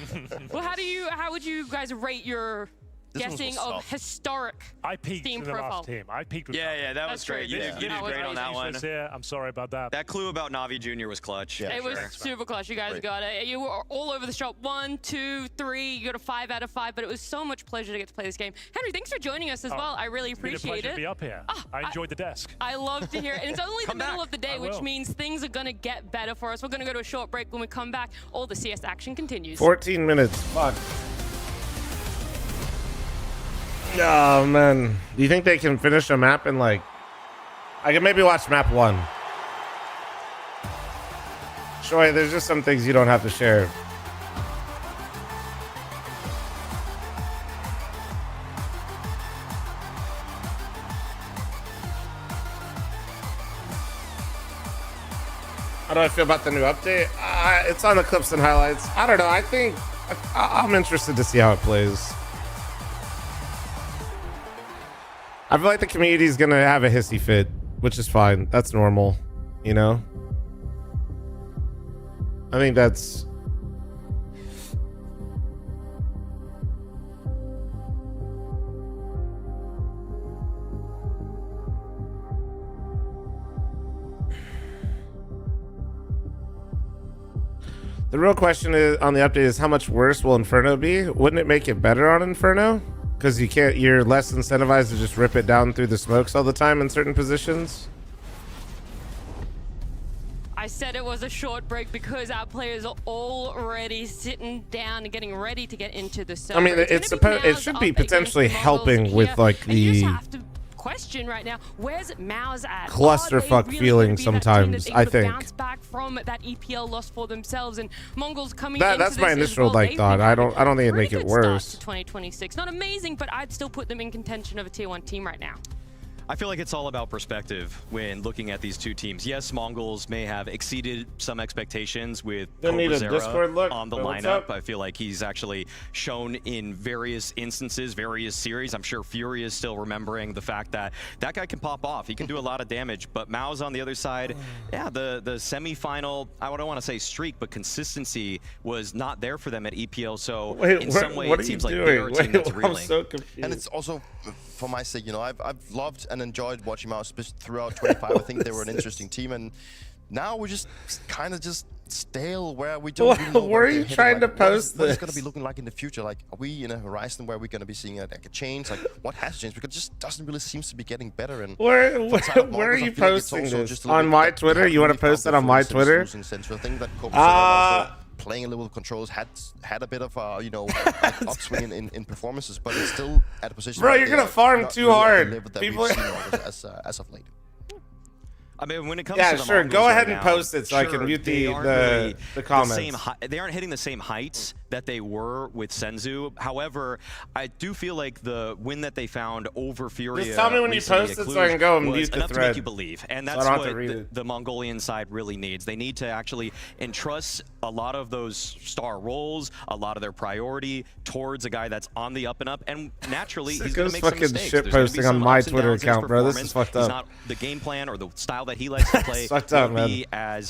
Well, how would you guys rate your guessing of historic I peaked Steam in the profile? last team. I peaked with Yeah, that was great. You did great on that one. I'm sorry about that. That clue about Navi Jr. was clutch. It was super clutch. You guys got it. You were all over the shop. 1, 2, 3. You got a 5 out of 5. But it was so much pleasure to get to play this game. Henry, thanks for joining us as well. I really It's been a appreciate pleasure it. to be up here. I enjoyed the desk. I love to hear it. And it's only the middle of the day, I which will. means things are going to get better for us. We're going to go to a short break. When we come back, all the CS action continues. 14 minutes. Fuck. Oh, man. Do you think they can finish a map in, like... I can maybe watch map 1. Shoy, there's just some things you don't have to share. How do I feel about the new update? It's on the clips and highlights. I don't know. I think I'm interested to see how it plays. I feel like the community is going to have a hissy fit, which is fine. That's normal, you know? I think that's... The real question is on the update is how much worse will Inferno be? Wouldn't it make it better on Inferno? Because you're less incentivized to just rip it down through the smokes all the time in certain positions? I said it was a short break because our players are already sitting down and getting ready to get into the server. I mean, it should be potentially helping with like the question right now, where's Mao's at? clusterfuck really feeling sometimes, I think. Bounce back from that EPL loss for themselves, and Mongols coming that's my initial thought. I don't think it'd make it worse. 2026, not amazing, but I'd still put them in contention of a tier 1 team right now. I feel like it's all about perspective when looking at these two teams. Yes, Mongols may have exceeded some expectations with Cobrazera on the lineup. I feel like he's actually shown in various instances, various series. I'm sure Fury is still remembering the fact that that guy can pop off. He can do a lot of damage, but Mao's on the other side. Yeah, the semi-final, I don't want to say streak, but consistency was not there for them at EPL. So in some way, it seems like they're a team that's reeling. I'm so confused. And it's also, for my sake, you know, I've loved and enjoyed watching Mao throughout 25. I think they were an interesting team, and now we're just kind of just stale where we don't really know where are you trying to post this? What is going to be looking like in the future? Like, are we in a horizon where we're going to be seeing like a change? Like, what has changed? Because it just doesn't really seem to be getting better. And where are you posting this? On my Twitter? You want to post that on my Twitter? Playing a little with controls had a bit of you know, upswing in performances, but it's still at a position. Bro, you're gonna farm too hard. People as of late. I mean, when it comes to the sure. Go ahead and now, post it so I can mute the comments. They aren't hitting the same heights that they were with Senzu. However, I do feel like the win that they found over Furia. Just tell me when you post it so I can go and mute the enough thread. to make you believe, and that's what the Mongolian side really needs. They need to actually entrust a lot of those star roles, a lot of their priority towards a guy that's on the up and up, and naturally he's going to make some mistakes. Shit posting on my Twitter account, bro. This is fucked up. He's not the game plan or the style that he likes to play. Fucked up, man.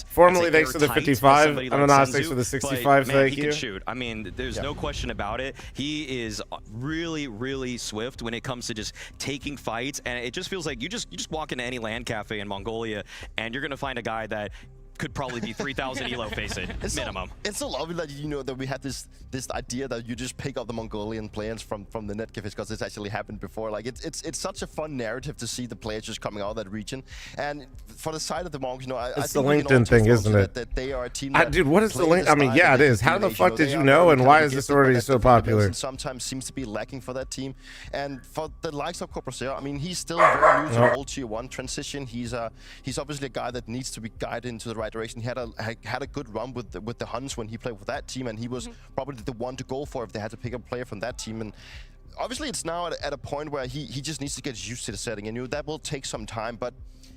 Formally, thanks for the 55. Ananas, thanks for the 65. Thank you. He can shoot. I mean, there's no question about it. He is really, really swift when it comes to just taking fights, and it just feels like you just walk into any LAN cafe in Mongolia, and you're going to find a guy that could probably be 3,000 elo facing minimum. It's so lovely that that we had this idea that you just pick up the Mongolian players from the Netcafes, because it's actually happened before. Like it's such a fun narrative to see the players just coming out of that region. And for the side of the Monks, I it's think the LinkedIn thing, isn't it? That they are a team. Dude, what is the link? I mean, yeah, it is. How the fuck did you know, and why is this already so popular? Sometimes seems to be lacking for that team. And for the likes of Corporacer, I mean, he's still very new to the whole Tier 1 transition. He's obviously a guy that needs to be guided into the right direction. He had a good run with the Huns when he played with that team, and he was probably the one to go for if they had to pick up a player from that team. And obviously, it's now at a point where he just needs to get used to the setting, and that will take some time. But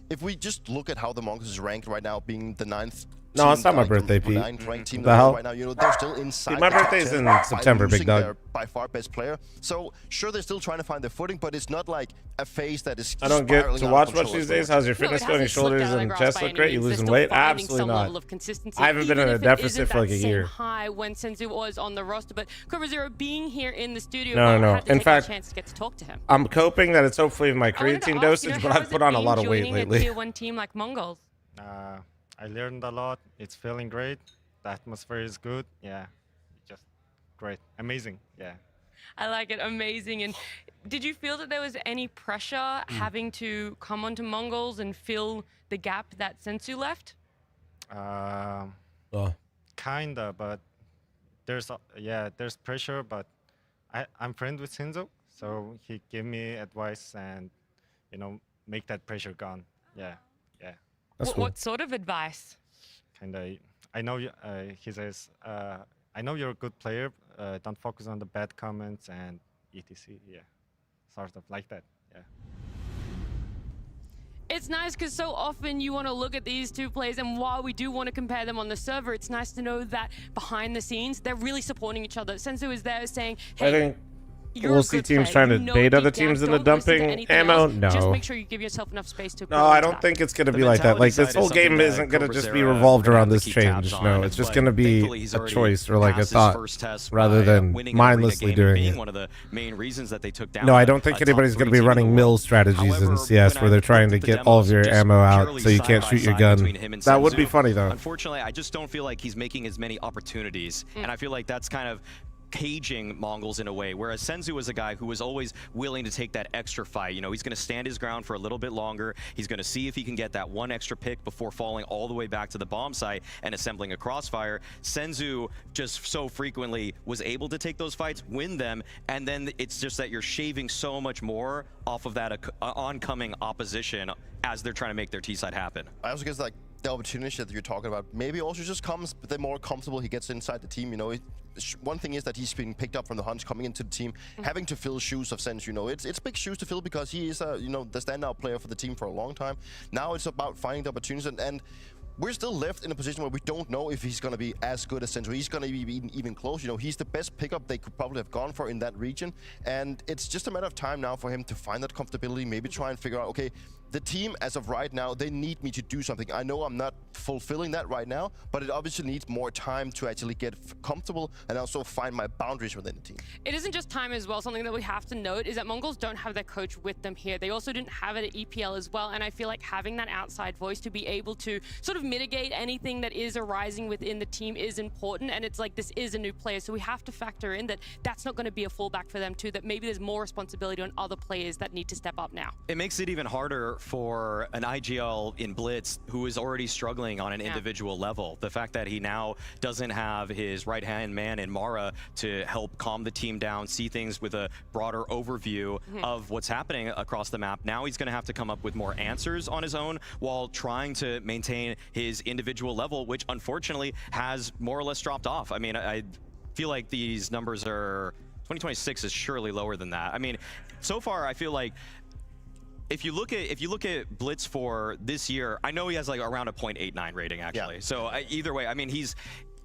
if we just look at how the Monks is ranked right now, being the 9th. No, it's not my birthday, Pete. Team the hell? Right now, they're still inside. My birthday's in September, big dog. Their by far best player. So sure, they're still trying to find their footing, but it's not like a phase that is. I don't get to watch much these days. How's your fitness going? Your shoulders and chest look great. You losing weight? Absolutely not. I haven't been in a deficit for like a year. High when Senzu was on the roster, but Corporacer being here in the studio. No. In fact, chance to get to talk to him. I'm coping that it's hopefully my creatine dosage, but I've put on a lot of weight lately. A Tier 1 team like Mongols. I learned a lot. It's feeling great. The atmosphere is good. Yeah, just great. Amazing. Yeah. I like it. Amazing. And did you feel that there was any pressure having to come onto Mongols and fill the gap that Senzu left? Kinda, but there's pressure. But I'm friends with Senzu, so he gave me advice and make that pressure gone. Yeah. What sort of advice? Kinda, I know he says, I know you're a good player. Don't focus on the bad comments and etc. Yeah, sort of like that. Yeah. It's nice because so often you want to look at these two players, and while we do want to compare them on the server, it's nice to know that behind the scenes they're really supporting each other. Senzu is there saying, "Hey." I think we'll see teams trying to bait other teams into dumping ammo. No. Just make sure you give yourself enough space to. No, I don't think it's going to be like that. Like, this whole game isn't going to just be revolved around this change. No, it's just going to be a choice or like a thought rather than mindlessly doing it. One of the main reasons that they took down. No, I don't think anybody's going to be running mill strategies in CS where they're trying to get all of your ammo out so you can't shoot your gun. That would be funny, though. Unfortunately, I just don't feel like he's making as many opportunities, and I feel like that's kind of caging Mongols in a way, whereas Senzu was a guy who was always willing to take that extra fight. He's going to stand his ground for a little bit longer. He's going to see if he can get that one extra pick before falling all the way back to the bomb site and assembling a crossfire. Senzu just so frequently was able to take those fights, win them, and then it's just that you're shaving so much more off of that oncoming opposition as they're trying to make their T-side happen. I also guess like the opportunity that you're talking about maybe also just comes the more comfortable he gets inside the team. One thing is that he's being picked up from the Huns coming into the team, having to fill shoes of Senzu. It's big shoes to fill because he is the standout player for the team for a long time. Now it's about finding the opportunities, and we're still left in a position where we don't know if he's going to be as good as Senzu. He's going to be even close. He's the best pickup they could probably have gone for in that region, and it's just a matter of time now for him to find that comfortability, maybe try and figure out, okay, the team as of right now, they need me to do something. I know I'm not fulfilling that right now, but it obviously needs more time to actually get comfortable and also find my boundaries within the team. It isn't just time as well. Something that we have to note is that Mongols don't have their coach with them here. They also didn't have it at EPL as well, and I feel like having that outside voice to be able to sort of mitigate anything that is arising within the team is important, and it's like this is a new player, so we have to factor in that that's not going to be a fallback for them too, that maybe there's more responsibility on other players that need to step up now. It makes it even harder for an IGL in Blitz who is already struggling on an individual level. The fact that he now doesn't have his right-hand man in Mara to help calm the team down, see things with a broader overview of what's happening across the map. Now he's going to have to come up with more answers on his own while trying to maintain his individual level, which unfortunately has more or less dropped off. I mean, I feel like these numbers are... 2026 is surely lower than that. I mean, so far I feel like if you look at Blitz for this year, I know he has like around a 0.89 rating actually. Yeah. So either way, I mean,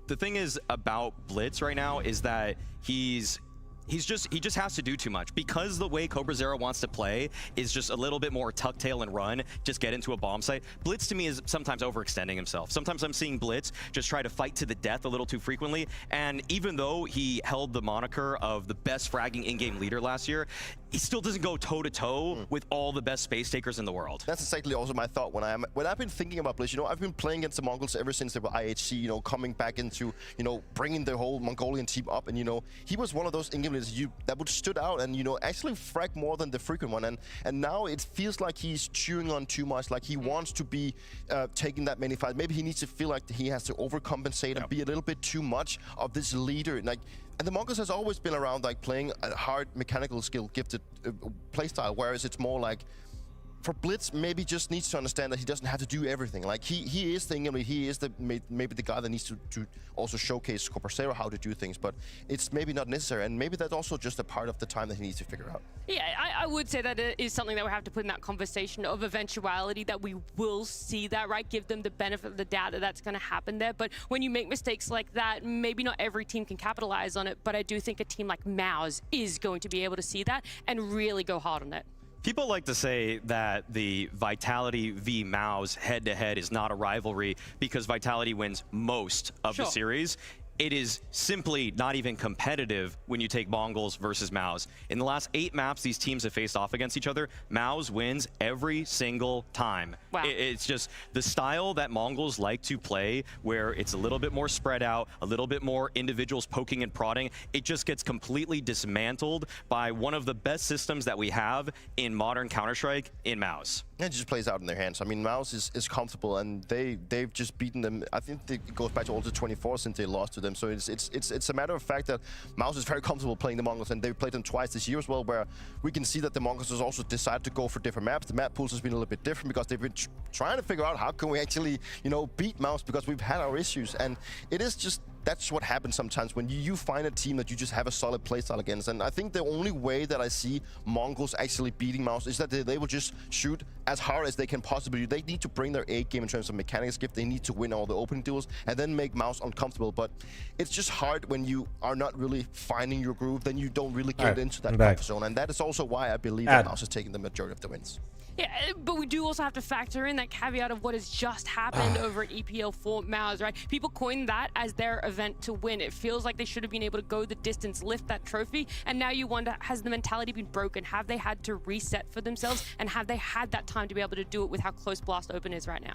the thing is about Blitz right now is that he just has to do too much because the way Corporacer wants to play is just a little bit more tuck tail and run, just get into a bomb site. Blitz to me is sometimes overextending himself. Sometimes I'm seeing Blitz just try to fight to the death a little too frequently, and even though he held the moniker of the best fragging in-game leader last year, he still doesn't go toe-to-toe with all the best space takers in the world. That's exactly also my thought when I've been thinking about Blitz. You know, I've been playing against the Mongols ever since they were IHC, you know, coming back into, you know, bringing the whole Mongolian team up. And, you know, he was one of those in-game leaders that would stood out and, you know, actually frag more than the frequent one. And now it feels like he's chewing on too much, like he wants to be taking that many fights. Maybe he needs to feel like he has to overcompensate and be a little bit too much of this leader. Like, and the Mongols has always been around like playing a hard mechanical skill gifted playstyle, whereas it's more like for Blitz, maybe just needs to understand that he doesn't have to do everything. Like he is thinking, he is maybe the guy that needs to also showcase Corpusero how to do things, but it's maybe not necessary, and maybe that's also just a part of the time that he needs to figure out. Yeah, I would say that it is something that we have to put in that conversation of eventuality that we will see that, right? Give them the benefit of the doubt that that's going to happen there. But when you make mistakes like that, maybe not every team can capitalize on it, but I do think a team like Mouse is going to be able to see that and really go hard on it. People like to say that the Vitality v Mouse head-to-head is not a rivalry because Vitality wins most of the series. It is simply not even competitive when you take Mongols versus Mouse. In the last 8 maps these teams have faced off against each other, Mouse wins every single time. Wow. It's just the style that Mongols like to play, where it's a little bit more spread out, a little bit more individuals poking and prodding. It just gets completely dismantled by one of the best systems that we have in modern Counter-Strike in Mouse. It just plays out in their hands. I mean, Mouse is comfortable, and they've just beaten them. I think it goes back to Ultra 24 since they lost to them. So it's a matter of fact that Mouse is very comfortable playing the Mongols, and they've played them twice this year as well, where we can see that the Mongols has also decided to go for different maps. The map pools has been a little bit different because they've been trying to figure out how can we actually, you know, beat Mouse, because we've had our issues, and it is just. That's what happens sometimes when you find a team that you just have a solid playstyle against. And I think the only way that I see Mongols actually beating Mouse is that they will just shoot as hard as they can possibly do. They need to bring their A game in terms of mechanics gift. They need to win all the opening duels and then make Mouse uncomfortable. But it's just hard when you are not really finding your groove. Then you don't really get into that comfort zone. And that is also why I believe that Mouse is taking the majority of the wins. Yeah, but we do also have to factor in that caveat of what has just happened over at EPL for Mouse, right? People coined that as their event to win. It feels like they should have been able to go the distance, lift that trophy, and now you wonder, has the mentality been broken? Have they had to reset for themselves, and have they had that time to be able to do it with how close Blast Open is right now?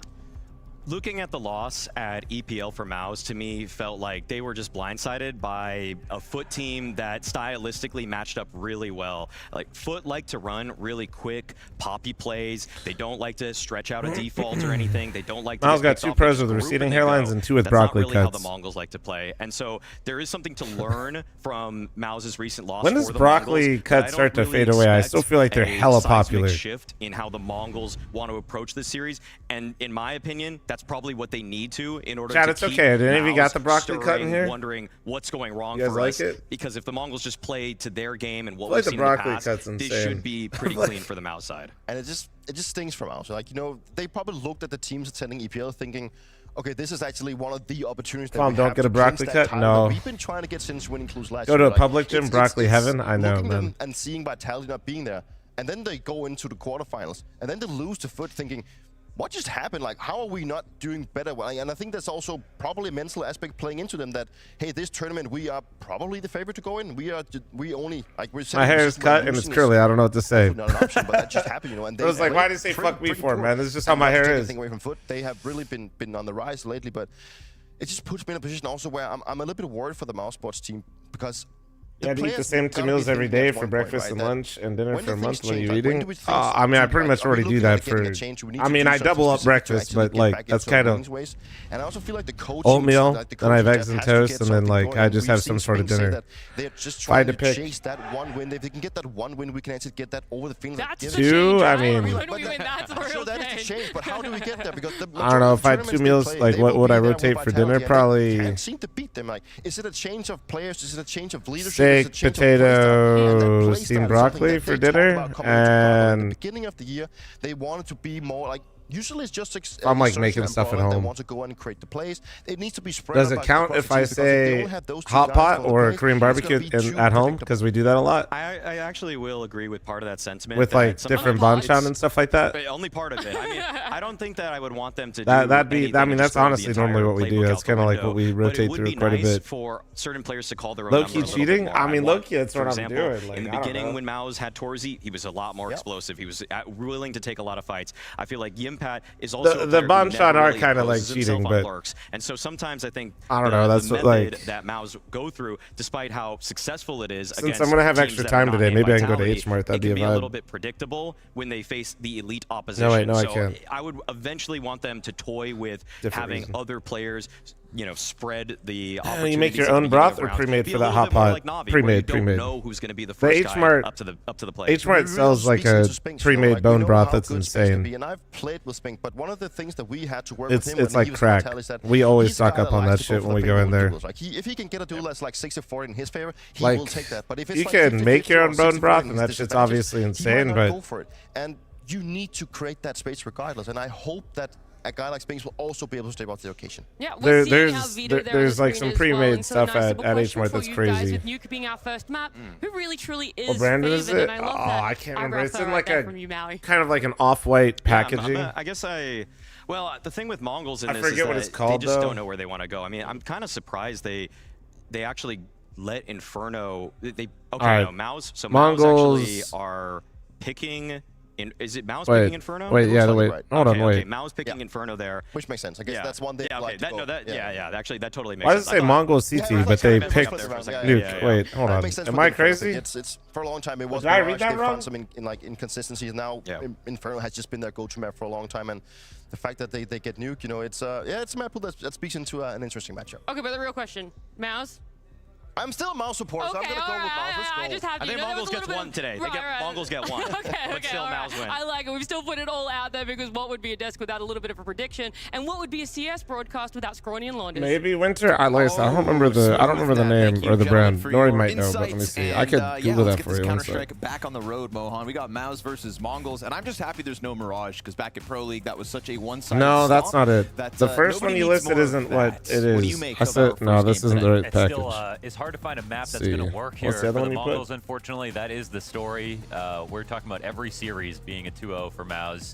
Looking at the loss at EPL for Mouse, to me, felt like they were just blindsided by a Foot team that stylistically matched up really well. Like, Foot like to run really quick, poppy plays. They don't like to stretch out a default or anything. They don't like to Mouse got 2 pros with receding hairlines and 2 with broccoli cuts. That's not really how the Mongols like to play. And so there is something to learn from Mouse's recent loss. When does broccoli cuts start to fade away? I still feel like they're hella popular. Shift in how the Mongols want to approach this series. And in my opinion, that's probably what they need to in order to it's keep okay. Did any of you got the Mouse broccoli cut in here? Wondering what's going wrong you guys for like us. It? Because if the Mongols just play to their game and what like we've seen in the broccoli past, cut's this insane. should be pretty clean for the Mouse side. And it just stings for Mouse. Like, you know, they probably looked at the teams attending EPL thinking, okay, this is actually one of the opportunities that we don't have get to a broccoli clinch that cut? title No. that we've been trying to get since winning clues last Go year. to a public gym, broccoli heaven? I know, man. And seeing Vitality not being there, and then they go into the quarterfinals, and then they lose to Foot thinking, what just happened? Like, how are we not doing better? And I think that's also probably a mental aspect playing into them that, hey, this tournament, we are probably the favorite to go in. We only, like, we're saying. My hair is cut and it's curly. I don't know what to say. Not an option, but that just happened, you know. And I was like, why did you say fuck me for, man? This is just how my hair is. Away from Foot. They have really been on the rise lately, but it just puts me in a position also where I'm a little bit worried for the Mouse Sports team, because Yeah, to eat the same 2 meals every day for breakfast and lunch and dinner for a month. What are you eating? I mean, I pretty much already do that for. I mean, I double up breakfast, but like that's kind of and I also feel like the coach oatmeal. Then I have eggs and toast, and then like I just have some sort of dinner. They're just If I had trying to to pick chase that one win. If they can get that one win, we can actually get that over the finish. That's the change, I mean, So that is the change. But how do we get there? Because I don't know if I had 2 meals. Like, what would I rotate for dinner? Probably can't seem to beat them. Like, is it a change of players? Is it a change of leadership? steak, potato, steamed broccoli for dinner, at the and beginning of the year, they wanted to be more like Usually it's just I'm like Surgeon making and stuff at Brawler that home. want to go in and create the plays. It needs to be spread. Does it count if I say hot pot or Korean barbecue at home? Because we do that a lot. I actually will agree with part of that sentiment. With like different banchan and stuff like that. Only part of it. I mean, I don't think that I would want them to that'd be. anything I mean, and that's just throw the honestly normally what we do. playbook That's out the kind of like window. what we But it rotate would through be quite a nice bit. for certain players to call their own Low number key a little cheating. bit more. I mean, want, low key, that's for what I'm example, doing. Like, in the I don't beginning, know. when Mao's had Torzi, he was a lot more explosive. He was willing to take a lot of fights. I feel like Yimpat is also the banchan are kind of like cheating, but lurks. And so sometimes I think I don't know. That's the what, method like that Mao's go through, despite how successful it is. Since I'm gonna have extra time today, maybe I can go to H Mart. That'd be a a little vibe. bit predictable when they face the elite opposition. No, wait, no, I so can't. I would eventually want them to toy with having other players, spread the opportunities. You make your at the own beginning broth of or rounds. pre-made Be for a that little hot bit more pot? like Navi, where you don't know who's going to be the first guy H-Mart up to the plate. H Mart sells like a pre-made bone broth that's insane. And I've played with Spink, but one of the things that we had to work It's with him it's when like he was crack. in Metal is that We always he's a stock guy up on likes that to go shit for when the we go big in there. duels. Like if he can get a duel that's like 60-40 in his favor, he Like, will take that. But if it's you like can 50-50 make your or own bone 60-40 broth, in and his that shit's disadvantages, obviously he might insane, not but go for it. And you need to create that space regardless. And I hope that a guy like Spinks will also be able to step up to the occasion. Yeah, we're seeing how Vito there there's on like the some screen as well, pre-made and so stuff nice at simple H Mart question that's for you guys, crazy. with Nuke being our first map, who really truly is What brand is favored, it? and I love that. I can't remember. eyebrow It's fur in right like there a from you, Maui. kind of like an off-white packaging. I guess well, the thing with Mongols in I this forget is what that it's called, they just though. don't know where they want to go. I mean, I'm kind of surprised they actually let Inferno. Okay, Alright. no, Mao's. So Mongols- Mao's actually are picking. Is it Mao's Wait, picking Inferno? wait, yeah, wait. Hold on, Okay, wait. Mao's picking Inferno there. Which makes sense. I guess Yeah. that's one thing. Yeah, okay. Actually, that totally makes Why sense. does it say Mongol CT, but they picked Nuke? Wait, hold That on. makes sense Am for I the Inferno thing. crazy? It's for a long time. It was Did I read Mirage. that They wrong? found some in like inconsistencies. Now Inferno has just been their go-to map for a long time, and the fact that they get Nuke, it's it's a map that speaks into an interesting matchup. Okay, but the real question, Mouse. I'm still a Mouse supporter, so I'm gonna go with Mouse. Let's go. I just have to. I think you know, Mongols there was gets a little one bit today. Mongols get one. Okay, but still, all right. Mao's win. I like it. We've still put it all out there because what would be a desk without a little bit of a prediction, and what would be a CS broadcast without Scrawny and Launders? Maybe Winter. I don't remember the name or the brand. Nori might know, but let me see. I could Google that for you. One sec. Counter-Strike back on the road, Mohan. We got Maus versus Mongols, and I'm just happy there's no Mirage, because back at Pro League, that was such a one-sided No, that's not it. that, The first one nobody you needs listed more isn't of what that. it What do is. you make I of our said, first no, this game isn't the tonight? right package. Still, it's hard to find a map that's See. going to work here What's the for other the one you put? Mongols. Unfortunately, that is the story. We're talking about every series being a 2-0 for Maus.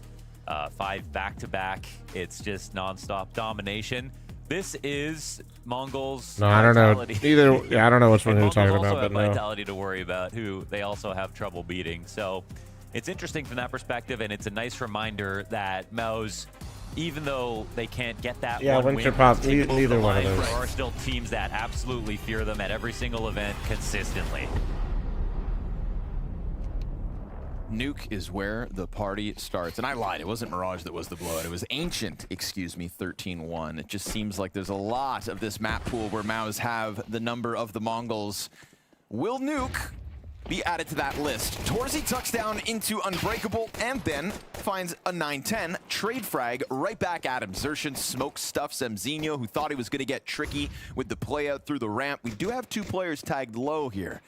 5 back-to-back. It's just non-stop domination. This is Mongols' No, I don't know. vitality. I don't know which one And you're talking Mongols about, also but have no. vitality to worry about, who they also have trouble beating. So it's interesting from that perspective, and it's a nice reminder that Maus, even though they can't get that Yeah, one Winter win, Pop, take them over neither the one of line, those. There are still teams that absolutely fear them at every single event consistently. Nuke is where the party starts. And I lied, it wasn't Mirage that was the blowout. It was Ancient, 13-1. It just seems like there's a lot of this map pool where Maus have the number of the Mongols. Will Nuke be added to that list? Torzi tucks down into Unbreakable and then finds a 9-10 trade frag right back at him. Xertian smoke stuffs Zemzinho, who thought he was going to get tricky with the play out through the ramp. We do have 2 players tagged low here.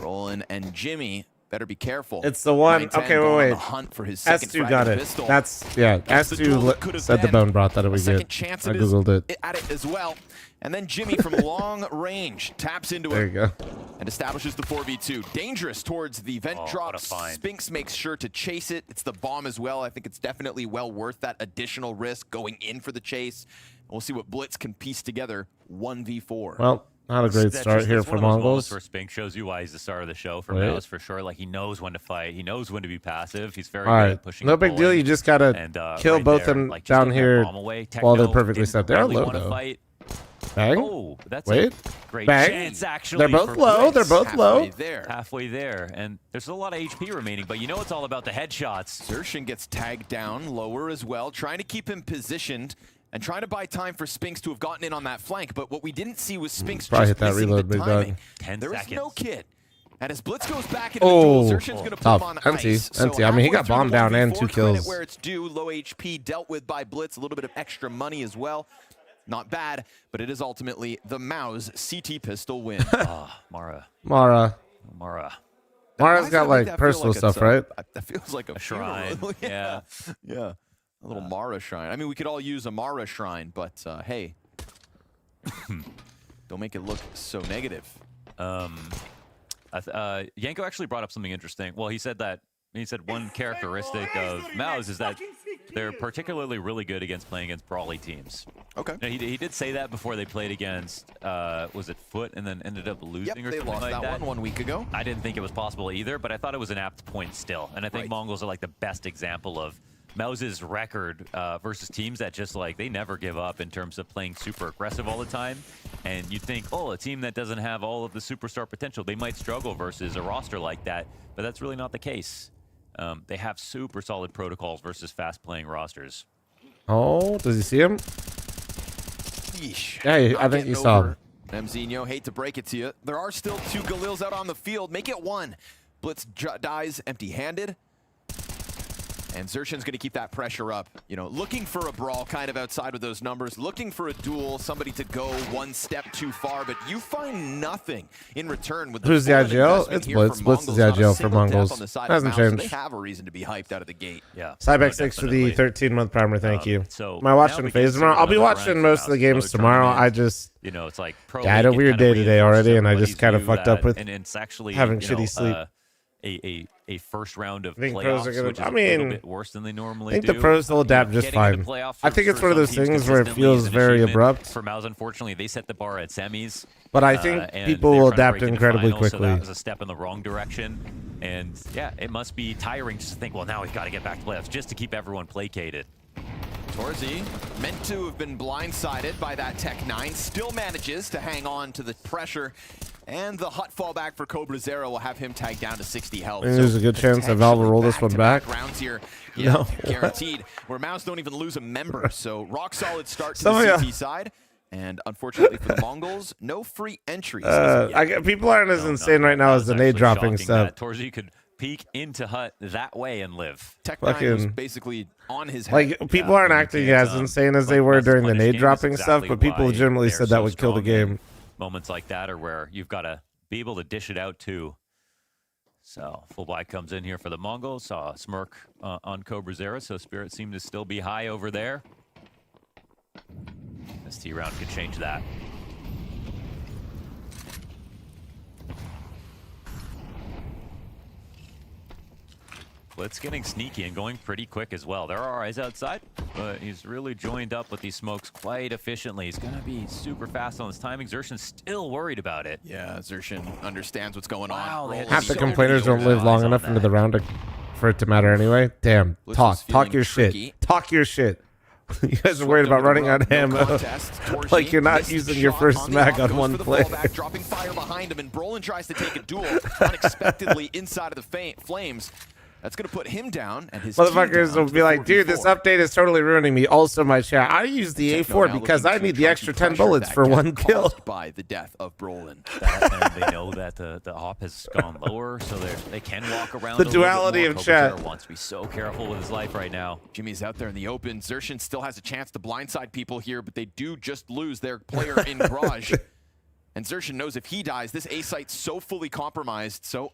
Roland and Jimmy. Better be careful. It's the one. 9-10 Okay, going on wait. the hunt for his second S2 frag got of it. pistol. That's That's the duel that S2 could have said the been bone broth that it a would second get. chance I of his- googled it. at it as well. And then Jimmy from long range taps into There it you go. and establishes the 4v2. Dangerous towards the vent drop. what a find. Spinks makes sure to chase it. It's the bomb as well. I think it's definitely well worth that additional risk going in for the chase. We'll see what Blitz can piece together 1v4. Well, not a great start here for Mongols. Where Spink shows you why he's the star of the show for Wait. Maus, for sure. Like, he knows when to fight. He knows when to be passive. He's very All good right, at pushing no and big deal. pulling. You just gotta And, kill right both there, them like, just down take that here bomb away. while they're Techno perfectly didn't set. They're really low wanna though. fight. Bang. Oh, that's Wait. a great Bang. chance, actually. They're both for low. Blitz. They're both low. Halfway there. And there's a lot of HP remaining, but you know it's all about the headshots. Xertian gets tagged down lower as well, trying to keep him positioned and trying to buy time for Spinks to have gotten in on that flank. But what we didn't see was Spinks Probably just hit that missing reload, the big timing. dog. 10 there seconds. was no kit. And as Blitz goes back into the duel, Xertian's going to put him on empty, ice. empty. So I mean, he halfway got through bombed the down and 1v4, 2 credit kills. where it's due, low HP, dealt with by Blitz, a little bit of extra money as well. Not bad, but it is ultimately the Maus CT pistol win. Mara. Mara's got like personal stuff, right? That feels like a shrine. funeral. Yeah. Yeah. A little Mara Shrine. I mean, we could all use a Mara Shrine, but hey, don't make it look so negative. Yanko actually brought up something interesting. Well, he said one characteristic of MOUZ is that they're particularly really good against playing against brawly teams. Okay. Now, he did say that before they played against, was it Foot, and then ended up losing or they something lost like that. one week ago. I didn't think it was possible either, but I thought it was an apt point still. And I think Mongols are like the best example of MOUZ's record versus teams that just like, they never give up in terms of playing super aggressive all the time. And you'd think, oh, a team that doesn't have all of the superstar potential, they might struggle versus a roster like that, but that's really not the case. They have super solid protocols versus fast-playing rosters. Oh, does he see him? Yeesh. Yeah, I think he saw him. Mzinho, hate to break it to you. There are still 2 Galils out on the field. Make it 1. Blitz dies empty-handed. And Xerxion's going to keep that pressure up. You know, looking for a brawl kind of outside of those numbers, looking for a duel, somebody to go one step too far, but you find nothing in return with the Who's the IGL? It's Blitz. Blitz is the IGL for Mongols. Hasn't changed. They have a reason to be hyped out of the gate. Yeah. Cybex 6 for the 13-month primer. Thank you. Am I watching FaZe tomorrow? I'll be watching most of the games tomorrow. I just... You know, it's like I had a weird day today already, and I just kind of fucked up with and it's actually, having shitty sleep. A first round of I think playoffs, pros are gonna, which is I a mean, little bit worse than they normally I think do. the pros will adapt just fine. I think it's one of those things where it feels very abrupt. For MOUZ, unfortunately, they set the bar at semis. But I think and people they're will trying to adapt break into incredibly finals, quickly. So that was a step in the wrong direction. And yeah, it must be tiring just to think, well, now we've got to get back to playoffs just to keep everyone placated. Torzy, meant to have been blindsided by that Tech 9, still manages to hang on to the pressure. And the hot fallback for Cobra Zero will have him tagged down to 60 health. I think there's a good chance that Valve will roll this one back. Rounds here, No. guaranteed. Where MOUZ don't even lose a member, so rock solid start to Some the of CT side. And unfortunately for the Mongols, no free entries. People aren't as insane right now as the nade dropping stuff. Torzy could peek into Hut that way and live. Tech 9 was basically on his head. Like, people aren't acting as insane as they were during the nade dropping stuff, but people legitimately said that would kill the game. Moments like that are where you've got to be able to dish it out too. So full black comes in here for the Mongols. Saw a smirk on Cobra Zero, so Spirit seemed to still be high over there. This T round could change that. Blitz getting sneaky and going pretty quick as well. There are eyes outside, but he's really joined up with these smokes quite efficiently. He's going to be super fast on his timing. Xerxion's still worried about it. Yeah, Xerxion understands what's going on. Half the complainers don't live long enough into the round for it to matter anyway. Damn. Talk your shit. Talk your shit. You guys are worried about running out of ammo. Like you're not using your first smack on one play. Dropping fire behind him, and Brolin tries to take a duel unexpectedly inside of the flames. That's going to put him down, and his motherfuckers will be like, dude, this update is totally ruining me. Also, my chat, I use the A4 because I need the extra 10 bullets for one kill. By the death of Brolin. And they know that the op has gone lower, so they can walk around. The duality of chat. Wants to be so careful with his life right now. Jimmy's out there in the open. Xerxion still has a chance to blindside people here, but they do just lose their player in Mirage. And Xerxion knows if he dies, this A site's so fully compromised, so...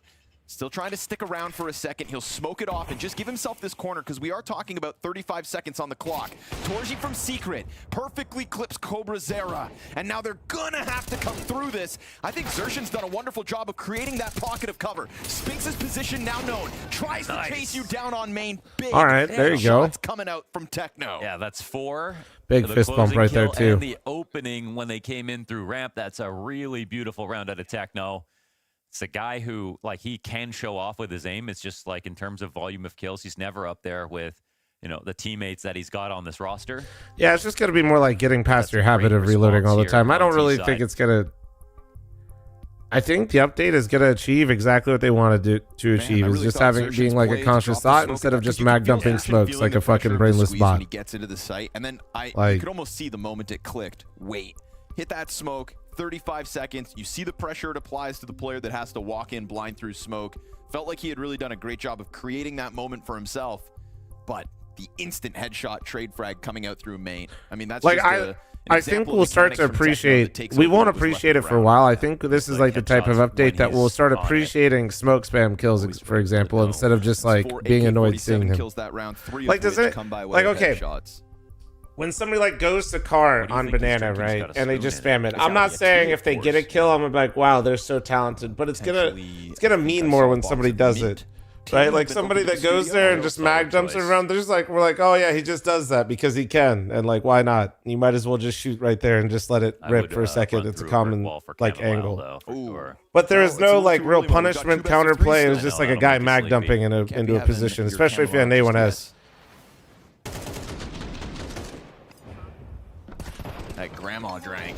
Still trying to stick around for a second. He'll smoke it off and just give himself this corner because we are talking about 35 seconds on the clock. Torzy from Secret perfectly clips Cobra Zera. And now they're gonna have to come through this. I think Xerxion's done a wonderful job of creating that pocket of cover. Spinks' position now known. Tries to chase you down on main. Big all right, there you go. It's coming out from Techno. Yeah, that's 4. Big fist bump right there, too. And the opening when they came in through ramp, that's a really beautiful round out of Techno. It's a guy who, like, he can show off with his aim. It's just, like, in terms of volume of kills, he's never up there with, you know, the teammates that he's got on this roster. Yeah, it's just going to be more like getting past your habit of reloading all the time. I don't really think it's going to... I think the update is going to achieve exactly what they want to achieve. Is just being like a conscious thought instead of just mag dumping smokes like a fucking brainless bot. When he gets into the site, and then you could almost see the moment it clicked. Wait, hit that smoke. 35 seconds. You see the pressure it applies to the player that has to walk in blind through smoke. Felt like he had really done a great job of creating that moment for himself. But the instant headshot trade frag coming out through main. I mean, that's like just I think we'll start to appreciate. We won't appreciate it for a while. I think this is like the type of update that we'll start appreciating smoke spam kills, for example, instead of just like being annoyed seeing him. Like, does it? Like, okay. When somebody like goes to car on banana, right, and they just spam it. I'm not saying if they get a kill, I'm gonna be like, wow, they're so talented. But it's gonna mean more when somebody does it, right? Like somebody that goes there and just mag jumps around. There's like, we're like, oh yeah, he just does that because he can, and like, why not? You might as well just shoot right there and just let it rip for a second. It's a common like angle. But there is no like real punishment counterplay. It was just like a guy mag dumping into a position, especially if you have an A1S. That grandma drank.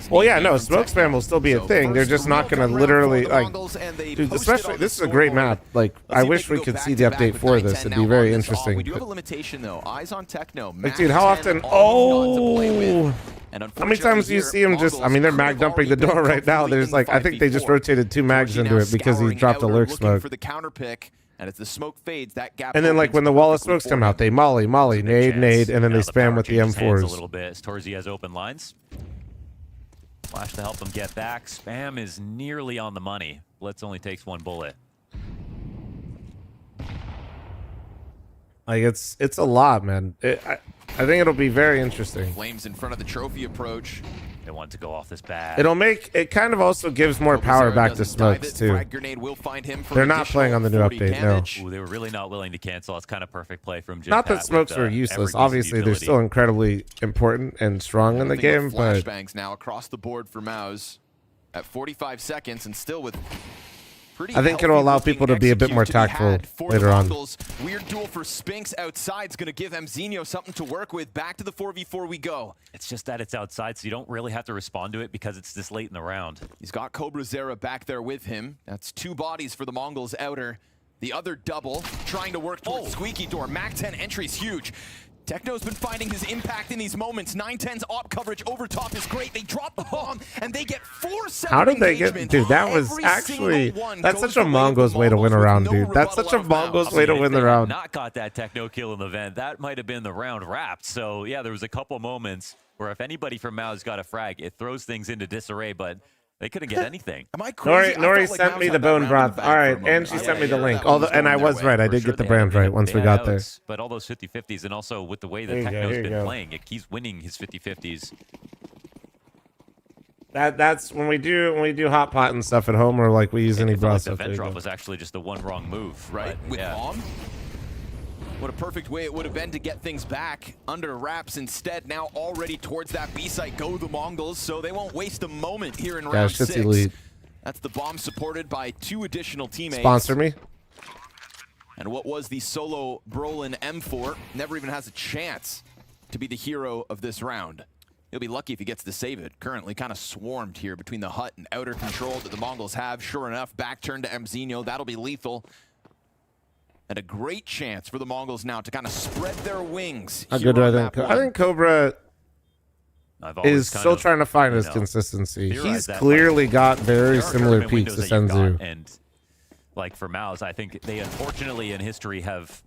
Well, yeah, no, smoke spam will still be a thing. They're just not going to literally, like, dude, especially, this is a great map. Like, I wish we could see the update for this. It'd be very interesting. We do have a limitation, though. Eyes on Techno. Like, dude, how often, how many times do you see him just, I mean, they're mag dumping the door right now. There's like, I think they just rotated 2 mags into it because he dropped a lurk smoke. For the counter pick. And as the smoke fades, that gap. And then, like, when the wall of smokes come out, they molly, nade, and then they spam with the M4s. A little bit. Torzy has open lines. Flash to help him get back. Spam is nearly on the money. Blitz only takes 1 bullet. Like, it's a lot, man. I think it'll be very interesting. Flames in front of the trophy approach. They want to go off this bat. It'll make it kind of also gives more power back to smokes too. They're not playing on the new update, no. Ooh, they were really not willing to cancel. That's kind of perfect play from Jim. Not that smokes were useless. Obviously, they're still incredibly important and strong in the game, but flashbangs now across the board for Mouse at 45 seconds and still with. I think it'll allow people to be a bit more tactful later on. Weird duel for Spinks outside is going to give Mzinho something to work with. Back to the 4v4 we go. It's just that it's outside, so you don't really have to respond to it because it's this late in the round. He's got Cobra Zera back there with him. That's 2 bodies for the Mongols outer. The other double trying to work towards Squeaky Door. Mac 10 entry's huge. Techno's been finding his impact in these moments. 9-10's op coverage over top is great. They drop the bomb, and they get 4 separate how did they get... Dude, that was actually... That's such a Mongo's way to win a round, dude. That's such a Mongo's way to win the round. Not got that Techno kill in the vent. That might have been the round wrapped. So, yeah, there was a couple moments where if anybody from Mao's got a frag, it throws things into disarray, but... They couldn't get anything. Am I crazy? Nori sent me the bone broth. All right, and she sent me the link. And I was right. I did get the brand right once we got there. But all those 50-50s, and also with the way that Techno's been playing, he's winning his 50-50s. That's when we do hot pot and stuff at home, or like we use any broth stuff. The vent drop was actually just the one wrong move, right? With bomb. What a perfect way it would have been to get things back under wraps. Instead, now already towards that B site go the Mongols, so they won't waste a moment here in round 6. Elite. That's the bomb supported by 2 additional teammates. Sponsor me. And what was the solo Brolin M4 never even has a chance to be the hero of this round. He'll be lucky if he gets to save it. Currently kind of swarmed here between the hut and outer control that the Mongols have. Sure enough, back turn to Mzinho. That'll be lethal. And a great chance for the Mongols now to kind of spread their wings. How good do I think? I think Cobra is still trying to find his consistency. He's clearly got very similar peaks to Senzu. And like for Mao's, I think they unfortunately in history have.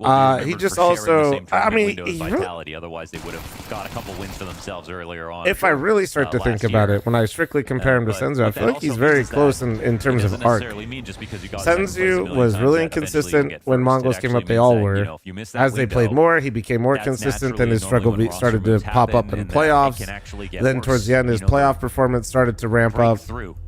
He just also, I mean, vitality. Otherwise, they would have got a couple wins for themselves earlier on. If I really start to think about it, when I strictly compare him to Senzu, I feel like he's very close in terms of arc. Senzu was really inconsistent when Mongols came up. They all were. As they played more, he became more consistent. Then his struggle started to pop up in playoffs. Then towards the end, his playoff performance started to ramp up.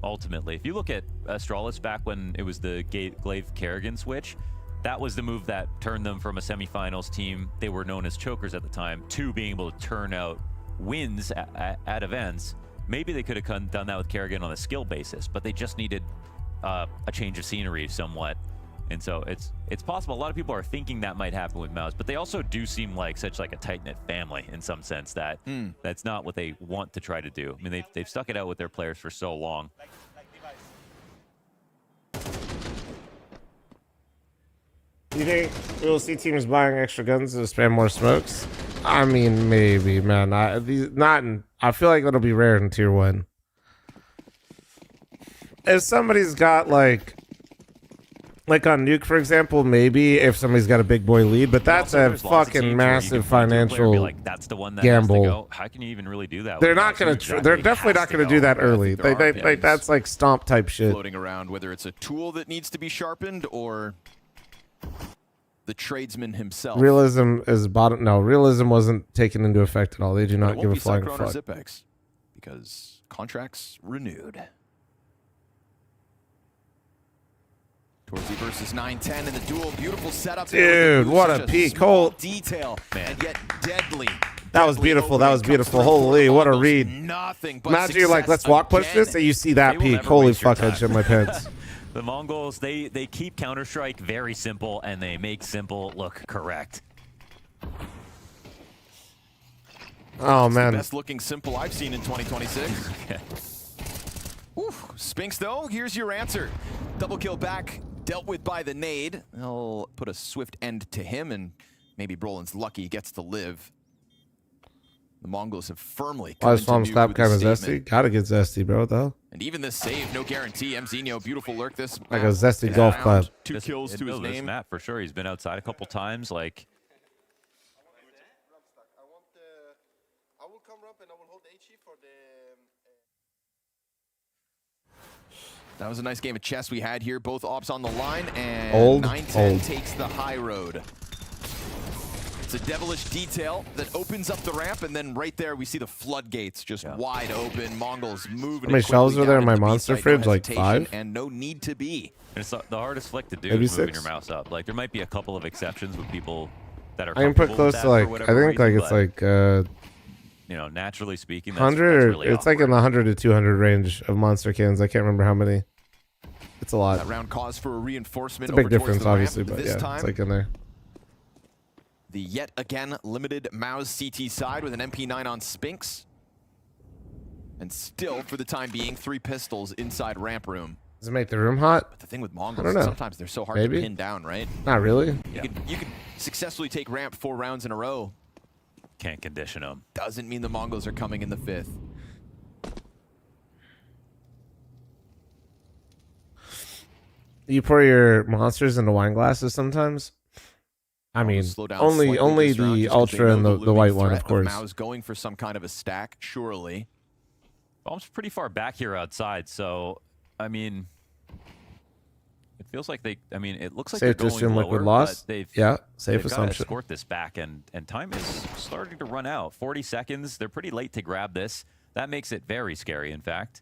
Ultimately, if you look at Astralis back when it was the Glaive Kerrigan switch, that was the move that turned them from a semifinals team, they were known as chokers at the time, to being able to turn out wins at events. Maybe they could have done that with Kerrigan on a skill basis, but they just needed a change of scenery somewhat. And so it's possible. A lot of people are thinking that might happen with Mouse, but they also do seem like such like a tight-knit family in some sense that that's not what they want to try to do. I mean, they've stuck it out with their players for so long. Do you think we'll see teams buying extra guns to spam more smokes? I mean, maybe, man. I feel like it'll be rare in tier 1. If somebody's got like Like on Nuke, for example, maybe if somebody's got a big boy lead, but that's a fucking massive financial like, that's the one that gamble. Has to go. How can you even really do that? They're not going to. They're definitely not going to do that early. Like that's like stomp type shit. Floating around, whether it's a tool that needs to be sharpened or the tradesman himself. Realism is bottom. No, realism wasn't taken into effect at all. They do not give a flying fuck. It won't be fuck. Cyclone or Zipex because contracts renewed. Torzy versus 910 in the duel. Beautiful setup. Dude, what a peak. Cold detail, and yet deadly. That was beautiful. That was beautiful. Holy, what a read. Nothing but imagine you're like, let's walk push this, and you see that peak. Holy fuck, I shit my pants. The Mongols, they keep Counter-Strike very simple, and they make simple look correct. Oh, man. The best looking simple I've seen in 2026. Spinks, though, here's your answer. Double kill back, dealt with by the nade. He'll put a swift end to him, and maybe Brolin's lucky he gets to live. The Mongols have firmly come into fl0m's Nuke clap with kind of a zesty. statement. Gotta get zesty, bro, though. And even this save, no guarantee. Mzinho, beautiful lurk this. Like a zesty golf clap. 2 kills to his name. Matt, for sure. He's been outside a couple times. Like, that was a nice game of chess we had here. Both ops on the line, and Old. 910 takes the high road. It's a devilish detail that opens up the ramp, and then right there we see the floodgates just wide open. Mongols moving. How many shelves are there in my monster fridge? Like 5? And no need to be. it's the hardest flick to do Maybe is moving 6? your mouse up. Like, there might be a couple of exceptions with people that are I can put comfortable close with to that like, for I whatever think like reason, it's but, like you know, naturally speaking, that's 100. really It's like in awkward. the 100 to 200 range of monster cans. I can't remember how many. It's a lot. That round cause for a reinforcement. It's a big over towards difference, the obviously, ramp. but This yeah, time, it's like in there. the yet again limited Mao's CT side with an MP9 on Spinks. And still, for the time being, 3 pistols inside ramp room. Does it make the room hot? But the thing with I Mongols don't is know. sometimes they're so hard Maybe. to pin down, right? Not really. You could successfully take ramp 4 rounds in a row. Can't condition them. Doesn't mean the Mongols are coming in the 5th. You pour your monsters into wine glasses sometimes. I mean, Slow down only slightly this round the just 'cause they ultra know and the looming white one, threat of course. Mao's going for some kind of a stack, surely. Bomb's pretty far back here outside, so, I mean, it feels like they, I mean, it looks like Safe to they're going assume lower, liquid loss? but they've, Yeah, safe they've got to assumption. escort this back, and time is starting to run out. 40 seconds, they're pretty late to grab this. That makes it very scary, in fact.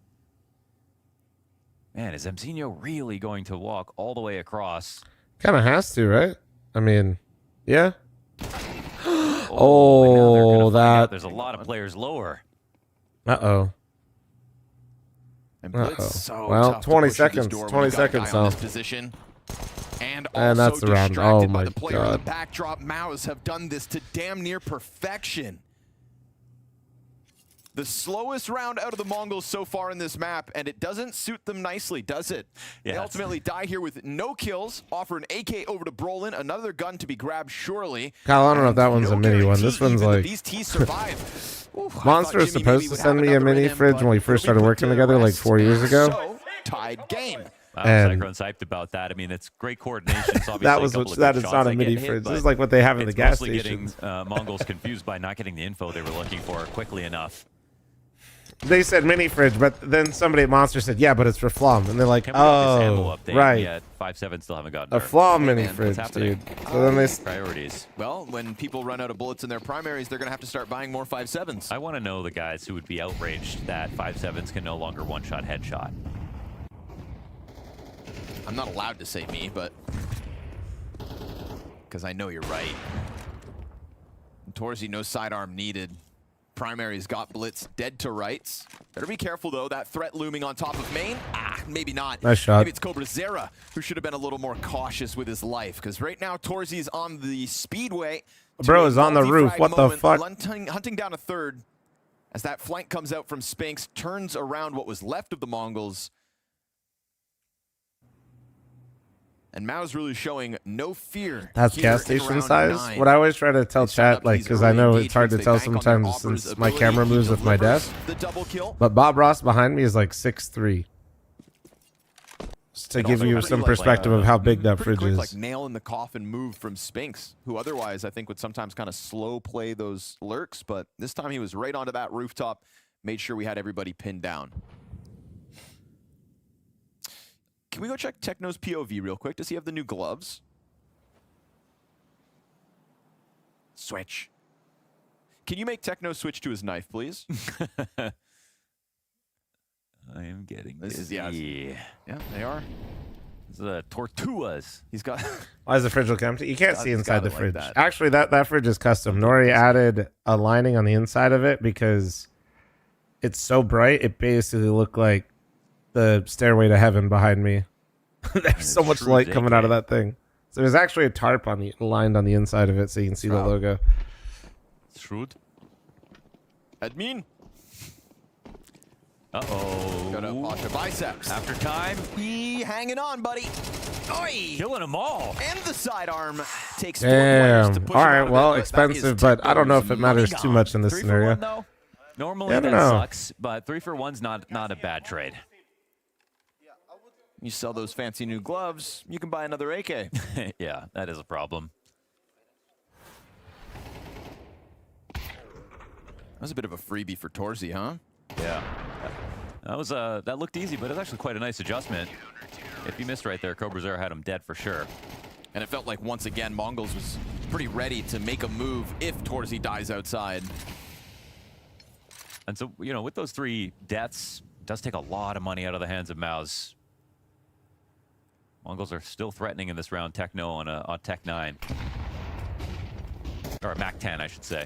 Man, is Mzinho really going to walk all the way across? Kind of has to, right? I mean, yeah. And now they're gonna find out that. there's a lot of players lower. Uh-oh. And Blitz, Uh-oh. so Well, tough to 20 push through this seconds. door when 20 you've got a seconds guy on now. this position. And And also that's the round. distracted Oh by my the player in the God. backdrop. Maos have done this to damn near perfection. The slowest round out of the Mongols so far in this map, and it doesn't suit them nicely, does it? They Yeah. ultimately die here with no kills, offer an AK over to Brolin, another gun to be grabbed surely. Kyle, I don't know if that one's a mini one. This one's Even like... that these T's survive. Oof, Monster I was thought Jimmy supposed maybe to would send have me a another in mini him, fridge but when we first started put working to together like rest. 4 years ago. So, tied game. Wow, And- Cyclone's hyped about that. I mean, it's great coordination. It's obviously That was a couple what- of that good is shots not a that mini get hit, fridge. This but is like what they have in the it's gas mostly stations. getting Mongols confused by not getting the info they were looking for quickly enough. They said mini fridge, but then somebody at Monster said, yeah, but it's for fl0m. And they're like, Can we get this ammo oh, update right. yet? 5-7 still haven't gotten A there. fl0m Hey, mini man, fridge, what's happening? dude. So then they... Priorities. Well, when people run out of bullets in their primaries, they're going to have to start buying more 5.7s. I want to know the guys who would be outraged that 5.7s can no longer one-shot headshot. I'm not allowed to say me, but... Because I know you're right. Torzy, no sidearm needed. Primary's got Blitz dead to rights. Better be careful, though. That threat looming on top of main? Maybe not. Nice shot. Maybe it's Cobra Zera who should have been a little more cautious with his life. Because right now, Torzy's on the speedway. Bro is on the roof. What the fuck? Hunting down a third. As that flank comes out from Spinks, turns around what was left of the Mongols. And Mao's really showing no fear. That's here gas in station round size? 9. What I always try to tell chat, like, because I know it's hard to tell They bank on their sometimes offers since my ability. camera He moves with my delivers desk. the double kill. But Bob Ross behind me is like 6'3". just to give you some perspective of how big that fridge is. Like nail in the coffin move from Spinks, who otherwise I think would sometimes kind of slow play those lurks, but this time he was right onto that rooftop, made sure we had everybody pinned down. Can we go check Techno's POV real quick? Does he have the new gloves? Switch. Can you make Techno switch to his knife, please? I am getting this dizzy. Yeah, they are. The tortugas. He's got. Why is the fridge look empty? You can't see inside the like fridge. that. Actually, that fridge is custom. Nori added a lining on the inside of it because it's so bright. It basically looked like the stairway to heaven behind me. There's so much light coming out of that thing. So there's actually a tarp lined on the inside of it, so you can see the logo. Shrewd. Admin. Uh-oh. Got to watch the biceps. After time. He hanging on, buddy. Oi! Killing them all. And the sidearm takes 4 players to Damn. push All him right, out of well, it, expensive, but I don't know if it matters too much in this 3 for scenario. 1, though? Normally Yeah, I don't that know. sucks, but 3 for 1's not a bad trade. You sell those fancy new gloves, you can buy another AK. Yeah, that is a problem. That was a bit of a freebie for Torzy, huh? Yeah. That was that looked easy, but it was actually quite a nice adjustment. If you missed right there, Cobra Zero had him dead for sure. And it felt like once again Mongols was pretty ready to make a move if Torzy dies outside. And so, you know, with those 3 deaths, it does take a lot of money out of the hands of Maus. Mongols are still threatening in this round. Techno on Tech 9. Or Mac 10, I should say.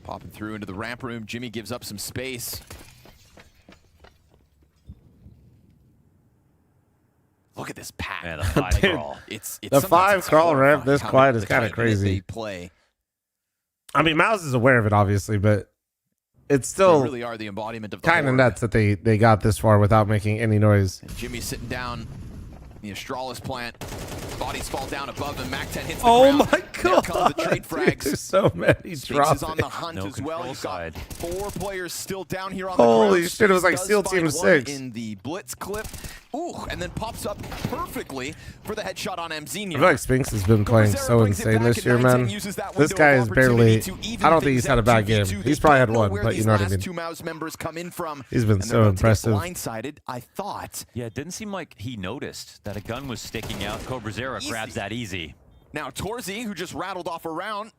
Popping through into the ramp room. Jimmy gives up some space. Look at this pack. Man, the 5 crawl. It's The 5 crawl ramp this how quiet the is kind of kind minute crazy. they play. I mean, Mouse is aware of it, obviously, but it's They still really are the embodiment of the kind of horde. nuts that they got this far without making any noise. And Jimmy's sitting down. The Astralis plant. Bodies fall down above him. Mac 10 hits the Oh ground. my There come the God, trade dude, frags. there's so many Spinks is on the dropping. hunt No as well. control You've got side. 4 players still down here on the Holy ground. shit, it was like Does SEAL find Team one 6. in the blitz clip. Ooh, and then pops up perfectly for the headshot on Mzenia. I feel like Spinks has been playing so insane this year, man. This guy is barely. I don't think he's had a bad game. He's probably had one, but you know what I mean. 2 Mouse members come in from. He's been and so they're about to get impressive. Blindsided, I thought. Yeah, it didn't seem like he noticed that a gun was sticking out. Cobra Zero grabs that easy. Now Torzy, who just rattled off a round,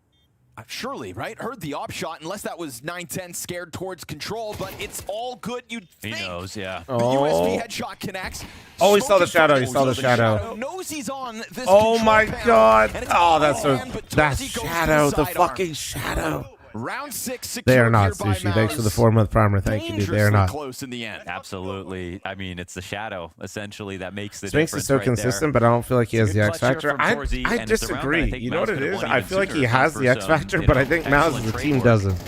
surely, right? Heard the op shot, unless that was 9-10 scared towards control, but it's all good, you'd He think. knows, yeah. The Oh. USB headshot connects. Oh, he saw the Smoking shadow. He fire. saw the shadow. Knows he's on this Oh control my panel, God! and it's Oh, that's so. hand, but That Torzy goes to shadow, the sidearm. fucking shadow. Round 6 secured They are not, here by Sushi. Thanks for the Mouse. 4-month primer. Thank you, dude. They are Dangerously not. close in the end. Absolutely. I mean, it's the shadow, essentially, that makes the Spinks difference is so right consistent, there. but I don't feel like he It's has a the good X clutch here factor. from Torzy, I and it's a round that I disagree. think You know Mouse what it could've is? won I even feel like he sooner has for the X some, factor, you but know, I think Mouse excellent the trade team work. doesn't.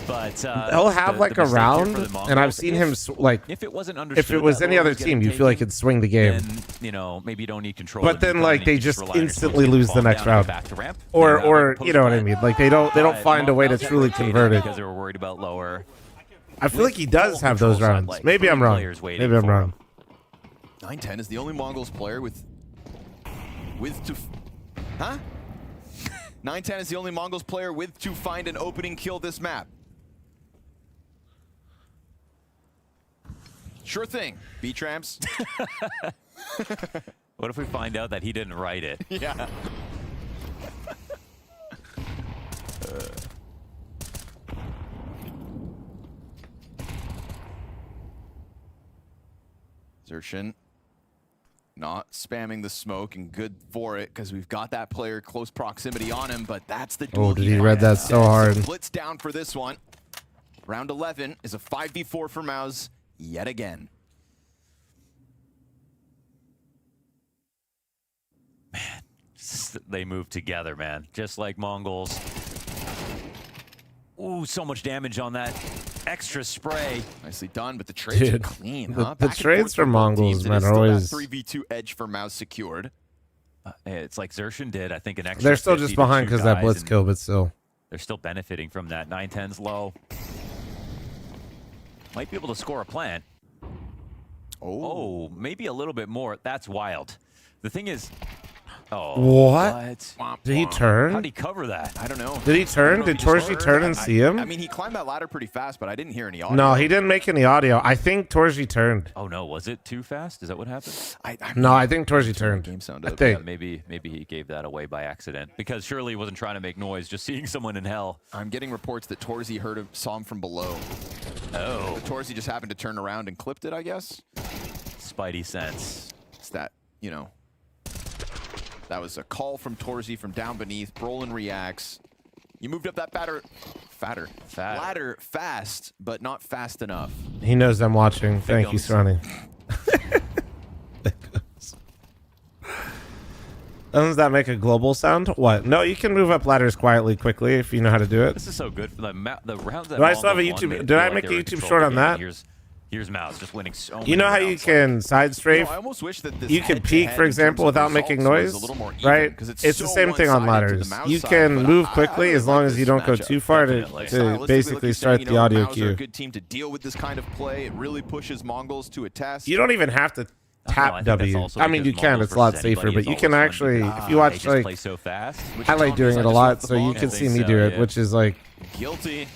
But They'll have like a round, and I've seen him like. If it wasn't If it was any other team, you feel like it'd swing the game. then, you know, maybe you don't need control. But of the then, gun like, and they you just rely on your instantly skills to lose the fall next down and round. back to ramp. Or you know what I mean? Like they don't find a way to truly convert it. Because they were worried about lower. I feel like he does have those rounds. Maybe I'm wrong. Maybe I'm wrong. 9-10 is the only Mongols player with huh? 9-10 is the only Mongols player with to find an opening kill this map. Sure thing, B-Tramps. What if we find out that he didn't write it? Yeah. Xertion not spamming the smoke, and good for it because we've got that player close proximity on him, but that's the duel. Oh, did he read that so hard? Blitz down for this one. Round 11 is a 5v4 for Mouse yet again. They move together, man. Just like Mongols. Ooh, so much damage on that extra spray. Nicely done, but the trades are Dude, clean, the huh? Back and trades forth for both Mongols, teams. It man, is are still that always. 3v2 edge for Mouse secured. It's like Xertion did, I think, an extra. They're still 50 just to behind two because that guys, blitz and kill, but still. They're still benefiting from that. 9-10's low. Might be able to score a plant. Oh, maybe a little bit more. That's wild. The thing is... Oh, What? what? Did he turn? How did he cover that? I don't know. Did he turn? Did Torji turn and see him? I mean, he climbed that ladder pretty fast, but I didn't hear any audio. No, he didn't make any audio. I think Torji turned. Oh no, was it too fast? Is that what happened? No, I think Torji turned. Game sound I up. think. Yeah, maybe he gave that away by accident because surely he wasn't trying to make noise, just seeing someone in hell. I'm getting reports that Torzi saw him from below. Oh. But Torzi just happened to turn around and clipped it, I guess. Spidey sense. It's that, you know. That was a call from Torzi from down beneath. Brolin reacts. You moved up that ladder fast, but not fast enough. He knows I'm watching. Thank you, Sonny. Doesn't that make a global sound? What? No, you can move up ladders quietly, quickly, if you know how to do it. This is so good for the rounds that Do I still have a YouTube? Did I make a YouTube short on that? Here's Mouse just winning so many You know how rounds. you can side strafe? I almost wish that this you can peek, for example, without making noise, right? It's the same thing on ladders. You can move quickly as long as you don't go too far to basically start the audio cue. A good team to deal with this kind of play. It really pushes Mongols to a test. You don't even have to tap W. I mean, you can. It's a lot safer, but you can actually, if you watch, like, I like doing it a lot, so you can see me do it, which is like guilty.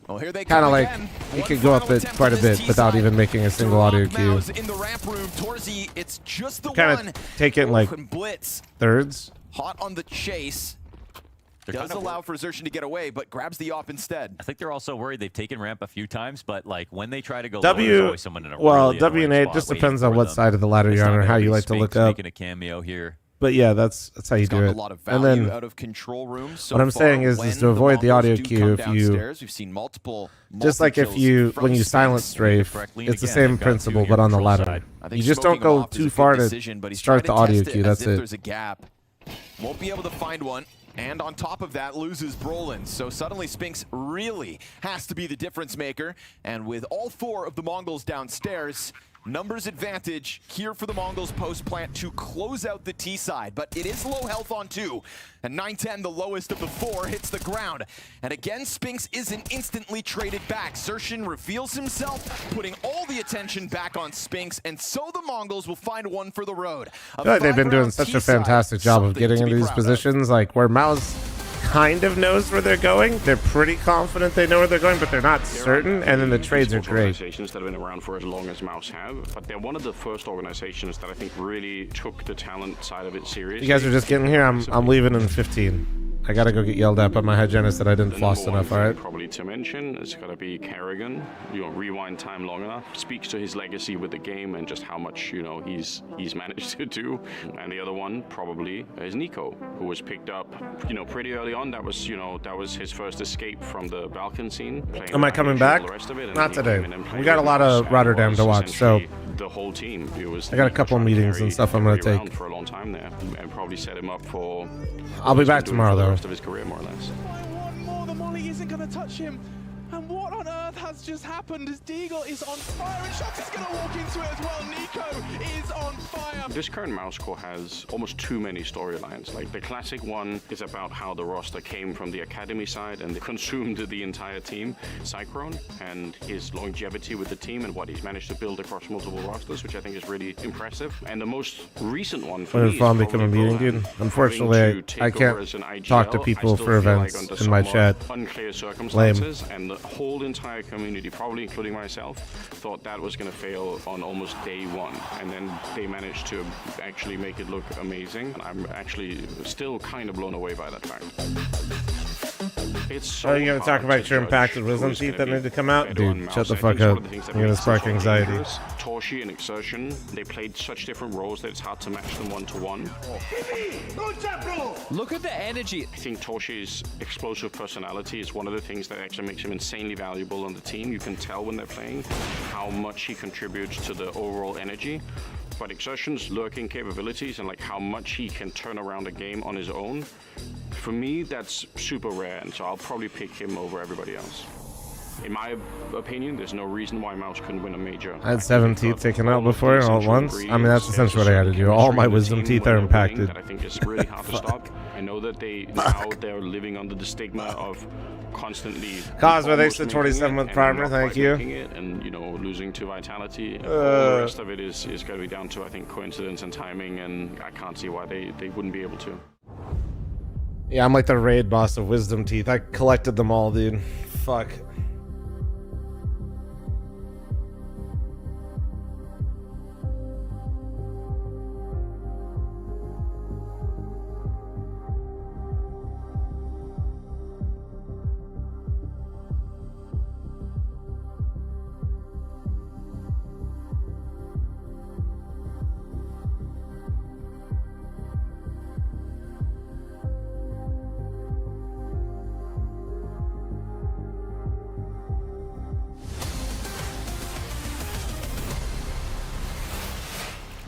Well, here they kind of come like again. you can go up it quite a bit without even making a single audio cue. In the ramp room, Torzi, it's just the Kind of take it in like blitz. thirds. Hot on the chase. Does allow for Xerxes to get away, but grabs the op instead. I think they're also worried. They've taken ramp a few times, but like when they try to go lower, there's W, always someone in a well, really W and A just depends on what side of the ladder you're on or how you like to look up. Making a cameo here. But yeah, that's how you do it. And then out of control rooms so what I'm saying is to avoid the audio cue. If you we've seen multiple just like if you when you silent strafe, it's the same principle but on the ladder. You just don't go too far to start the audio cue. That's it. There's a gap. Won't be able to find one. And on top of that, loses Brolin. So suddenly Spinks really has to be the difference maker. And with all four of the Mongols downstairs, numbers advantage here for the Mongols post plant to close out the T side. But it is low health on 2. And 910, the lowest of the 4, hits the ground. And again, Spinks isn't instantly traded back. Xerxes reveals himself, putting all the attention back on Spinks. And so the Mongols will find one for the road. I feel like they've been doing such a fantastic job of getting into these positions, like where Mao's kind of knows where they're going. They're pretty confident they know where they're going, but they're not certain, and then the trades are great. Organizations that have been around for as long as Mouse have, but they're one of the first organizations that I think really took the talent side of it seriously. You guys are just getting here. I'm leaving in 15. I gotta go get yelled at by my hygienist that I didn't floss enough, alright? Probably to mention, it's gotta be Kerrigan. You know, rewind time long enough. Speaks to his legacy with the game and just how much, you know, he's managed to do. And the other one probably is Nico, who was picked up, you know, pretty early on. That was, you know, that was his first escape from the Balkan scene. Am I coming back? Not today. We got a lot of Rotterdam to watch, so the whole team. I got a couple meetings and stuff I'm gonna take. For a long time there, and probably set him up for. I'll be back tomorrow though. Of his career, more or less. One more, the molly isn't going to touch him. And what on earth has just happened as Deagle is on fire and Shox is going to walk into it as well. Nico is on fire. This current Mouse core has almost too many storylines. Like the classic one is about how the roster came from the academy side and they consumed the entire team. Cyclone and his longevity with the team and what he's managed to build across multiple rosters, which I think is really impressive. And the most recent one for When me did Fl0m become a meeting, Brolin, dude? Unfortunately, I can't talk to people for events in my chat. Unclear circumstances, and the whole entire community, probably including myself, thought that was going to fail on almost day one, and then they managed to actually make it look amazing. And I'm actually still kind of blown away by that fact. It's so Are you gonna talk about your impacts with wisdom teeth that need to come out? Dude, shut the fuck up. You're gonna spark anxiety. Torshi and Exertion, they played such different roles that it's hard to match them one-to-one. Look at the energy. I think Torshi's explosive personality is one of the things that actually makes him insanely valuable on the team. You can tell when they're playing how much he contributes to the overall energy. But Exertion's lurking capabilities and like how much he can turn around a game on his own, for me, that's super rare, and so I'll probably pick him over everybody else. in my opinion, there's no reason why Mouse couldn't win a major. I had 7 teeth taken out before all at once. I mean, that's essentially what I had to do. All my wisdom teeth are impacted. I think it's really hard to stop. I know that they're living under the stigma of constantly. Cosmo, thanks to 27th primer. Thank you. And losing to vitality. All the rest of it is going to be down to, I think, coincidence and timing, and I can't see why they wouldn't be able to. Yeah, I'm like the raid boss of wisdom teeth. I collected them all, dude. Fuck.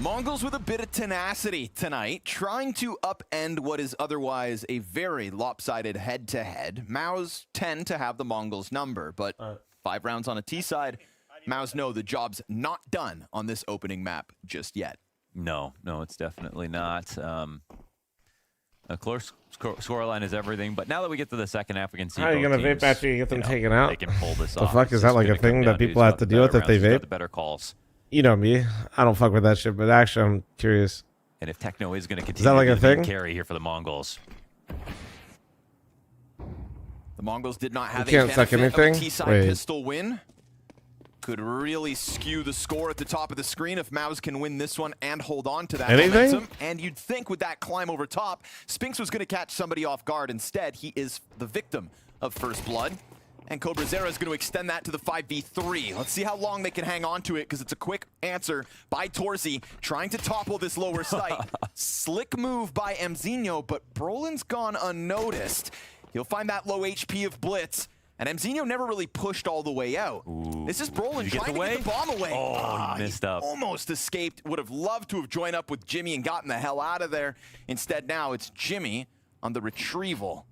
Mongols with a bit of tenacity tonight, trying to upend what is otherwise a very lopsided head-to-head. Maus tend to have the Mongols' number, but 5 rounds on a T side, Maus know the job's not done on this opening map just yet. No, it's definitely not. Of course, scoreline is everything, but now that we get to the second half, we can see. How are you gonna vape after you get them taken out? They can pull this the off. fuck is that like a thing that people have to deal with if they vape? The better calls. You know me, I don't fuck with that shit, but actually I'm curious. And if Techno is going to continue is that like to a be the thing? Carry here for the Mongols. The Mongols did not have you can't suck anything? a T-side pistol win. Could really skew the score at the top of the screen if Maus can win this one and hold on to that momentum. And you'd think with that climb over top, Spinks was going to catch somebody off guard. Instead, he is the victim of First Blood. And Cobra Zera is going to extend that to the 5v3. Let's see how long they can hang on to it, because it's a quick answer by Torzi, trying to topple this lower site. Slick move by Mzinho, but Brolin's gone unnoticed. He'll find that low HP of Blitz, and Mzinho never really pushed all the way out. This is Brolin trying to get the bomb away. Oh, he missed up. Almost escaped. Would have loved to have joined up with Jimmy and gotten the hell out of there. Instead, now it's Jimmy on the retrieval.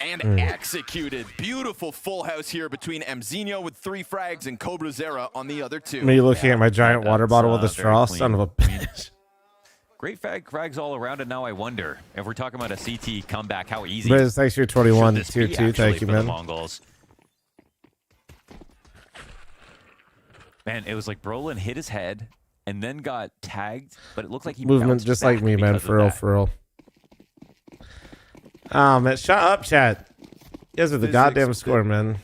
And executed. Beautiful full house here between Mzinho with 3 frags and Cobra Zera on the other 2. Me looking at my giant water bottle with a straw, son of a bitch. Great frags all around, and now I wonder if we're talking about a CT comeback, how easy. Briz, thanks for your 21 tier 2. Thank you, man. Mongols. Man, it was like Brolin hit his head and then got tagged, but it looked like he movement just like me, man. For real. Oh, man, shut up, chat. You guys are the goddamn score, man.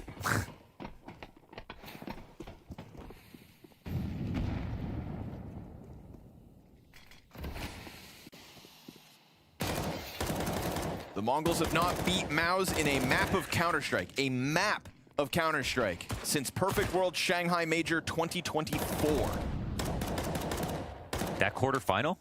The Mongols have not beat Maus in a map of Counter-Strike. A map of Counter-Strike since Perfect World Shanghai Major 2024. That quarterfinal?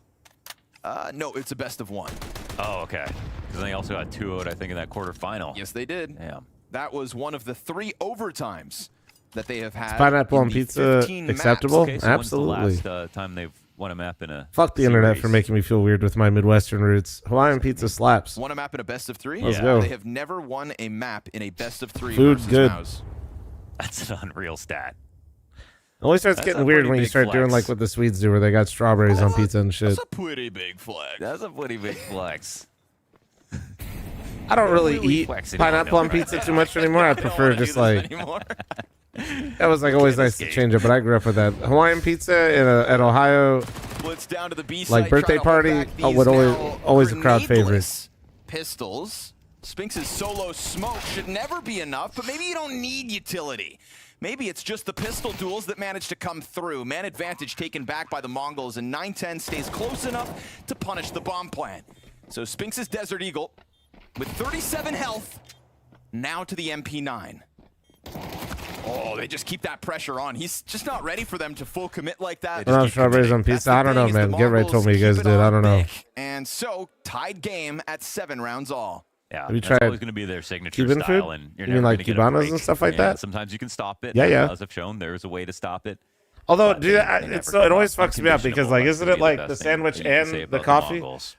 No, it's a best of 1. Oh, okay. Because they also got 2-0, I think, in that quarterfinal. Yes, they did. Yeah. That was one of the 3 overtimes that they have had. Is pineapple on pizza acceptable? Okay, so absolutely. When's the last time they've won a map in a Fuck the internet for making me feel weird with my Midwestern roots. Hawaiian pizza slaps. Won a map in a best of 3? Let's go. They have never won a map in a best of 3 Food's versus good. Maus. That's an unreal stat. It only starts getting weird when you start doing like what the Swedes do, where they got strawberries on pizza and shit. That's a pretty big flex. That's a pretty big flex. I don't really eat pineapple on pizza too much anymore. I prefer just like that was like always nice to change it, but I grew up with that Hawaiian pizza at Ohio. Blitz down to the B like site, birthday party would always a crowd favorite. Pistols. Spinks' solo smoke should never be enough, but maybe you don't need utility. Maybe it's just the pistol duels that managed to come through. Man advantage taken back by the Mongols, and 9-10 stays close enough to punish the bomb plan. So Spinks' Desert Eagle, with 37 health, now to the MP9. Oh, they just keep that pressure on. He's just not ready for them to full commit like that. Strawberries on pizza. I don't know, man. Get Right told me you guys did. I don't know. And so, tied game at 7 rounds all. Yeah, Have you that's tried always going to be their signature Cuban style, food? and you're You never mean like gonna get a Cubanos break. and stuff like Yeah, that? Sometimes you can stop it. Yeah. As I've shown, there's a way to stop it. Although, But dude, they it never always come fucks me up because, like, isn't it like the best thing sandwich that you can say and the about coffee? Mongols.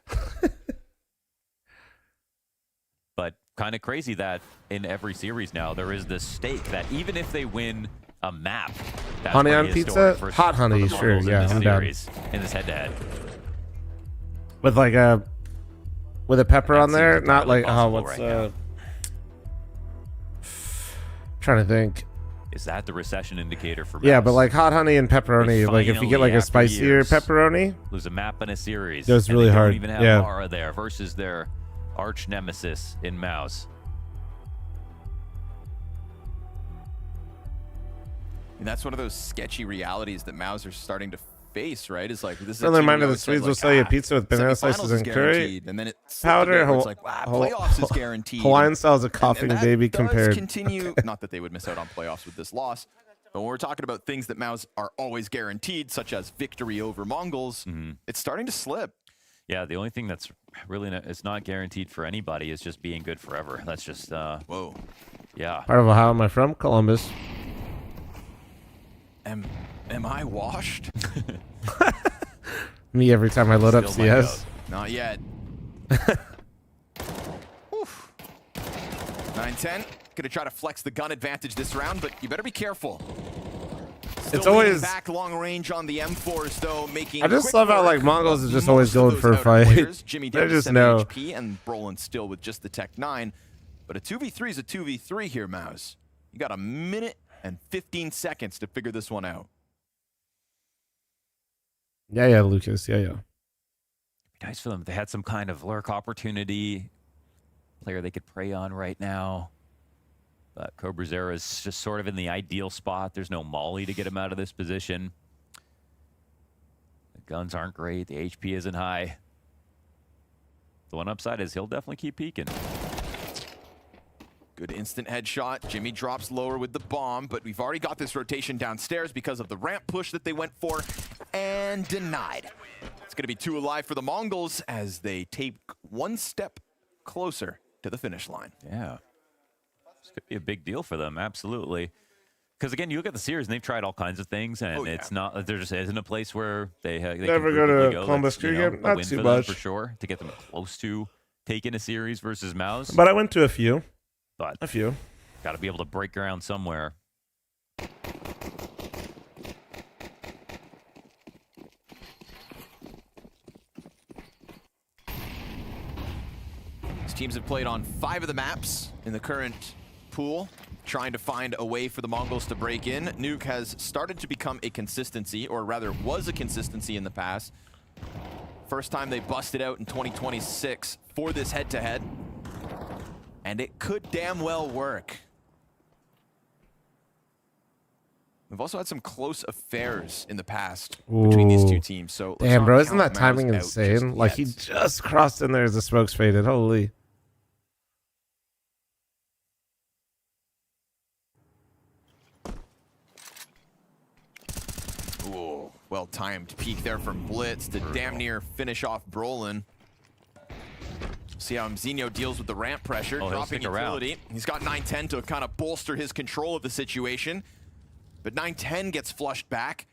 But kind of crazy that in every series now there is this stake that even if they win a map, that's honey pretty on pizza, historic for hot honey, the sure, Mongols in yeah, this I'm down. series, in this head-to-head. With like a pepper on there, not like what's right now. trying to think. Is that the recession indicator for Yeah, Mouse? but like hot honey and pepperoni, like if you get like a Finally, after spicier years, pepperoni, lose a map in a series. That's and really they hard, Don't even have yeah. Mara there versus their arch nemesis in Mouse. And that's one of those sketchy realities that Maus are starting to face, right? It's like, this is a friendly team reminder we the always said, Swedes will like, sell you pizza with banana slices semifinals is and curry, guaranteed, and then it slipped a powder. bit where it's like, wow, playoffs is guaranteed. Hawaiian style is a And coughing that baby does compared. continue, not that they would miss out on playoffs with this loss, but when we're talking about things that Maus are always guaranteed, such as victory over Mongols, it's starting to slip. Yeah, the only thing that's really it's not guaranteed for anybody is just being good forever. That's just whoa. Yeah. Part of Ohio, am I from? Columbus. Am I washed? Me every time I load up Still might CS. go. Not yet. 9-10. Gonna try to flex the gun advantage this round, but you better be careful. Still It's always leaning back long range on the M4s though, making. I just quick love how work like Mongols is of just always most of going those for a outer fight. players. Jimmy They down to just 70 know. HP and Brolin still with just the Tech 9, but a 2v3 is a 2v3 here, Mouse. You got a minute and 15 seconds to figure this one out. Yeah, Lucas. Yeah. Nice for them. They had some kind of lurk opportunity, player they could prey on right now. But Cobrazera is just sort of in the ideal spot. There's no molly to get him out of this position. The guns aren't great. The HP isn't high. The one upside is he'll definitely keep peeking. Good instant headshot. Jimmy drops lower with the bomb, but we've already got this rotation downstairs because of the ramp push that they went for, and denied. It's going to be 2 alive for the Mongols as they take one step closer to the finish line. Yeah. This could be a big deal for them, absolutely. Because again, you look at the series and they've tried all kinds of things, and it's not, there just isn't a place where they Never can go to frequently Columbus that's, Crew you know, game? a Not win too for them much. for sure, to get them close to taking a series versus Mouse. But I went to a few. But a few. Got to be able to break ground somewhere. These teams have played on 5 of the maps in the current pool, trying to find a way for the Mongols to break in. Nuke has started to become a consistency, or rather was a consistency in the past. First time they busted out in 2026 for this head-to-head. And it could damn well work. We've also had some close affairs in the past between these two teams. So damn, bro, isn't that Mao's timing out insane? just Like he just crossed in there as the smoke's faded. Holy. Ooh, well-timed peek there from Blitz to damn near finish off Brolin. See how Mzinho deals with the ramp pressure, he'll dropping stick around. utility. He's got 9-10 to kind of bolster his control of the situation. But 9-10 gets flushed back,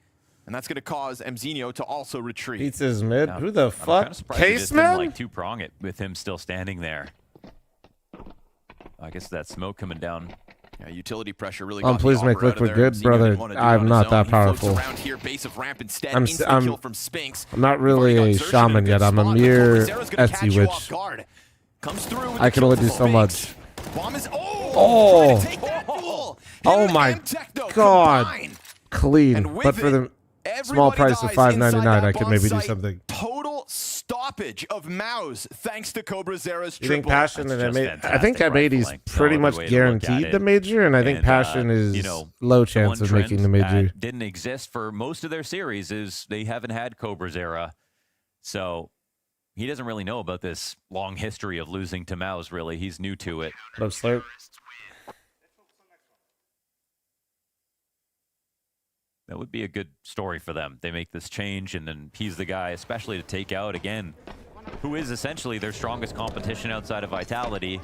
and that's going to cause Mzinho to also retreat. Pizza's mid. Yeah, Who the I'm fuck? kinda surprised they just didn't, Caseman? like two-prong it with him still standing there. I guess that smoke coming down. Yeah, utility pressure really Oh, got please the make offer out of liquid there. good, Mzinho brother. didn't wanna do it I'm on not his that own. He floats powerful. around here, base of ramp instead. I'm Instant kill from Spinks. not really a shaman yet. I'm a mere Etsy witch. Comes through with I the can only kill do for so much. Bomb is Oh my god. Clean. But for the small price of $5.99, I could maybe do something. Total stoppage of Maus thanks to Cobrazera's You think triple. Passion and I think M80's pretty much guaranteed the major, and I think Passion is you know, low the chance one of making the trend major. that didn't exist for most of their series is they haven't had Cobrazera. So he doesn't really know about this long history of losing to Mouse, really. He's new to it. Love Slurp. That would be a good story for them. They make this change, and then he's the guy, especially to take out, again, who is essentially their strongest competition outside of Vitality.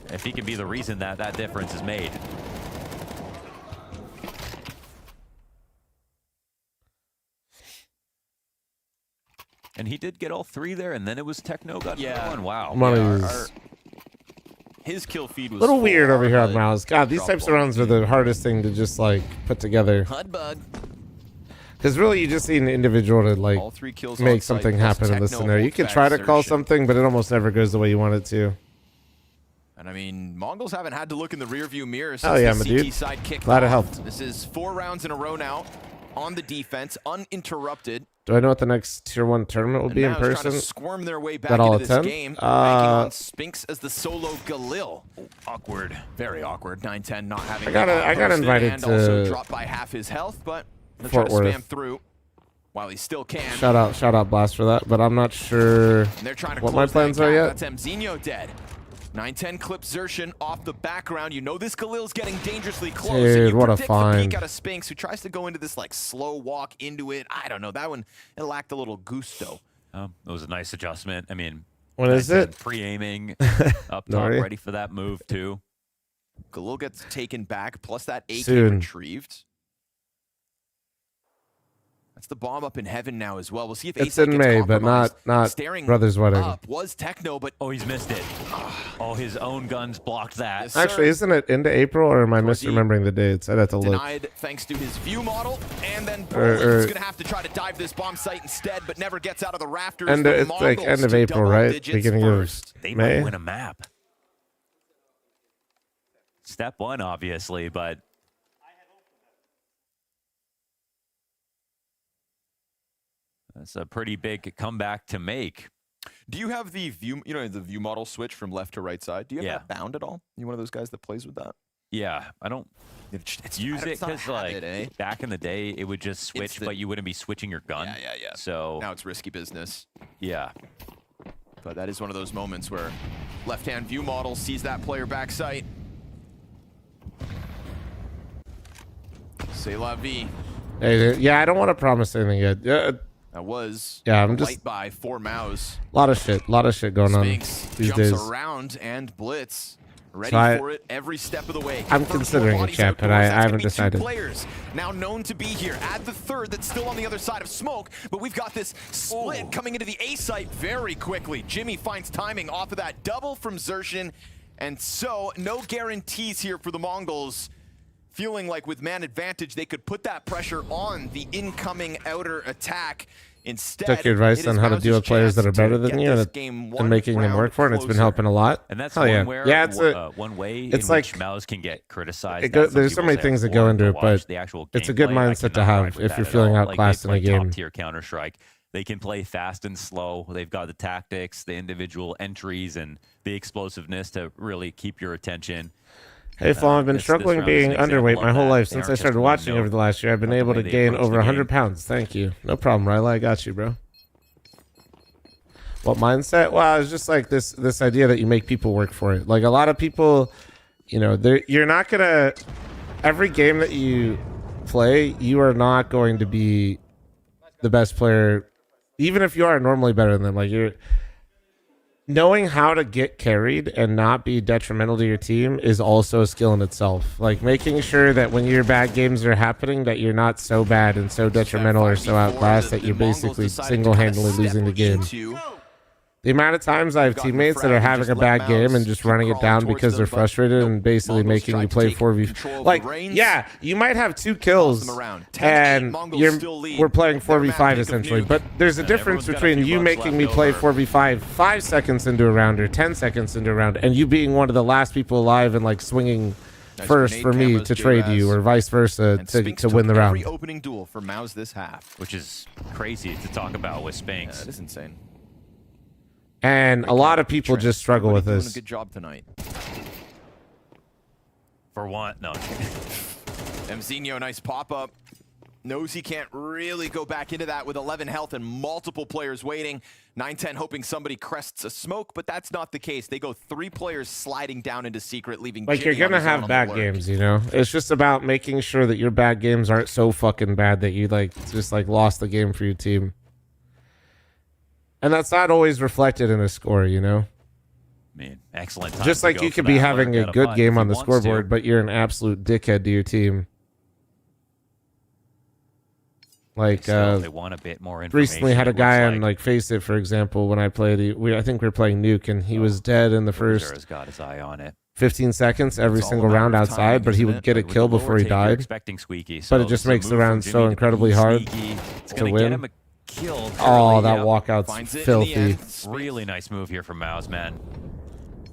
If he can be the reason that that difference is made. And he did get all 3 there, and then it was Techno got another one. Wow. Money Yeah, is His kill feed was A little weird over here on but Mouse. God, these types of rounds are the hardest thing to just like put together. Hudbug. Because really, you just need an individual to like All 3 kills make on site, something plus happen in this Techno scenario. You holds can back try to call Xerxes. something, but it almost never goes the way you want it to. And I mean, Mongols haven't had to look in the rearview mirror since Oh yeah, my the CT dude. side kicked Glad it off. helped. This is 4 rounds in a row now on the defense, uninterrupted. Do I know what the next tier 1 tournament will And be in now trying to person? squirm their way back That I'll into this attend? game, banking on Spinks as the solo Galil. Oh, awkward, very awkward. 9-10 not having. I got posted invited and also to dropped by half his health, but they'll Fort try to spam Worth. through while he still can. Shout out Blast for that, but I'm not sure And they're trying to what my close plans that are gap. yet. That's Mzinho dead. 9-10 clips Xerxes off the background. You know this Galil's getting dangerously close. Dude, and you what a predict the find. peek out of Spinks, who tries to go into this like slow walk into it. I don't know. That one, it lacked a little gusto. It was a nice adjustment. I mean, What is it? Pre-aiming up top, Nori? ready for that move too. Galil gets taken back, plus that AK Soon. retrieved. That's the bomb up in heaven now as well. We'll see if It's A-Side in gets May, but compromised. not Staring Brother's Wedding. up was Techno, but oh, he's missed it. Oh, his own guns blocked that. Yes, Actually, sir. isn't it into April, or am I misremembering the dates? I'd have to look. Denied thanks to his view model, and then Or- Brolin's going to have to try to dive this bomb site instead, but never gets out of the rafters. And The it's like Mongols end of to April, double right? digits Beginning first. of They May. might win a map. Step 1, obviously, but that's a pretty big comeback to make. Do you have the view, the view model switch from left to right side? Do you have that bound at all? You one of those guys that plays with that? Yeah, I don't use it it's not a because like habit, eh? back in the day it would just switch, the- but you wouldn't be switching your gun. Yeah. So Now it's risky business. yeah, But that is one of those moments where left-hand view model sees that player back sight. C'est la vie. Hey, yeah, I don't want to promise anything yet. Yeah, That was Yeah, I'm a just- light by 4 Mouse. a lot of shit going on Spinks these jumps days. around and blitz. Ready So for it every step of the way. I'm Confirms more considering it, bodies chat, but outdoors. I That's gonna haven't be 2 decided. players now known to be here. Add the third that's still on the other side of smoke, but we've got this split coming into the A site very quickly. Jimmy finds timing off of that double from Xerxes, and so no guarantees here for the Mongols. Feeling like with man advantage, they could put that pressure on the incoming outer attack. Instead, Took your advice it on is how to Mouse's deal with players that are chance to better than get you this and, game and one making them round work for it. And it's been closer. helping a lot. and that's Hell yeah. one where Yeah, it's one way it's in like which Mouse can get criticized. it go, as some there's so people many say, things that or go into it, watch but the actual it's a good gameplay. I mindset to cannot have ride with if you're that at feeling all. outclassed in a Like, they play game. top-tier Counter-Strike. They can play fast and slow. They've got the tactics, the individual entries, and the explosiveness to really keep your attention. Hey, fl0m, I've been This struggling round is being an example underweight of my whole that. life. They Since I aren't started just watching one over the last year, I've been note, able the to way they gain approach over the 100 game. pounds. Thank you. No problem, Ryla. I got you, bro. What mindset? Well, it's just like this idea that you make people work for it. Like a lot of people, you're not gonna. Every game that you play, you are not going to be the best player, even if you are normally better than them. Like you're knowing how to get carried and not be detrimental to your team is also a skill in itself. Like making sure that when your bad games are happening, that you're not so bad and so detrimental or so outclassed that you're basically single-handedly losing the game. The amount of times I have teammates that are having a bad game and just running it down because they're frustrated and basically making you play 4v. Like, yeah, you might have 2 kills and we're playing 4v5 essentially, but there's a difference between you making me play 4v5 5 seconds into a round or 10 seconds into a round and you being one of the last people alive and like swinging first for me to trade you or vice versa to win the round. Every opening duel for Mouse this half, which is crazy to talk about with Spinks. Yeah, that is insane. And a lot of people just struggle with Doing a this. good job tonight. For one, no. Mzinho, nice pop-up. Knows he can't really go back into that with 11 health and multiple players waiting. 9-10 hoping somebody crests a smoke, but that's not the case. They go 3 players sliding down into secret, leaving Like, Jimmy you're on going to his own have on bad the lurk. games, It's just about making sure that your bad games aren't so fucking bad that you, just lost the game for your team. And that's not always reflected in a score, I mean, excellent time Just to like go you for could be that having lurk a at good butt game if on he the wants to. scoreboard, but you're an absolute dickhead to your team. Like they want a bit more information. recently had a it guy looks on like Face It, for example, when I played. I think we were playing Nuke, and he was dead in the Bruiser first has got his eye on it. 15 seconds every single round outside, but he would get a kill before he died. Expecting Squeaky, But it just makes the round so incredibly hard to win. Oh, that walkout's filthy. Really nice move here from Mouse, man.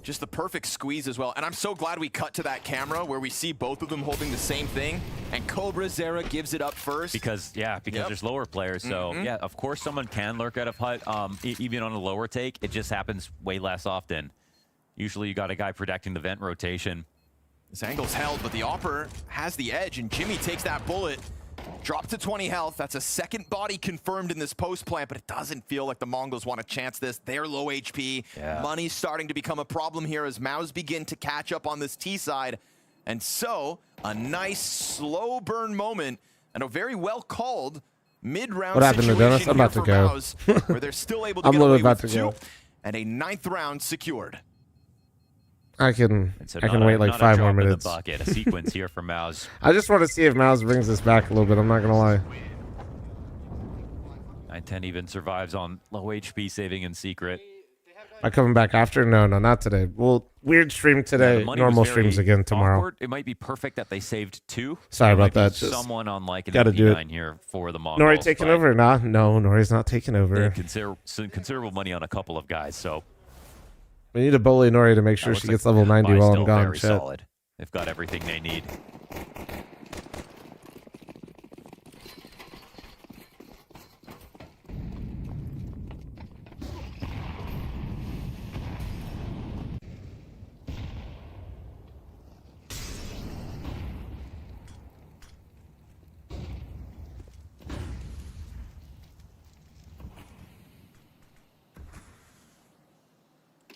Just the perfect squeeze as well. And I'm so glad we cut to that camera where we see both of them holding the same thing. And Cobra Zera gives it up first. Because there's lower players. So, yeah, of course someone can lurk out of hut, even on a lower take. It just happens way less often. Usually you got a guy protecting the vent rotation. This angle's held, but the Opper has the edge, and Jimmy takes that bullet. Drop to 20 health. That's a second body confirmed in this post plant, but it doesn't feel like the Mongols want to chance this. They're low HP. Yeah. Money's starting to become a problem here as Maus begin to catch up on this T side. And so, a nice slow burn moment and a very well called mid-round What happened to Dennis? I'm about to go. Maus, where they're still able to I'm get literally away about with to go. 2 and a 9th round secured. I can So wait like 5 more minutes. Bucket, a sequence here from Mouse. I just want to see if Mouse brings this back a little bit. I'm not gonna lie. 910 even survives on low HP, saving in secret. Am I coming back after? No, not today. Well, weird stream today. The money Normal was very streams again tomorrow. awkward. It might be perfect that they saved 2. Sorry There about might be that. Just someone on like an gotta do MP9 it. here for the Mongols. Nori taking but over? Nah, no, Nori's not taking they over. had considerable money on a couple of guys, so We need to bully Nori to make sure she gets level 90 while I'm gone. very Shit. solid. They've got everything they need.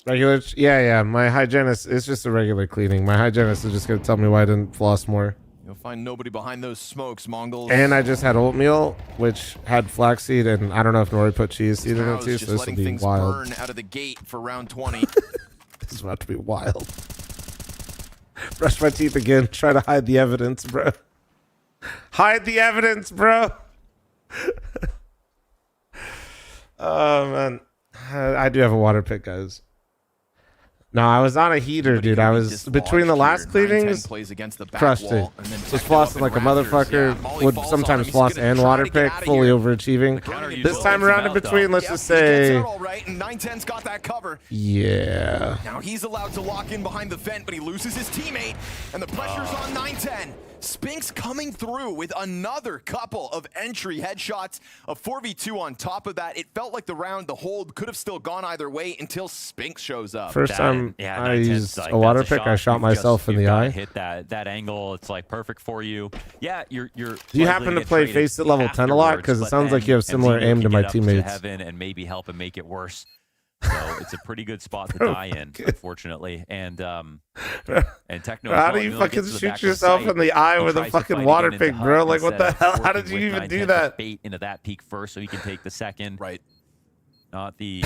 Regular? Yeah. My hygienist, it's just a regular cleaning. My hygienist is just going to tell me why I didn't floss more. You'll find nobody behind those smokes, Mongols. And I just had oatmeal, which had flaxseed, and I don't know if Nori put cheese seed in it Maus too, just so this will letting be things wild. burn out of the gate for round 20. This is about to be wild. Brush my teeth again. Try to hide the evidence, bro. Hide the evidence, bro. Oh, man. I do have a water pick, guys. No, I was on a heater, dude. I was between the last cleanings, crushed it. Was flossing like a motherfucker. Would sometimes floss and water pick, fully overachieving. This time around in between, let's just say, And 910's got that cover. yeah. Now he's allowed to lock in behind the vent, but he loses his teammate, and the pressure's on 910. Spinks coming through with another couple of entry headshots, a 4v2 on top of that. It felt like the hold could have still gone either way until Spinks shows up. First time I used a water pick, I shot myself in the eye. Hit that angle. It's like perfect for you. Yeah, you're. Do you happen to play Face It level 10 a lot? Because it sounds like you have similar aim to my teammates. Heaven and maybe help and make it worse. So it's a pretty good spot to die in, unfortunately. And Techno. How do you fucking shoot yourself in the eye with a fucking water pick, bro? Like, what the hell? How did you even do that? Bait into that peak first, so he can take the second. Right. Not the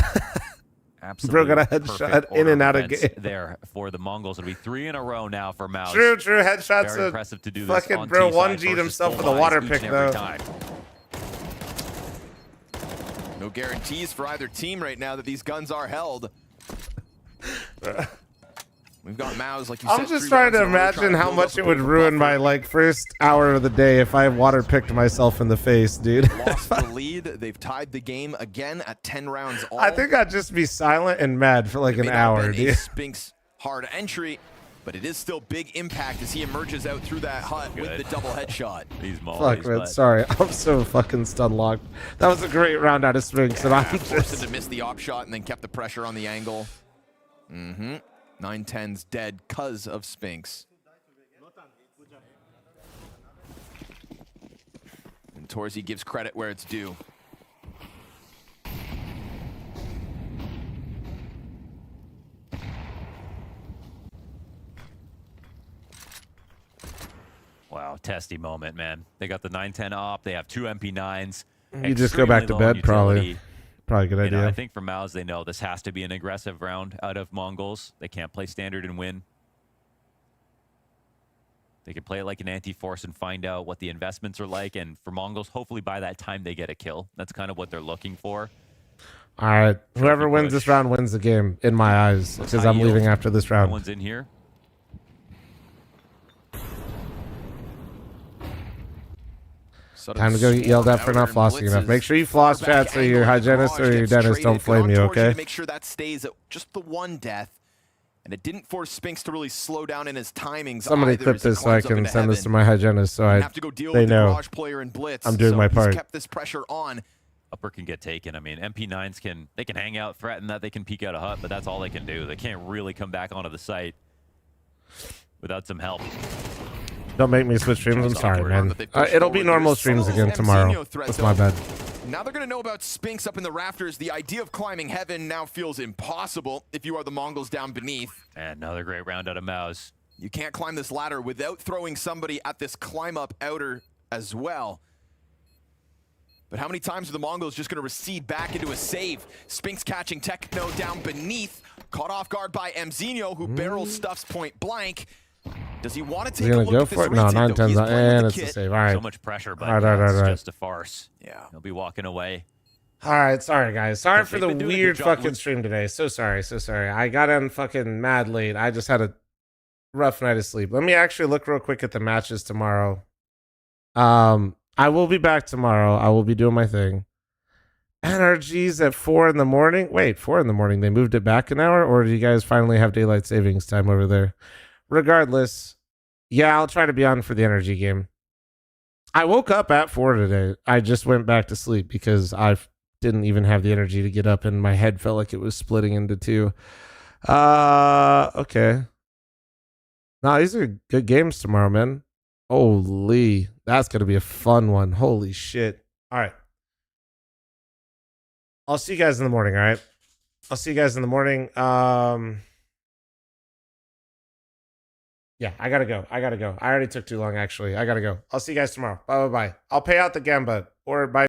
absolute. Bro got a headshot in and out of game. There for the Mongols. It'll be 3 in a row now for Mouse. True. Headshots. Very impressive to do fucking this. Bro, 1G'd himself with a water pick, though. No guarantees for either team right now that these guns are held. We've got Maus, like you said. I'm just trying to imagine how much it would ruin my first hour of the day if I water picked myself in the face, dude. Lost the lead. They've tied the game again at 10 rounds all. I think I'd just be silent and mad for like an hour, dude. Spinks hard entry, but it is still big impact as he emerges out through that hut with the double headshot. These Fuck, man, sorry. I'm so fucking stun locked. That was a great round out of Spinks, and I'm forced just... him to miss the op shot and then kept the pressure on the angle. 910's dead because of Spinks. And Torzi gives credit where it's due. Wow, testy moment, man. They got the 910 op. They have 2 MP9s. You just go back to bed, probably. Probably a good idea. I think for Maus, they know this has to be an aggressive round out of Mongols. They can't play standard and win. They can play it like an anti-force and find out what the investments are like. And for Mongols, hopefully by that time they get a kill. That's kind of what they're looking for. All right. Whoever wins this round wins the game, in my eyes, because I'm leaving after this round. No one's in here. Time to go get yelled at for not flossing enough. Make sure you floss, chat, so your hygienist or your dentist don't flame you, okay? Make sure that stays at just the one death. And it didn't force Spinks to really slow down in his timings. Somebody clip this so I can send this to my hygienist so they know I'm doing my part. Kept this pressure on. Upper can get taken. I mean, MP9s can hang out, threaten that they can peek out a hut, but that's all they can do. They can't really come back onto the site without some help. Don't make me switch streams. I'm sorry, man. It'll be normal streams again tomorrow. That's my bad. Now they're going to know about Spinks up in the rafters. The idea of climbing heaven now feels impossible if you are the Mongols down beneath. And another great round out of Mouse. You can't climb this ladder without throwing somebody at this climb up outer as well. But how many times are the Mongols just going to recede back into a save? Spinks catching Techno down beneath. Caught off guard by Mzinho, who barrel stuffs point blank. Does he want to take a look go at this for it? No, 9-10, and it's a save. All right. So much pressure, but all right. it's just a farce. Yeah. He'll be walking away. All right, sorry guys. Sorry for the weird fucking stream today. So sorry. I got in fucking mad late. I just had a rough night of sleep. Let me actually look real quick at the matches tomorrow. I will be back tomorrow. I will be doing my thing. NRG's at 4 in the morning. Wait, 4 in the morning. They moved it back an hour, or do you guys finally have daylight savings time over there? Regardless, yeah, I'll try to be on for the energy game. I woke up at 4 today. I just went back to sleep because I didn't even have the energy to get up, and my head felt like it was splitting into two. Okay. No, these are good games tomorrow, man. Holy, that's going to be a fun one. Holy shit. All right. I'll see you guys in the morning, all right? I'll see you guys in the morning. Yeah, I gotta go. I already took too long, actually. I gotta go. I'll see you guys tomorrow. Bye. I'll pay out the Gamba or by